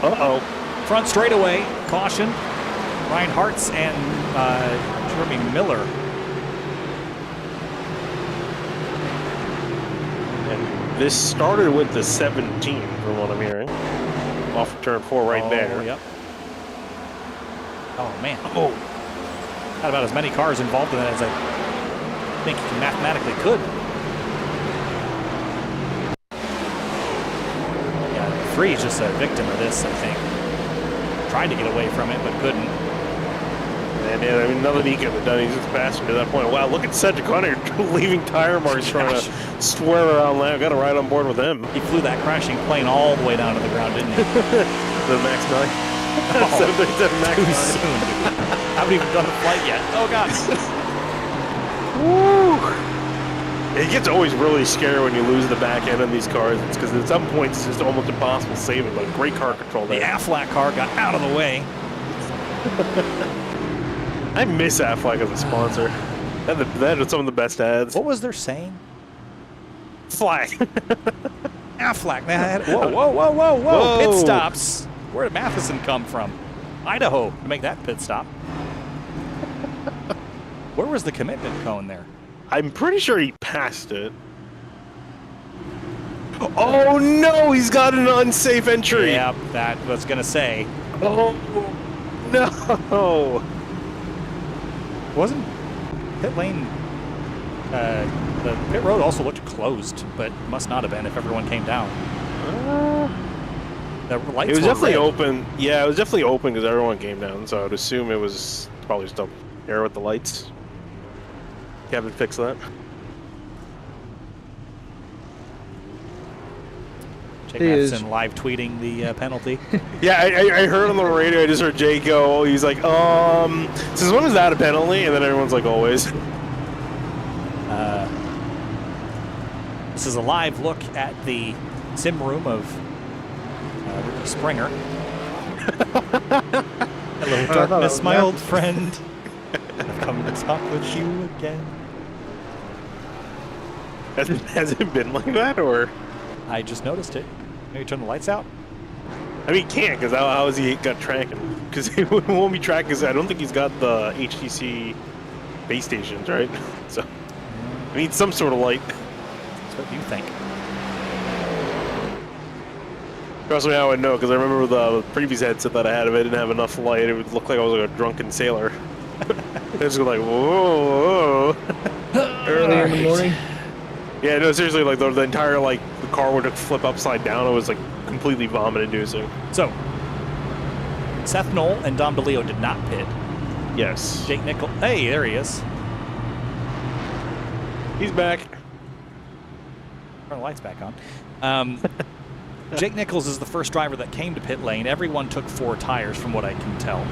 Uh-oh. Front straightaway, caution. Ryan Hartz and Jeremy Miller. This started with the 17, from what I'm hearing. Off of turn 4 right there. Yep. Oh, man. Oh. Had about as many cars involved in that as I think you mathematically could. Yeah, 3 is just a victim of this, I think. Tried to get away from it, but couldn't. And yeah, I mean, nothing he could have done. He's just passing to that point. Wow, look at Cedric Hunter leaving tire marks, trying to swear around that. Got to ride on board with him. He flew that crashing plane all the way down to the ground, didn't he? The Max 9. Oh, 737 Max 9. Too soon. Haven't even done the flight yet. Oh, God. Woo! It gets always really scary when you lose the back end of these cars. It's because at some points it's just almost impossible to save it, but great car control there. The Aflac car got out of the way. I miss Aflac as a sponsor. They had some of the best ads. What was their saying? Flag. Aflac. Whoa. Pit stops. Where did Matheson come from? Idaho to make that pit stop. Where was the commitment cone there? I'm pretty sure he passed it. Oh no, he's got an unsafe entry. Yeah, that was going to say. Oh no. Wasn't pit lane, the pit road also looked closed, but must not have been if everyone came down. The lights it was were definitely red. open. Yeah, it was definitely open because everyone came down, so I would assume it was probably just an error with the lights. Kevin fixed that. Jake Matheson live tweeting the penalty. Yeah, I heard on the radio, I just heard Jay go, he's like, since when is that a penalty? And then everyone's like, always. This is a live look at the sim room of Ricky Springer. Hello, darkness, my old friend. I've come to talk with you again. Has it been like that, or? I just noticed it. Maybe turn the lights out? I mean, he can't, because how has he got tracking? Because he won't be tracked, because I don't think he's got the HTC base stations, right? So we need some sort of light. That's what you think. Trust me, I would know, because I remember the previous headset that I had, if I didn't have enough light, it would look like I was like a drunken sailor. It's like, whoa, whoa. Early in the morning. Yeah, no, seriously, like the entire, like, the car would flip upside down. It was like completely vomit-inducing. So, Seth Knoll and Dom DeLeo did not pit. Yes. Jake Nichols. Hey, there he is. He's back. Turn the lights back on. Jake Nichols is the first driver that came to pit lane. Everyone took 4 tires, from what I can tell.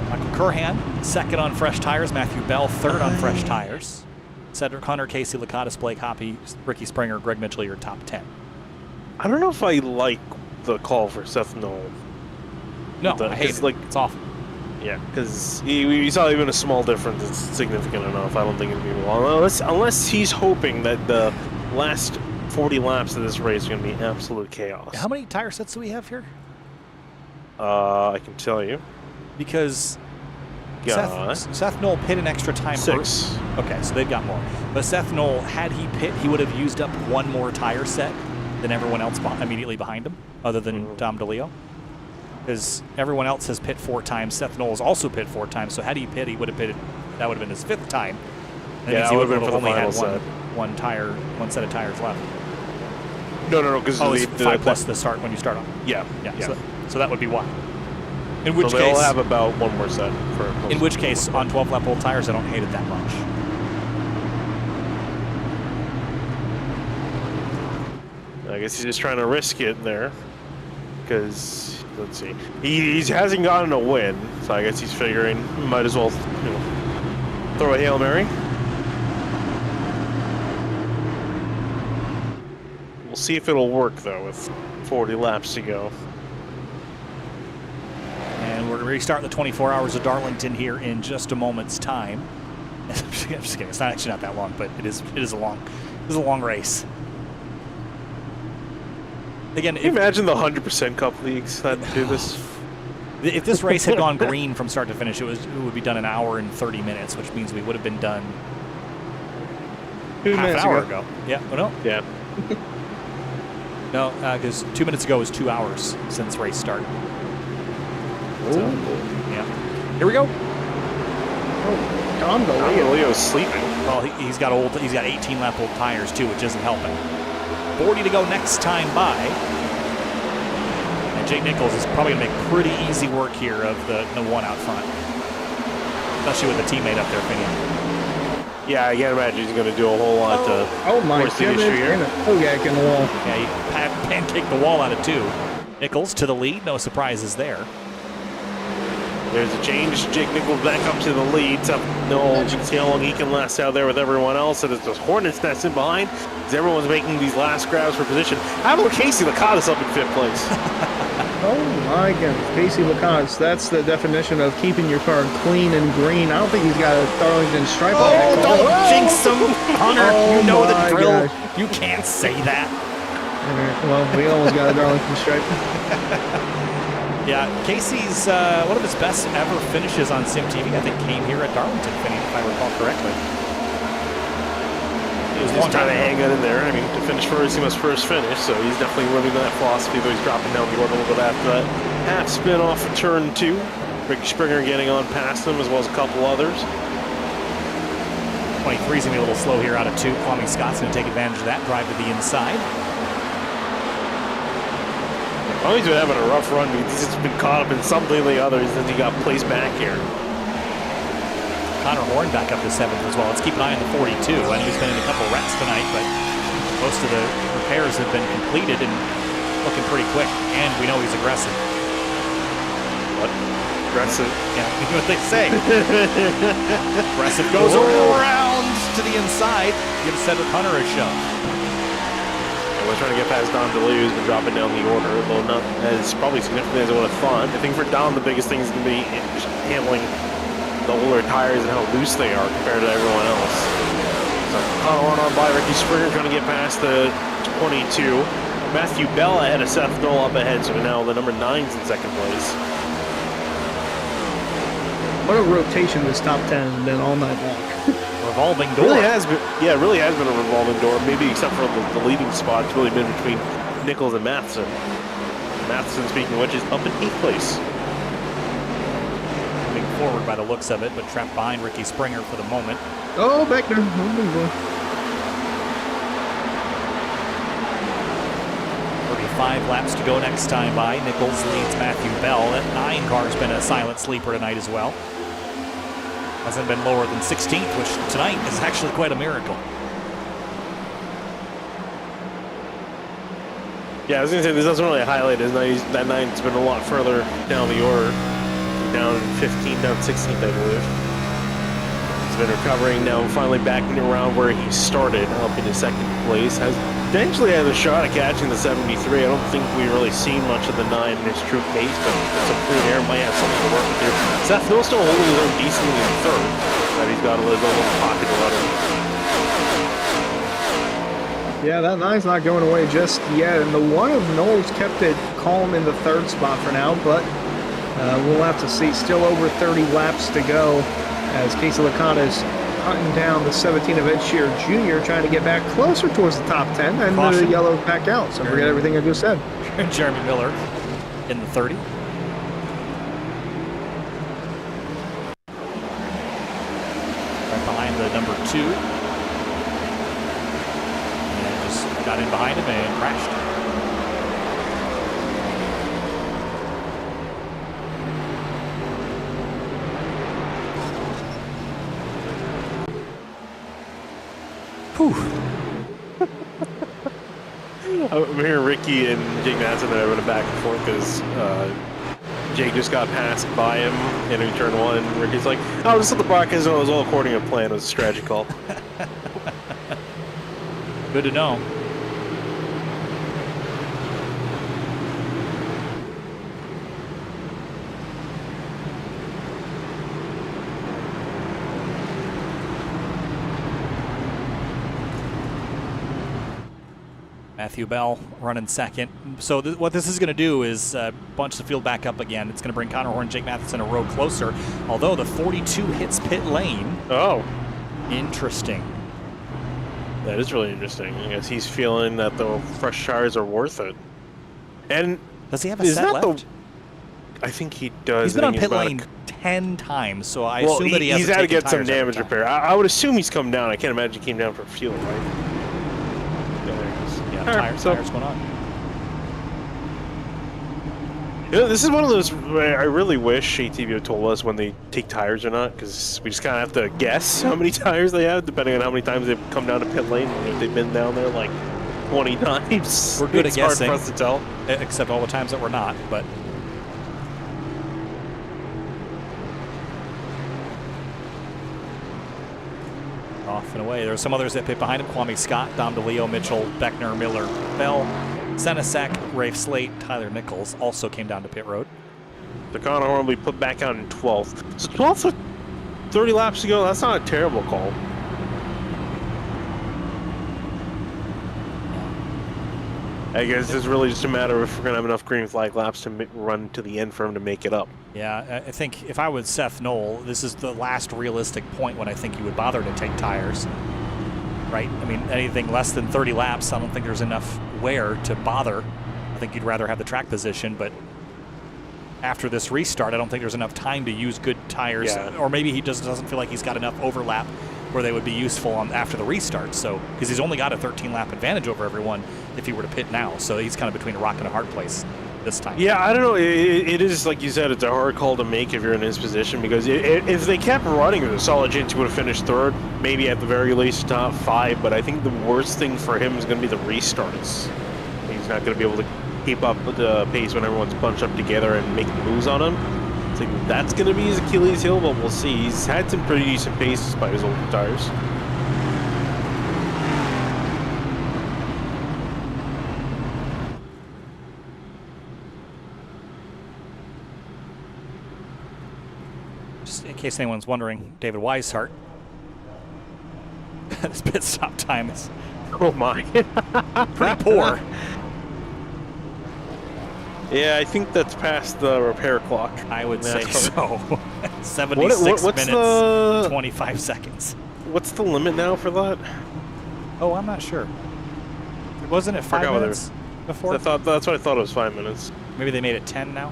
Michael Curhan, second on fresh tires. Matthew Bell, third on fresh tires. Cedric Hunter, Casey Lakatos, Blake Hoppy, Ricky Springer, Greg Mitchell, your top 10. I don't know if I like the call for Seth Knoll. No, I hate it. Like, it's awful. yeah, because we saw even a small difference is significant enough. I don't think it'll be long. Unless he's hoping that the last 40 laps of this race are going to be absolute chaos. How many tire sets do we have here? I can tell you. Because Got Seth Knoll pit an extra time. 6. Okay, so they've got more. But Seth Knoll, had he pit, he would have used up 1 more tire set than everyone else immediately behind him, other than Dom DeLeo. Because everyone else has pit 4 times. Seth Knoll has also pit 4 times. So had he pit, he would have pitted. That would have been his 5th time. Yeah, he would have been for the only final had set. one set of tires left. No, because it's 5 plus the start when you start on. Yeah. So that would be why. In which so case, they'll have about 1 more set. In which case, on 12-lap old tires, I don't hate it that much. I guess he's just trying to risk it there. Because, let's see. He hasn't gotten a win, so I guess he's figuring might as well, throw a Hail Mary. We'll see if it'll work, though, with 40 laps to go. And we're going to restart the 24 hours of Darlington here in just a moment's time. I'm just kidding. It's actually not that long, but it is a long race. Again, Can you imagine the 100% Cup leagues that do this? If this race had gone green from start to finish, it would be done an hour and 30 minutes, which means we would have been done 2 half minutes an hour ago. ago. Yeah. Oh, no. Yeah. No, because 2 minutes ago was 2 hours since race start. So, yeah. Here we go. Oh, Dom DeLeo. Leo's sleeping. Well, he's got 18 lap old tires too, which isn't helping. 40 to go next time by. And Jake Nichols is probably going to make pretty easy work here of the 1 out front. Especially with the teammate up there, Finney. Yeah, I can't imagine he's going to do a whole lot to Oh my force the goodness, issue here. and a Kogak in the wall. Yeah, he pancaked the wall out of 2. Nichols to the lead, no surprises there. There's a change. Jake Nichols back up to the lead. No, you can see how long he can last out there with everyone else. And it's the Hornets that's in behind as everyone's making these last grabs for position. How about Casey Lakatos up in 5th place? Oh my goodness, Casey Lakatos. That's the definition of keeping your car clean and green. I don't think he's got a Darlington stripe on that car. Don't jinx him, Hunter. Oh you know the my drill. gosh. You can't say that. All right, well, we almost got a Darlington stripe. Yeah, Casey's one of his best ever finishes on SimTV, I think, came here at Darlington, if I recall correctly. It was a long He's trying time to ago. hang it in there. I mean, to finish first, he must first finish. So he's definitely living that philosophy, though he's dropping down the order a little bit after that. Half spin off of turn 2. Ricky Springer getting on past him, as well as a couple others. 23 is going to be a little slow here out of 2. Kwame Scott's going to take advantage of that, drive to the inside. He's been having a rough run. He's just been caught up in something or the other since he got placed back here. Connor Horn back up to 7th as well. Let's keep an eye on the 42. I know he's been in a couple wrecks tonight, but most of the repairs have been completed and looking pretty quick. And we know he's aggressive. What? Aggressive? Yeah, you know what they say. Aggressive goes around to the inside. Gives Cedric Hunter a shove. We're trying to get past Dom DeLeo, who's been dropping down the order, though not as probably significantly as I would have thought. I think for Dom, the biggest thing is going to be handling the older tires and how loose they are compared to everyone else. So, run on by Ricky Springer, trying to get past the 22. Matthew Bell ahead of Seth Knoll up ahead, so now the number 9's in 2nd place. What a rotation this top 10 has been all night long. Revolving It door. really has been, yeah, it really has been a revolving door. Maybe except for the leading spot, it's really been between Nichols and Matheson. Matheson, speaking of which, is up in 8th place. Moving forward by the looks of it, but trapped behind Ricky Springer for the moment. Oh, Beckner. Oh, big boy. 35 laps to go next time by. Nichols leads Matthew Bell. That 9 car's been a silent sleeper tonight as well. Hasn't been lower than 16th, which tonight is actually quite a miracle. Yeah, I was going to say, this doesn't really highlight his 90s. That 9's been a lot further down the order. Down 15, down 16th, I believe. He's been recovering now, finally backing around where he started, up into 2nd place. Has potentially had a shot at catching the 73. I don't think we've really seen much of the 9 in his true pace, but some clean air might have something to work with here. Seth Hill still holding his own decently in 3rd, but he's got a little pocket to run. Yeah, that 9's not going away just yet. And the one of Knowles kept it calm in the 3rd spot for now, but we'll have to see. Still over 30 laps to go as Casey Licata is hunting down the 17 of Ed Shearer Jr., trying to get back closer towards the top 10, and the yellow back out. So forget everything I just said. Jeremy Miller in the 30. Right behind the number 2. And just got in behind him and crashed. I'm hearing Ricky and Jake Madsen that are having a back and forth because Jake just got passed by him in turn 1, and Ricky's like, "Oh, just let the broadcast know it was all according to plan. It was a strategy call." Good to know. Matthew Bell running 2nd. So what this is going to do is bunch the field back up again. It's going to bring Connor Horn and Jake Matheson a row closer, although the 42 hits pit lane. Oh. Interesting. That is really interesting. I guess he's feeling that the fresh tires are worth it. And does he have a set left? I think he does. He's been on pit lane 10 times, so I assume that he's had to get some damage repair. I would assume he's come down. I can't imagine he came down for fuel, right? Tires going on. You know, this is one of those where I really wish ATV had told us when they take tires or not, because we just kind of have to guess how many tires they have, depending on how many times they've come down to pit lane. If they've been down there like 20 times. We're good at guessing. It's hard for us to tell. Except all the times that we're not, but... Off and away. There are some others that pit behind him. Kwame Scott, Dom DeLeo, Mitchell, Beckner, Miller, Bell, Senesek, Rafe Slate, Tyler Nichols also came down to pit road. The Connor Horn will be put back out in 12th. So 12th with 30 laps to go, that's not a terrible call. I guess it's really just a matter of if we're going to have enough green flag laps to run to the end for him to make it up. Yeah, I think if I was Seth Knoll, this is the last realistic point when I think you would bother to take tires. Right? I mean, anything less than 30 laps, I don't think there's enough wear to bother. I think you'd rather have the track position, but after this restart, I don't think there's enough time to use good tires. Yeah. Or maybe he just doesn't feel like he's got enough overlap where they would be useful after the restart. So, because he's only got a 13-lap advantage over everyone if he were to pit now. So he's kind of between a rock and a hard place this time. Yeah, I don't know. It is, like you said, it's a hard call to make if you're in his position, because if they kept running, there's a solid chance he would have finished 3rd, maybe at the very least top 5, but I think the worst thing for him is going to be the restarts. He's not going to be able to keep up with the pace when everyone's bunched up together and making moves on him. I think that's going to be his Achilles heel, but we'll see. He's had some pretty decent pace despite his older tires. Just in case anyone's wondering, David Weishart. This pit stop time is Oh my. pretty poor. Yeah, I think that's past the repair clock. I would say so. 76 what's minutes, 25 seconds. What's the limit now for that? Oh, I'm not sure. Wasn't it 5 minutes before? That's what I thought it was, 5 minutes. Maybe they made it 10 now?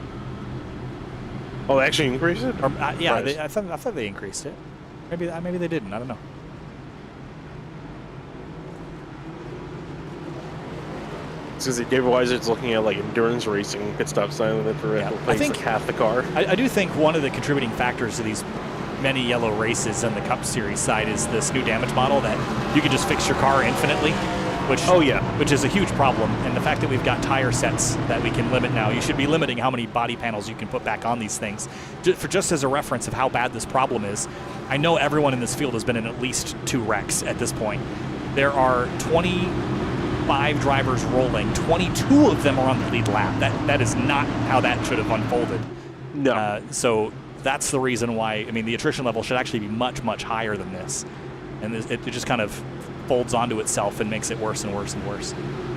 Oh, they actually increased it? Or, yeah, I thought they increased it. Maybe they didn't. I don't know. Because David Weiser's looking at like endurance racing, pit stop sign limit for I think like half the car. I do think one of the contributing factors to these many yellow races on the Cup Series side is this new damage model that you can just fix your car infinitely, which is a huge problem. And the fact that we've got tire sets that we can limit now, you should be limiting how many body panels you can put back on these things. Just as a reference of how bad this problem is, I know everyone in this field has been in at least 2 wrecks at this point. There are 25 drivers rolling. 22 of them are on the lead lap. That is not how that should have unfolded. No. So that's the reason why, I mean, the attrition level should actually be much, much higher than this. And it just kind of folds onto itself and makes it worse and worse and worse.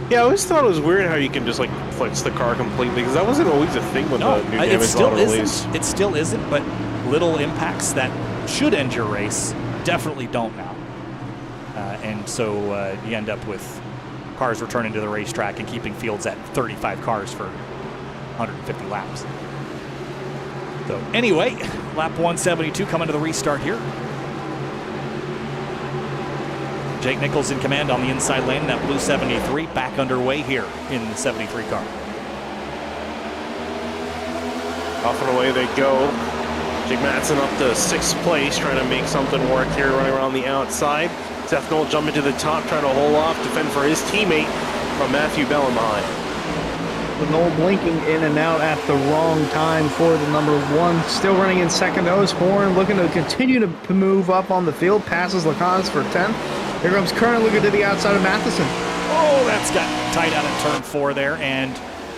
Yeah, I always thought it was weird how you can just like flex the car completely, because that wasn't always a thing with the new damage model release. It still isn't, but little impacts that should end your race definitely don't now. And so you end up with cars returning to the racetrack and keeping fields at 35 cars for 150 laps. So anyway, lap 172 coming to the restart here. Jake Nichols in command on the inside lane in that blue 73, back underway here in the 73 car. Off and away they go. Jake Madsen up to 6th place, trying to make something work here, running around the outside. Seth Knoll jumping to the top, trying to hold off, defend for his teammate from Matthew Bellin behind. Knoll blinking in and out at the wrong time for the number 1. Still running in second. Osborne looking to continue to move up on the field. Passes Lacaze for 10th. Here comes Curran looking to the outside of Matheson. Oh, that's got tight out at turn 4 there. And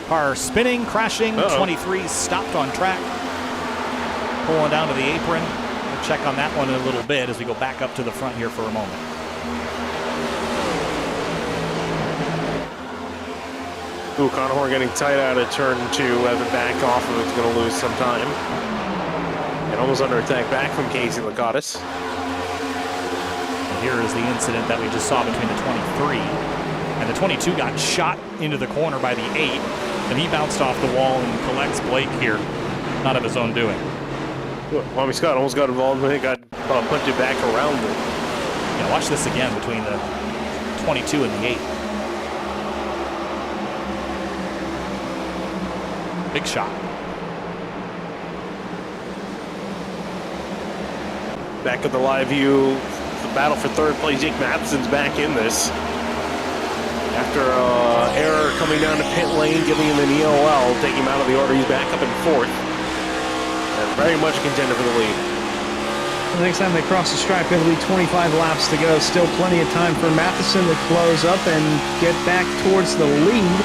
car spinning, crashing. 23 stopped on track. Pulling down to the apron. We'll check on that one in a little bit as we go back up to the front here for a moment. Ooh, Conahorn getting tight out of turn 2 as the back off of it's going to lose some time. And almost under attack back from Casey Lakatis. And here is the incident that we just saw between the 23 and the 22 got shot into the corner by the 8, and he bounced off the wall and collects Blake here, not of his own doing. Mommy Scott almost got involved when he got punted back around it. Yeah, watch this again between the 22 and the 8. Big shot. Back at the live view, the battle for 3rd place. Jake Matheson's back in this. After error coming down to pit lane, giving him an EOL, taking him out of the order. He's back up in 4th. And very much a contender for the lead. The next time they cross the stripe, it'll be 25 laps to go. Still plenty of time for Matheson to close up and get back towards the lead.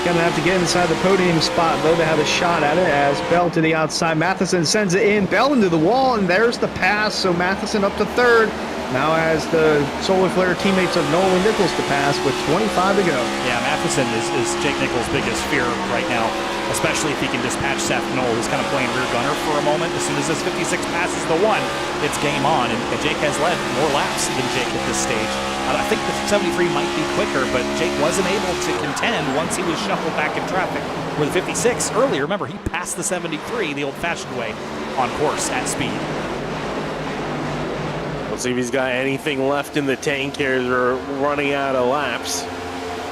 Gonna have to get inside the podium spot, though, to have a shot at it as Bell to the outside. Matheson sends it in. Bell into the wall, and there's the pass. So Matheson up to 3rd. Now has the Solar Flare teammates of Nolan Nichols to pass with 25 to go. Yeah, Matheson is Jake Nichols' biggest fear right now, especially if he can dispatch Seth Knoll, who's kind of playing rear gunner for a moment. As soon as this 56 passes the 1, it's game on, and Jake has led more laps than Jake at this stage. I think the 73 might be quicker, but Jake wasn't able to contend once he was shuffled back in traffic. Where the 56 earlier, remember, he passed the 73 the old-fashioned way on course at speed. We'll see if he's got anything left in the tank here. They're running out of laps.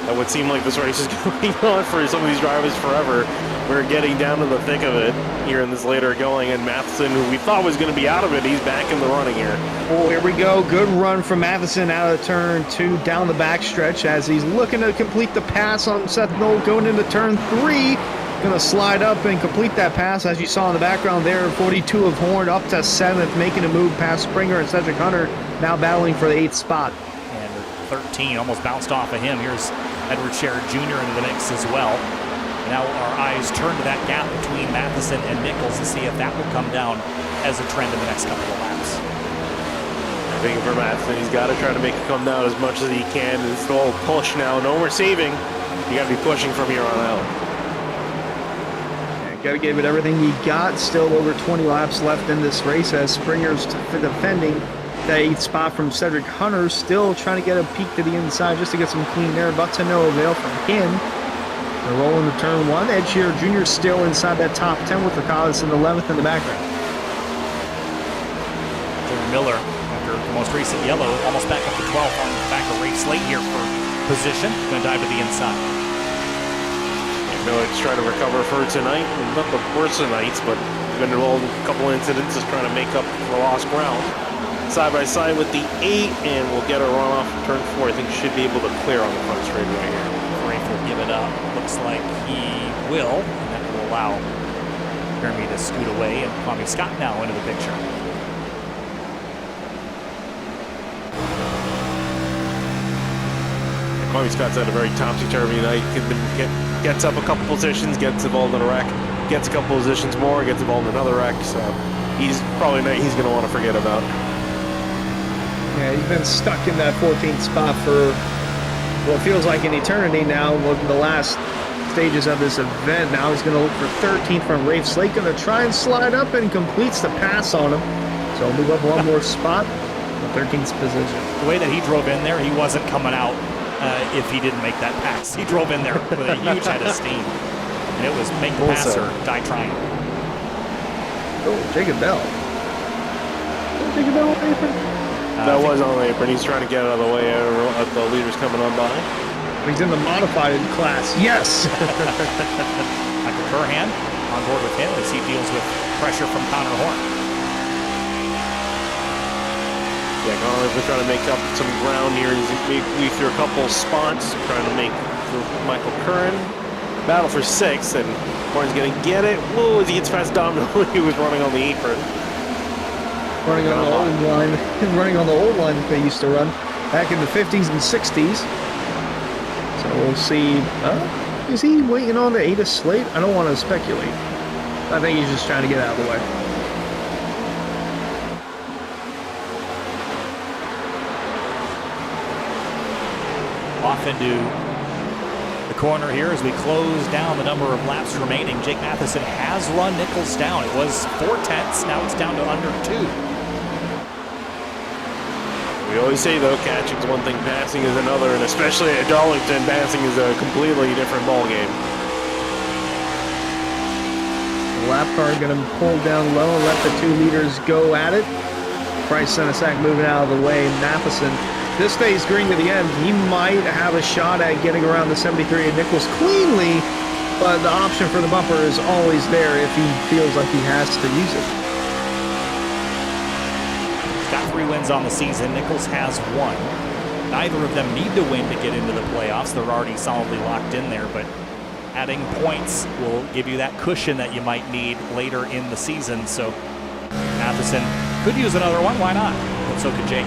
That would seem like this race is going on for some of these drivers forever. We're getting down to the thick of it here in this later going, and Matheson, who we thought was going to be out of it, he's back in the running here. Oh, here we go. Good run from Matheson out of turn 2 down the backstretch as he's looking to complete the pass on Seth Knoll going into turn 3. Going to slide up and complete that pass, as you saw in the background there. 42 of Horn up to 7th, making a move past Springer and Cedric Hunter, now battling for the 8th spot. And 13 almost bounced off of him. Here's Edward Sherrod Jr. into the mix as well. And now our eyes turn to that gap between Matheson and Nichols to see if that will come down as a trend in the next couple of laps. I think for Matheson, he's got to try to make it come down as much as he can. It's the whole push now. No more saving. You got to be pushing from here on out. Got to give it everything you got. Still over 20 laps left in this race as Springer's defending that 8th spot from Cedric Hunter, still trying to get a peek to the inside just to get some clean air, but to no avail from him. They're rolling to turn 1. Ed Shearer Jr. still inside that top 10 with Ricardos in 11th in the background. Jordan Miller, after the most recent yellow, almost back up to 12th on the back of race late here for position. Going to dive to the inside. Miller's trying to recover for tonight. Not the worst of nights, but been involved in a couple incidents, just trying to make up for lost ground. Side by side with the 8, and we'll get a run off turn 4. I think should be able to clear on the front straight right here. Rafe will give it up. Looks like he will, and that will allow Jeremy to scoot away, and Kwame Scott now into the picture. Kwame Scott's had a very topsy-turvy night. Gets up a couple positions, gets involved in a wreck, gets a couple positions more, gets involved in another wreck. So he's probably not, he's going to want to forget about. Yeah, he's been stuck in that 14th spot for what feels like an eternity now. Looking the last stages of this event. Now he's going to look for 13th from Rafe Slate. Going to try and slide up and completes the pass on him. So he'll move up one more spot. The 13th position. The way that he drove in there, he wasn't coming out if he didn't make that pass. He drove in there with a huge head of steam. And it was make the pass or die trying. Oh, Jacob Bell. Jacob Bell on the apron? That was on the apron. He's trying to get out of the way of the leaders coming on by. He's in the modified class. Yes! Michael Curhan on board with him as he deals with pressure from Connor Horn. Yeah, Connor's been trying to make up some ground here. He's weaved through a couple spots, trying to make for Michael Curran. Battle for 6th, and Horn's going to get it. Whoa, as he gets past Domino, he was running on the apron. Running on the old line. Running on the old line that they used to run back in the 50s and 60s. So we'll see. Is he waiting on the Ada Slate? I don't want to speculate. I think he's just trying to get out of the way. Off into the corner here as we close down the number of laps remaining. Jake Matheson has run Nichols down. It was 4/10. Now it's down to under 2. We always say, though, catching's one thing, passing is another, and especially at Darlington, passing is a completely different ballgame. Lap car going to pull down low and let the 2 leaders go at it. Price Senesac moving out of the way. Matheson, this stays green to the end. He might have a shot at getting around the 73 at Nichols cleanly, but the option for the bumper is always there if he feels like he has to use it. He's got 3 wins on the season. Nichols has 1. Neither of them need to win to get into the playoffs. They're already solidly locked in there, but adding points will give you that cushion that you might need later in the season. So Matheson could use another one. Why not? But so could Jake.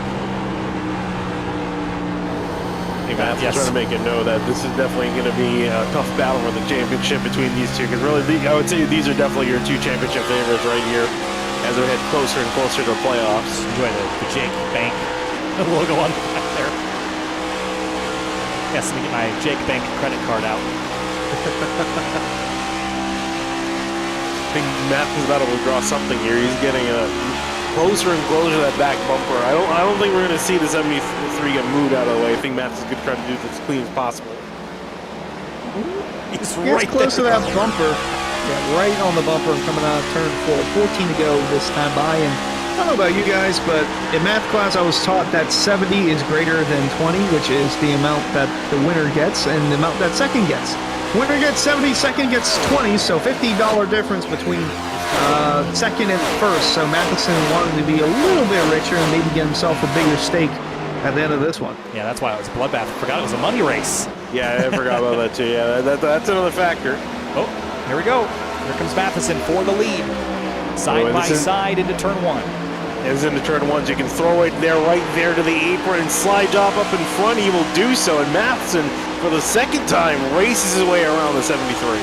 Yes. Trying to make it know that this is definitely going to be a tough battle for the championship between these two, because really, I would say these are definitely your 2 championship favorites right here as we head closer and closer to the playoffs. Enjoy the Jake Bank logo on the back there. Yes, let me get my Jake Bank credit card out. I think Matthew's about to draw something here. He's getting closer and closer to that back bumper. I don't think we're going to see the 73 get moved out of the way. I think Matthew's going to try to do this as clean as possible. He's right close to that bumper. Yeah, right on the bumper coming out of turn 4. 14 to go this time by. And I don't know about you guys, but in math class I was taught that 70 is greater than 20, which is the amount that the winner gets and the amount that second gets. Winner gets 70, second gets 20, so $50 difference between second and first. So Matheson wanted to be a little bit richer and maybe get himself a bigger stake at the end of this one. Yeah, that's why it was a bloodbath. I forgot it was a money race. Yeah, I forgot about that too. Yeah, that's another factor. Oh, here we go. Here comes Matheson for the lead. Side by side into turn 1. As into turn 1, so you can throw it there, right there to the apron and slide job up in front. He will do so, and Matheson, for the second time, races his way around the 73.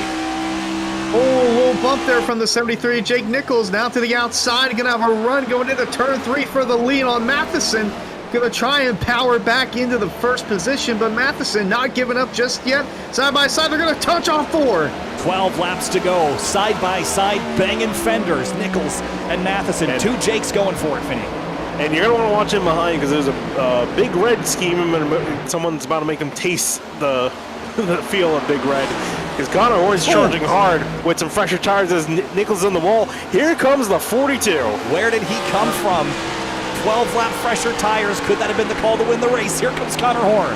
Oh, a little bump there from the 73. Jake Nichols now to the outside. Going to have a run going into turn 3 for the lead on Matheson. gonna try and power back into the first position, but Matheson not giving up just yet. Side by side, they're gonna touch off 4. 12 laps to go, side by side, banging fenders. Nichols and Matheson, 2 Jakes going for it, Finney. And you're going to want to watch him behind because there's a Big Red scheme and someone's about to make him taste the feel of Big Red. Because Connor Horn's charging hard with some fresher tires as Nichols on the wall. Here comes the 42. Where did he come from? 12 lap fresher tires. Could that have been the call to win the race? Here comes Connor Horn.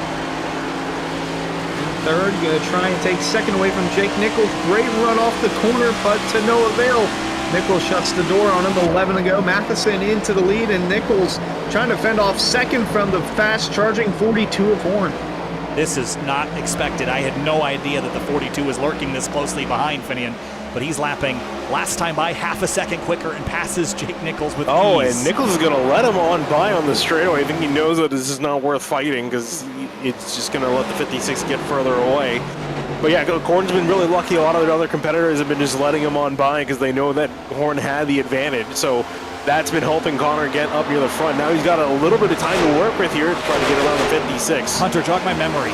Third, gonna try and take second away from Jake Nichols. Great run off the corner, but to no avail. Nichols shuts the door on him, 11 to go. Matheson into the lead, and Nichols trying to fend off second from the fast-charging 42 of Horn. This is not expected. I had no idea that the 42 was lurking this closely behind Finian, but he's lapping last time by half a second quicker and passes Jake Nichols with ease. And Nichols is going to let him on by on the straightaway. I think he knows that this is not worth fighting because it's just going to let the 56 get further away. But yeah, Horn's been really lucky. A lot of the other competitors have been just letting him on by because they know that Horn had the advantage. So that's been helping Connor get up near the front. Now he's got a little bit of time to work with here to try to get around the 56. Hunter, jog my memory.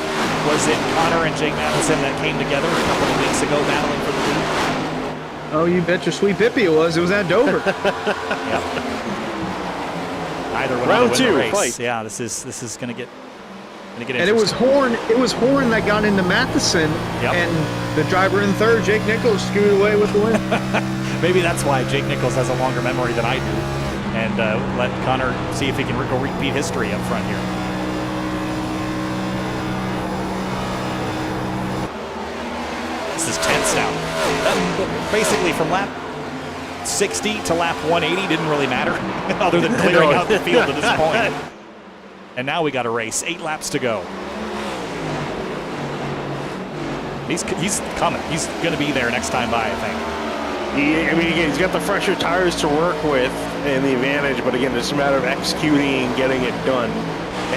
Was it Connor and Jake Matheson that came together a couple of weeks ago battling for the lead? Oh, you bet your sweet bippy it was. It was at Dover. Yep. Either went Round on to win 2, the race. fight. Yeah, this is going to get interesting. And it was Horn that got into Matheson, Yep. and the driver in third, Jake Nichols, scooted away with the win. Maybe that's why Jake Nichols has a longer memory than I do, and let Connor see if he can go repeat history up front here. This is tense now. Basically, from lap 60 to lap 180 didn't really matter, other than clearing out the field at this point. And now we got a race. 8 laps to go. He's coming. He's going to be there next time by, I think. Again, he's got the fresher tires to work with and the advantage, but again, it's a matter of executing and getting it done.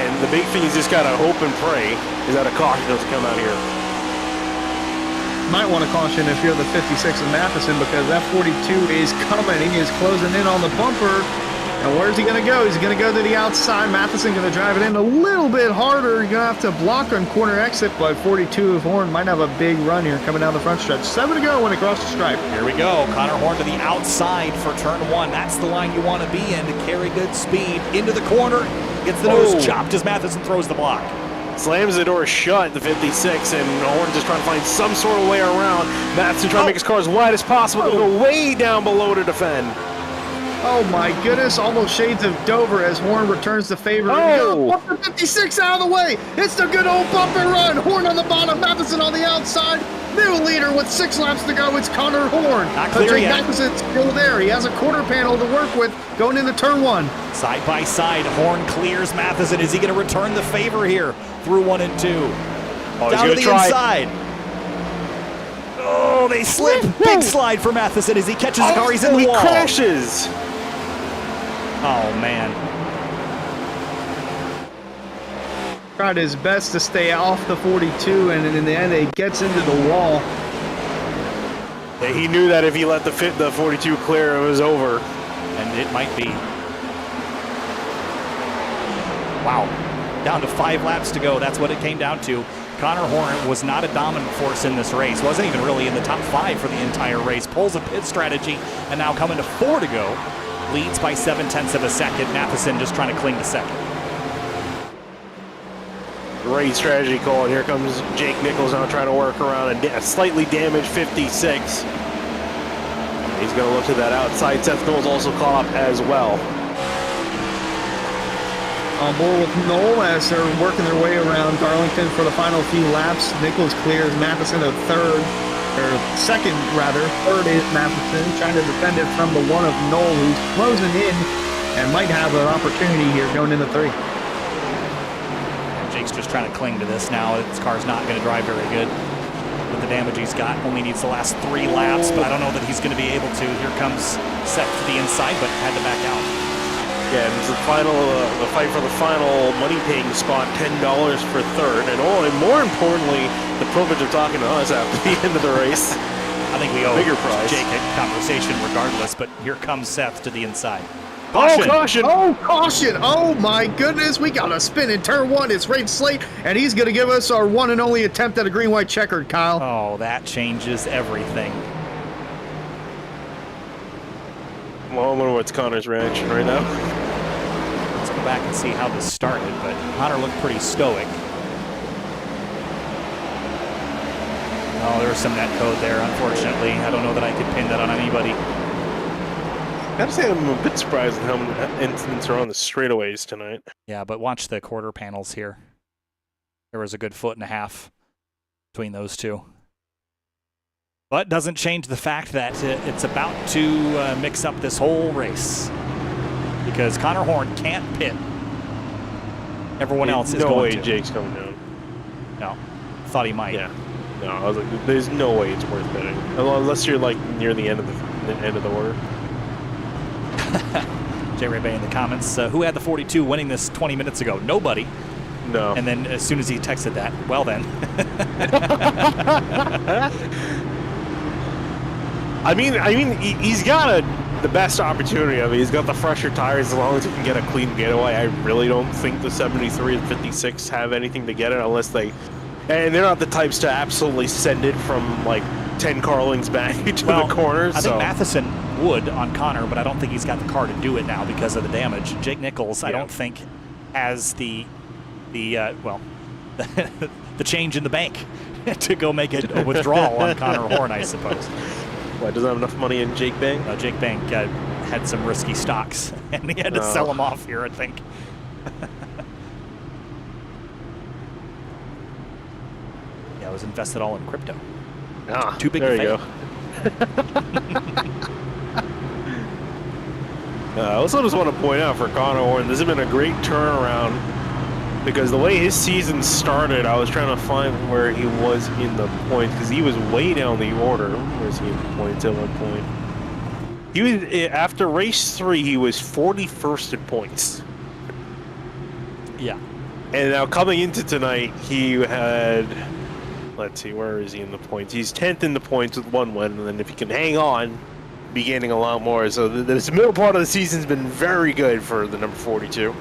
And the big thing is just got to hope and pray is that a caution doesn't come out here. Might want to caution if you're the 56 of Matheson because that 42 is coming. He is closing in on the bumper. And where's he going to go? He's going to go to the outside. Matheson going to drive it in a little bit harder. You're going to have to block on corner exit, but 42 of Horn might have a big run here coming down the front stretch. 7 to go when it crosses the stripe. Here we go. Connor Horn to the outside for turn 1. That's the line you want to be in to carry good speed. Into the corner. Gets the nose chopped as Matheson throws the block. Slams the door shut, the 56, and Horn just trying to find some sort of way around. Matheson trying to make his car as wide as possible. Go way down below to defend. Oh my goodness, almost shades of Dover as Horn returns the favor. Bumper 56 out of the way. It's the good old bumper run. Horn on the bottom, Matheson on the outside. New leader with 6 laps to go. It's Connor Horn. Not clear yet. Matheson's still there. He has a quarter panel to work with going into turn 1. Side by side, Horn clears Matheson. Is he going to return the favor here through 1 and 2? Down to the inside. Oh, they slip. Big slide for Matheson as he catches the car. He's in the wall. He crashes. Oh, man. Tried his best to stay off the 42, and in the end, he gets into the wall. Yeah, he knew that if he let the 42 clear, it was over. And it might be. Wow. Down to 5 laps to go. That's what it came down to. Connor Horn was not a dominant force in this race. Wasn't even really in the top 5 for the entire race. Pulls a pit strategy, and now coming to 4 to go. Leads by 0.7 of a second. Matheson just trying to cling to second. Great strategy call, and here comes Jake Nichols now trying to work around a slightly damaged 56. He's going to look to that outside. Seth Knowles also caught up as well. On board with Knoll as they're working their way around Darlington for the final few laps. Nichols clears Matheson to third. Or second, rather. Third is Matheson, trying to defend it from the one of Knoll, who's closing in and might have an opportunity here going into 3. Jake's just trying to cling to this now. His car's not going to drive very good with the damage he's got. Only needs the last 3 laps, but I don't know that he's going to be able to. Here comes Seth to the inside, but had to back out. Yeah, it was the final, the fight for the final money-paying spot, $10 for third, and more importantly, the privilege of talking to us after the end of the race. I think we owe bigger prize. Jake a conversation regardless, but here comes Seth to the inside. Caution. Oh, caution! Oh, caution! Oh my goodness, we got a spin in turn 1. It's Raid Slate, and he's going to give us our one and only attempt at a green-white checkered, Kyle. Oh, that changes everything. Well, I wonder what's Connor's reaction right now. Let's go back and see how this started, but Connor looked pretty stoic. Oh, there was some net code there, unfortunately. I don't know that I could pin that on anybody. I gotta say, I'm a bit surprised at how many incidents are on the straightaways tonight. Yeah, but watch the quarter panels here. There was a good 1.5 feet between those two. But doesn't change the fact that it's about to mix up this whole race. Because Connor Horn can't pit. Everyone else is no going way to. Jake's coming down. No. Thought he might. Yeah. No, I was like, there's no way it's worth betting. Unless you're like near the end of the order. J. Ray Bay in the comments. Who had the 42 winning this 20 minutes ago? Nobody. No. And then as soon as he texted that, well then. I mean, he's got the best opportunity of it. He's got the fresher tires as long as he can get a clean getaway. I really don't think the 73 and 56 have anything to get it unless they... And they're not the types to absolutely send it from like 10 car lengths back to the corners. I think Matheson would on Connor, but I don't think he's got the car to do it now because of the damage. Jake Nichols, I don't think, has the change in the bank to go make a withdrawal on Connor Horn, I suppose. Why, doesn't have enough money in Jake Bank? Jake Bank had some risky stocks, and he had to sell them off here, I think. Yeah, I was invested all in crypto. Ah, Too big there to you fail. go. I also just want to point out for Connor Horn, this has been a great turnaround because the way his season started, I was trying to find where he was in the points because he was way down the order. Where's he in the points at one point? He was after race 3, he was 41st in points. Yeah. And now coming into tonight, he had, let's see, where is he in the points? He's 10th in the points with 1 win, and then if he can hang on, be gaining a lot more. So this middle part of the season's been very good for the number 42.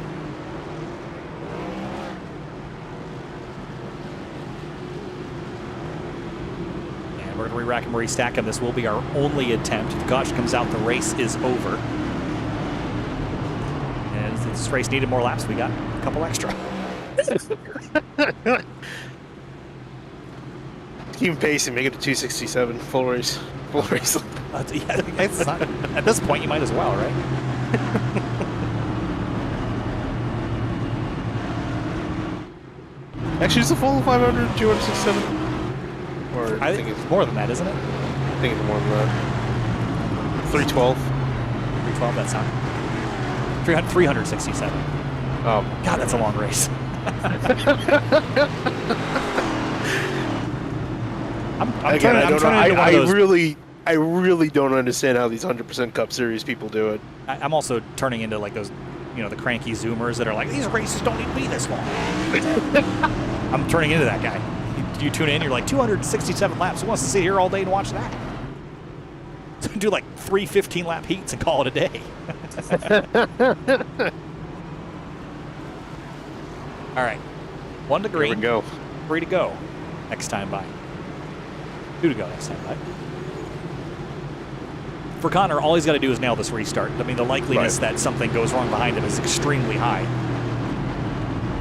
And we're going to re-rack and re-stack him. This will be our only attempt. If the caution comes out, the race is over. And if this race needed more laps, we got a couple extra. Keep pacing, make it to 267, full race. Full race. Yeah, it's not, at this point, you might as well, right? Actually, it's a full 500, 267. Or I think it's more than that, isn't it? I think it's more than that. 312. 312, that's not. 367. Oh, God, that's a long race. Again, I don't know. I really don't understand how these 100% Cup Series people do it. I'm also turning into like those, the cranky Zoomers that are like, these races don't need to be this long. I'm turning into that guy. You tune in, you're like, 267 laps. Who wants to sit here all day and watch that? Do like 3 15-lap heats and call it a day. All right. 1 to green. Here we go. 3 to go next time by. 2 to go next time by. For Connor, all he's got to do is nail this restart. I mean, the likeliness that something goes wrong behind him is extremely high.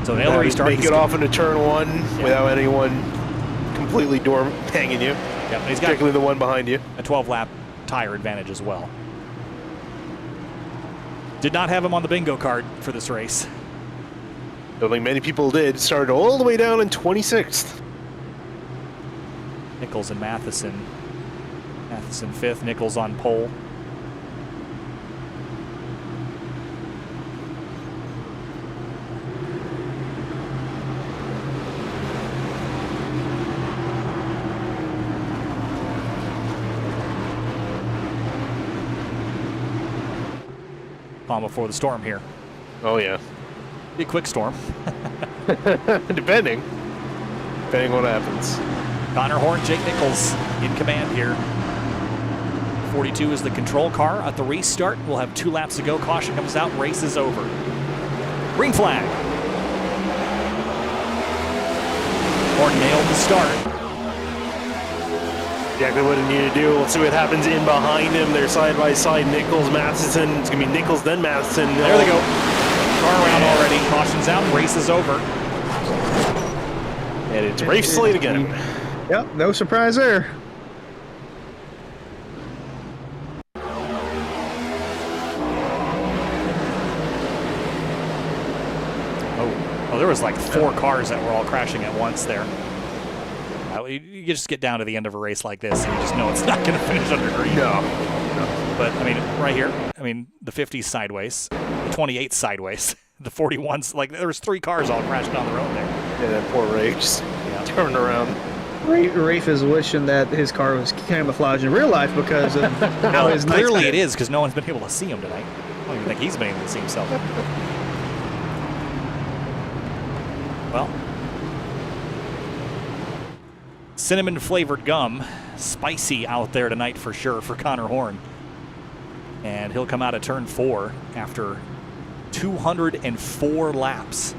So nail the restart. Make it off into turn 1 without anyone completely hanging you. Yep, he's got particularly the one behind you. a 12-lap tire advantage as well. Did not have him on the bingo card for this race. Don't think many people did. Started all the way down in 26th. Nichols and Matheson. Matheson 5th, Nichols on pole. Calm before the storm here. Oh, yeah. Be a quick storm. Depending on what happens. Connor Horn, Jake Nichols in command here. 42 is the control car at the restart. We'll have 2 laps to go. Caution comes out, race is over. Green flag. Horn nailed the start. Exactly what he needed to do. Let's see what happens in behind him. They're side by side. Nichols, Matheson. It's going to be Nichols, then Matheson. There they go. Car around already. Caution's out. Race is over. And it's race slate again. Yep, no surprise there. Oh, there was like 4 cars that were all crashing at once there. You just get down to the end of a race like this and you just know it's not going to finish under green. No. But, I mean, right here, I mean, the 50's sideways, the 28's sideways, the 41's, like, there was 3 cars all crashing on their own there. Yeah, that poor Ray just turned around. Rafe is wishing that his car was camouflaged in real life because of how his clearly it is, because no one's been able to see him tonight. I don't even think he's been able to see himself. Well, cinnamon-flavored gum, spicy out there tonight for sure for Connor Horn. And he'll come out of turn 4 after 204 laps.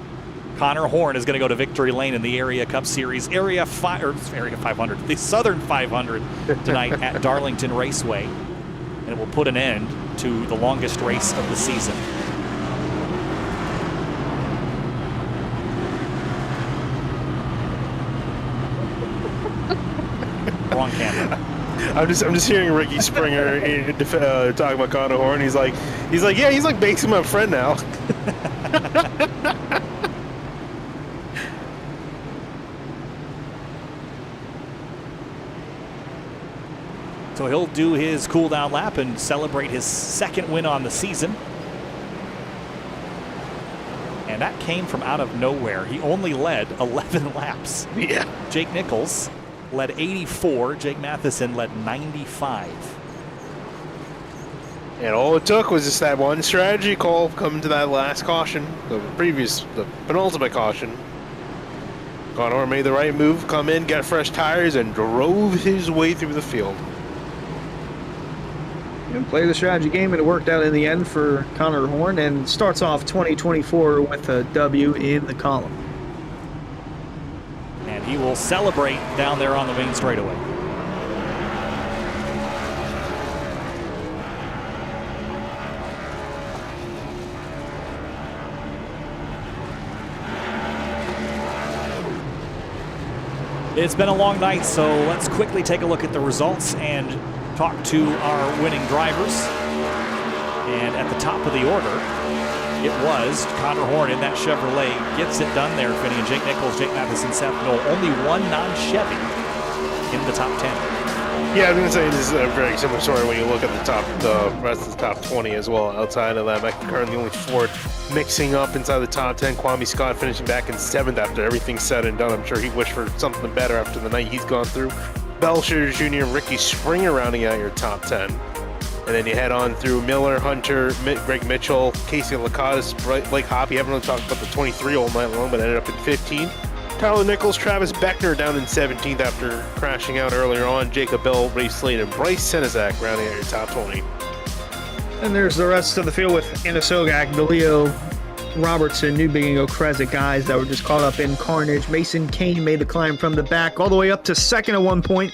Connor Horn is going to go to victory lane in the Area Cup Series, Area 500, the Southern 500 tonight at Darlington Raceway. And it will put an end to the longest race of the season. Wrong camera. I'm just hearing Ricky Springer talking about Connor Horn. He's like, yeah, he's like basically my friend now. So he'll do his cool down lap and celebrate his 2nd win on the season. And that came from out of nowhere. He only led 11 laps. Yeah. Jake Nichols led 84. Jake Matheson led 95. And all it took was just that one strategy call coming to that last caution, the penultimate caution. Connor Horn made the right move, come in, get fresh tires, and drove his way through the field. And play the strategy game, and it worked out in the end for Connor Horn, and starts off 2024 with a W in the column. And he will celebrate down there on the main straightaway. It's been a long night, so let's quickly take a look at the results and talk to our winning drivers. And at the top of the order, it was Connor Horn in that Chevrolet. Gets it done there, Finney. And Jake Nichols, Jake Matheson, Seth Knoll. Only one non-Chevy in the top 10. Yeah, I was going to say this is a very similar story when you look at the rest of the top 20 as well. Outside of that, McIntyre, the only Ford mixing up inside the top 10. Kwame Scott finishing back in 7th after everything's said and done. I'm sure he wished for something better after the night he's gone through. Belcher Jr. and Ricky Springer rounding out your top 10. And then you head on through Miller, Hunter, Greg Mitchell, Casey Lacatus, Blake Hoppy. Haven't really talked about the 23 all night long, but ended up in 15. Tyler Nichols, Travis Beckner down in 17th after crashing out earlier on. Jacob Bell, Ray Slade, and Bryce Senizak rounding out your top 20. And there's the rest of the field with Anna Sogak, DeLeo, Robertson, Newbigin, Okrezik, guys that were just caught up in carnage. Mason Kane made the climb from the back all the way up to 2nd at one point,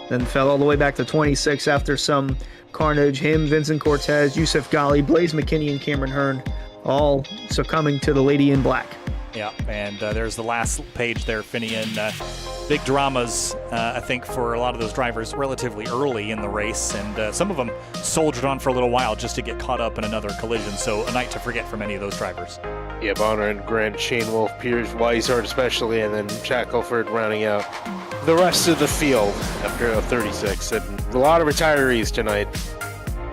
then fell all the way back to 26 after some carnage. Him, Vincent Cortez, Yusuf Ghali, Blaze McKinney, and Cameron Hearn all succumbing to the Lady in Black. Yeah, and there's the last page there, Finney, and big dramas, I think, for a lot of those drivers relatively early in the race, and some of them soldiered on for a little while just to get caught up in another collision, so a night to forget for many of those drivers. Yeah, Bonner and Grant, Shane Wolf, Piers Weishart especially, and then Shackelford rounding out the rest of the field after 36, and a lot of retirees tonight.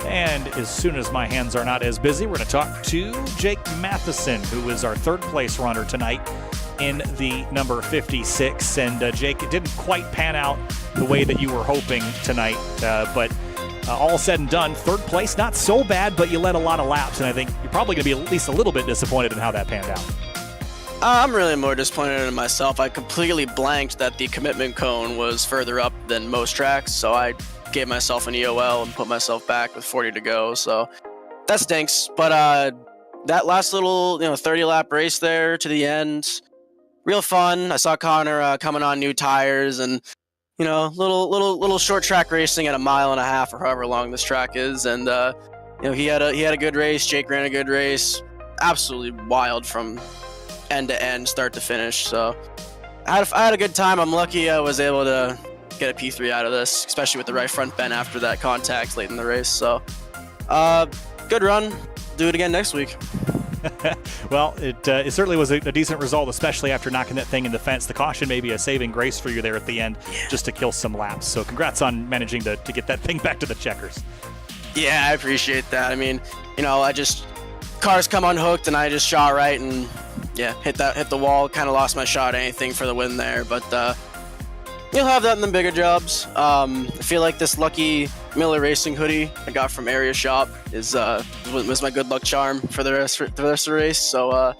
And as soon as my hands are not as busy, we're going to talk to Jake Matheson, who is our 3rd place runner tonight in the number 56. And Jake, it didn't quite pan out the way that you were hoping tonight, but all said and done, 3rd place, not so bad, but you led a lot of laps, and I think you're probably going to be at least a little bit disappointed in how that panned out. I'm really more disappointed in myself. I completely blanked that the commitment cone was further up than most tracks, so I gave myself an EOL and put myself back with 40 to go. So that stinks. But that last little 30 lap race there to the end, real fun. I saw Connor coming on new tires, and little short track racing at 1.5 miles or however long this track is, and he had a good race. Jake ran a good race. Absolutely wild from end to end, start to finish. So I had a good time. I'm lucky I was able to get a P3 out of this, especially with the right front bend after that contact late in the race. So good run. Do it again next week. Well, it certainly was a decent result, especially after knocking that thing in the fence. The caution may be a saving grace for you there at the end, just to kill some laps. So congrats on managing to get that thing back to the checkers. Yeah, I appreciate that. I mean, cars come unhooked and I just shot right and hit the wall. Kind of lost my shot at anything for the win there, but you'll have that in the bigger jobs. I feel like this lucky Miller Racing hoodie I got from Area Shop was my good luck charm for the rest of the race. So I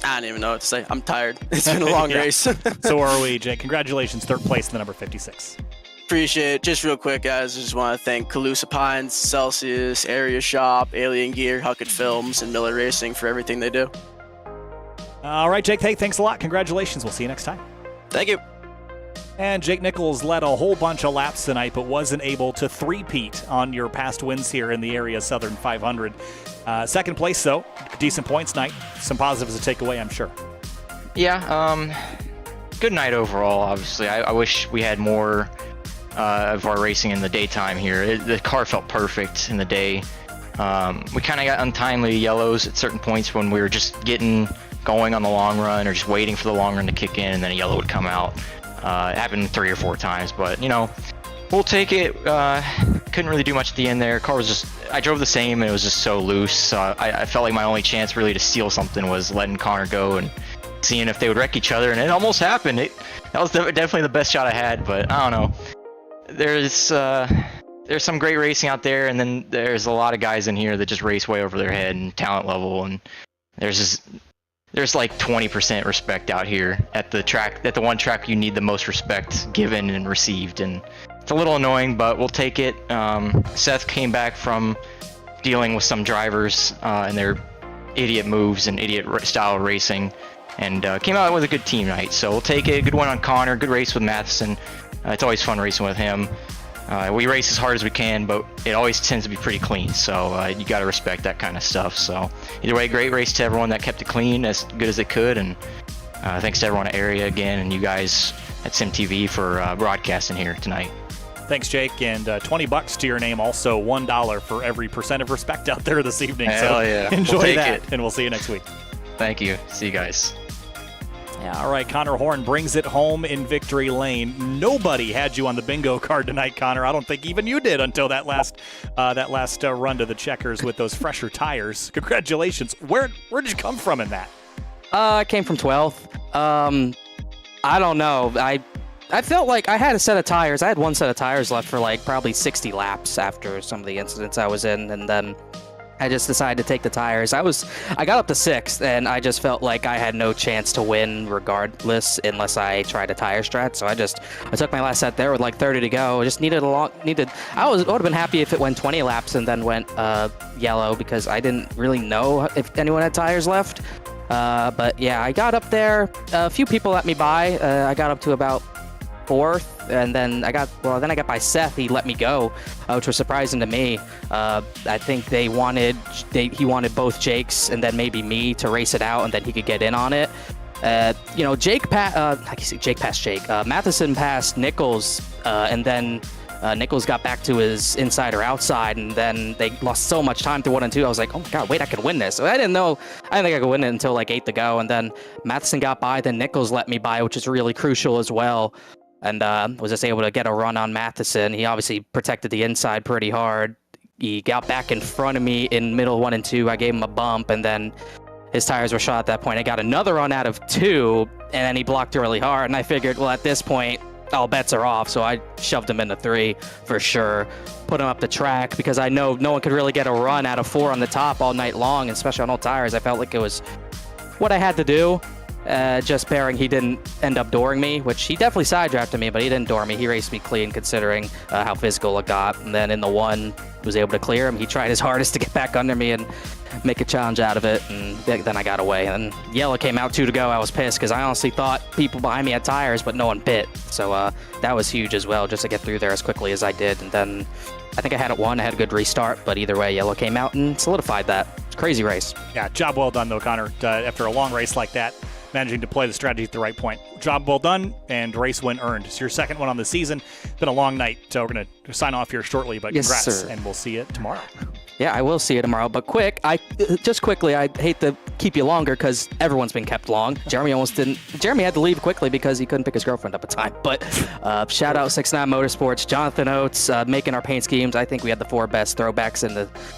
don't even know what to say. I'm tired. It's been a long race. So are we, Jake. Congratulations, third place in the number 56. Appreciate it. Just real quick, guys, I just want to thank Calusa Pines, Celsius, Area Shop, Alien Gear, Huckett Films, and Miller Racing for everything they do. All right, Jake. Hey, thanks a lot. Congratulations. We'll see you next time. Thank you. And Jake Nichols led a whole bunch of laps tonight, but wasn't able to three-peat on your past wins here in the Area Southern 500. Second place, though. Decent points night. Some positives to take away, I'm sure. Yeah, good night overall, obviously. I wish we had more of our racing in the daytime here. The car felt perfect in the day. We kind of got untimely yellows at certain points when we were just getting going on the long run or just waiting for the long run to kick in, and then a yellow would come out. It happened 3 or 4 times, but we'll take it. Couldn't really do much at the end there. Car was just, I drove the same and it was just so loose. I felt like my only chance really to steal something was letting Connor go and seeing if they would wreck each other, and it almost happened. That was definitely the best shot I had, but I don't know. There's some great racing out there, and then there's a lot of guys in here that just race way over their head and talent level, and there's like 20% respect out here at the one track you need the most respect given and received, and it's a little annoying, but we'll take it. Seth came back from dealing with some drivers and their idiot moves and idiot style racing, and came out with a good team night, so we'll take it. Good one on Connor, good race with Matheson. It's always fun racing with him. We race as hard as we can, but it always tends to be pretty clean, so you got to respect that kind of stuff. So either way, great race to everyone that kept it clean as good as they could, and thanks to everyone at Area again, and you guys at SimTV for broadcasting here tonight. Thanks, Jake, and $20 to your name, also $1 for every percent of respect out there this evening. Hell so yeah. Enjoy that, and we'll see you next week. Thank you. See you guys. Yeah, all right, Connor Horn brings it home in victory lane. Nobody had you on the bingo card tonight, Connor. I don't think even you did until that last run to the checkers with those fresher tires. Congratulations. Where did you come from in that? I came from 12th. I don't know. I felt like I had a set of tires. I had one set of tires left for like probably 60 laps after some of the incidents I was in, and then I just decided to take the tires. I got up to 6th, and I just felt like I had no chance to win regardless unless I tried a tire strat. So I took my last set there with like 30 to go. I just I would have been happy if it went 20 laps and then went yellow, because I didn't really know if anyone had tires left. But yeah, I got up there. A few people let me by. I got up to about 4th, and then I got by Seth. He let me go, which was surprising to me. I think he wanted both Jakes and then maybe me to race it out, and then he could get in on it. Matheson passed Nichols, and then Nichols got back to his inside or outside, and then they lost so much time through 1 and 2. I was like, oh my god, wait, I could win this. So I didn't think I could win it until like 8 to go, and then Matheson got by, then Nichols let me by, which is really crucial as well. And was just able to get a run on Matheson. He obviously protected the inside pretty hard. He got back in front of me in middle 1 and 2. I gave him a bump, and then his tires were shot at that point. I got another run out of 2, and then he blocked really hard. And I figured, well, at this point, all bets are off. So I shoved him into 3 for sure. Put him up the track because I know no one could really get a run out of 4 on the top all night long, especially on old tires. I felt like it was what I had to do. just bearing he didn't end up dooring me, which he definitely side drafted me, but he didn't door me. He raced me clean considering how physical it got. And then in the one, was able to clear him. He tried his hardest to get back under me and make a challenge out of it, and then I got away. And yellow came out 2 to go. I was pissed because I honestly thought people behind me had tires, but no one pit. So that was huge as well, just to get through there as quickly as I did. And then I think I had it won. I had a good restart, but either way, yellow came out and solidified that. Crazy race. Yeah, job well done, though, Connor. After a long race like that, managing to play the strategy at the right point. Job well done, and race win earned. It's your second one on the season. It's been a long night, so we're going to sign off here shortly, but yes, congrats, sir. And we'll see you tomorrow. Yeah, I will see you tomorrow. But just quickly, I hate to keep you longer because everyone's been kept long. Jeremy almost didn't. Jeremy had to leave quickly because he couldn't pick his girlfriend up in time. But shout out 6ix9ine Motorsports, Jonathan Oates, making our paint schemes. I think we had the 4 best throwbacks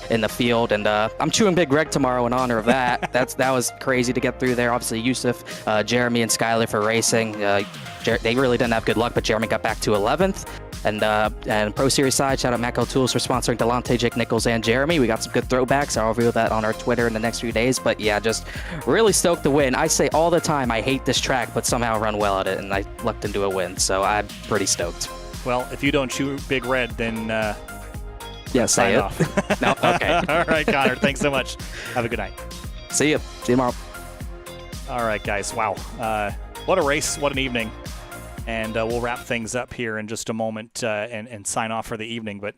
in the field, and I'm chewing Big Greg tomorrow in honor of that. That was crazy to get through there. Obviously, Yusuf, Jeremy, and Skyler for racing. They really didn't have good luck, but Jeremy got back to 11th. And Pro Series side, shout out Macco Tools for sponsoring Delonte, Jake Nichols, and Jeremy. We got some good throwbacks. I'll reveal that on our Twitter in the next few days. But yeah, just really stoked to win. I say all the time I hate this track, but somehow run well at it, and I lucked into a win. So I'm pretty stoked. Well, if you don't chew Big Red, then yeah, sign say it. off. No, okay. All right, Connor. Thanks so much. Have a good night. See you. See you tomorrow. All right, guys. Wow. What a race. What an evening. And we'll wrap things up here in just a moment and sign off for the evening. But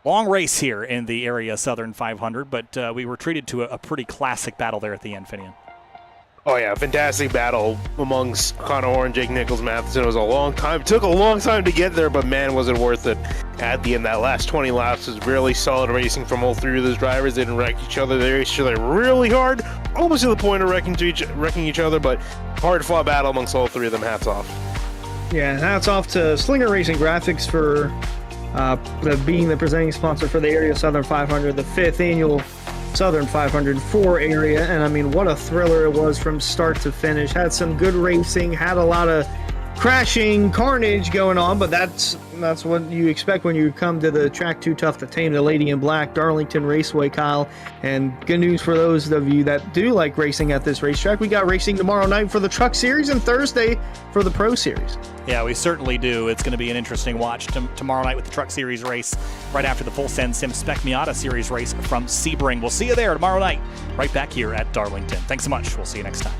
long race here in the Area Southern 500, but we were treated to a pretty classic battle there at the end, Finian. Oh yeah, fantastic battle amongst Connor Orr and Jake Nichols Matheson. It was a long time. It took a long time to get there, but man, was it worth it. At the end, that last 20 laps was really solid racing from all 3 of those drivers. They didn't wreck each other. They raced each other really hard, almost to the point of wrecking each other, but hard-fought battle amongst all 3 of them. Hats off. Yeah, hats off to Slinger Racing Graphics for being the presenting sponsor for the Area Southern 500, the 5th annual Southern 500 4 area. And I mean, what a thriller it was from start to finish. Had some good racing, had a lot of crashing, carnage going on, but that's what you expect when you come to the track Too Tough to Tame, the Lady in Black, Darlington Raceway, Kyle. And good news for those of you that do like racing at this racetrack. We got racing tomorrow night for the Truck Series and Thursday for the Pro Series. Yeah, we certainly do. It's going to be an interesting watch tomorrow night with the Truck Series race right after the Full Send Sim Spec Miata Series race from Sebring. We'll see you there tomorrow night, right back here at Darlington. Thanks so much. We'll see you next time.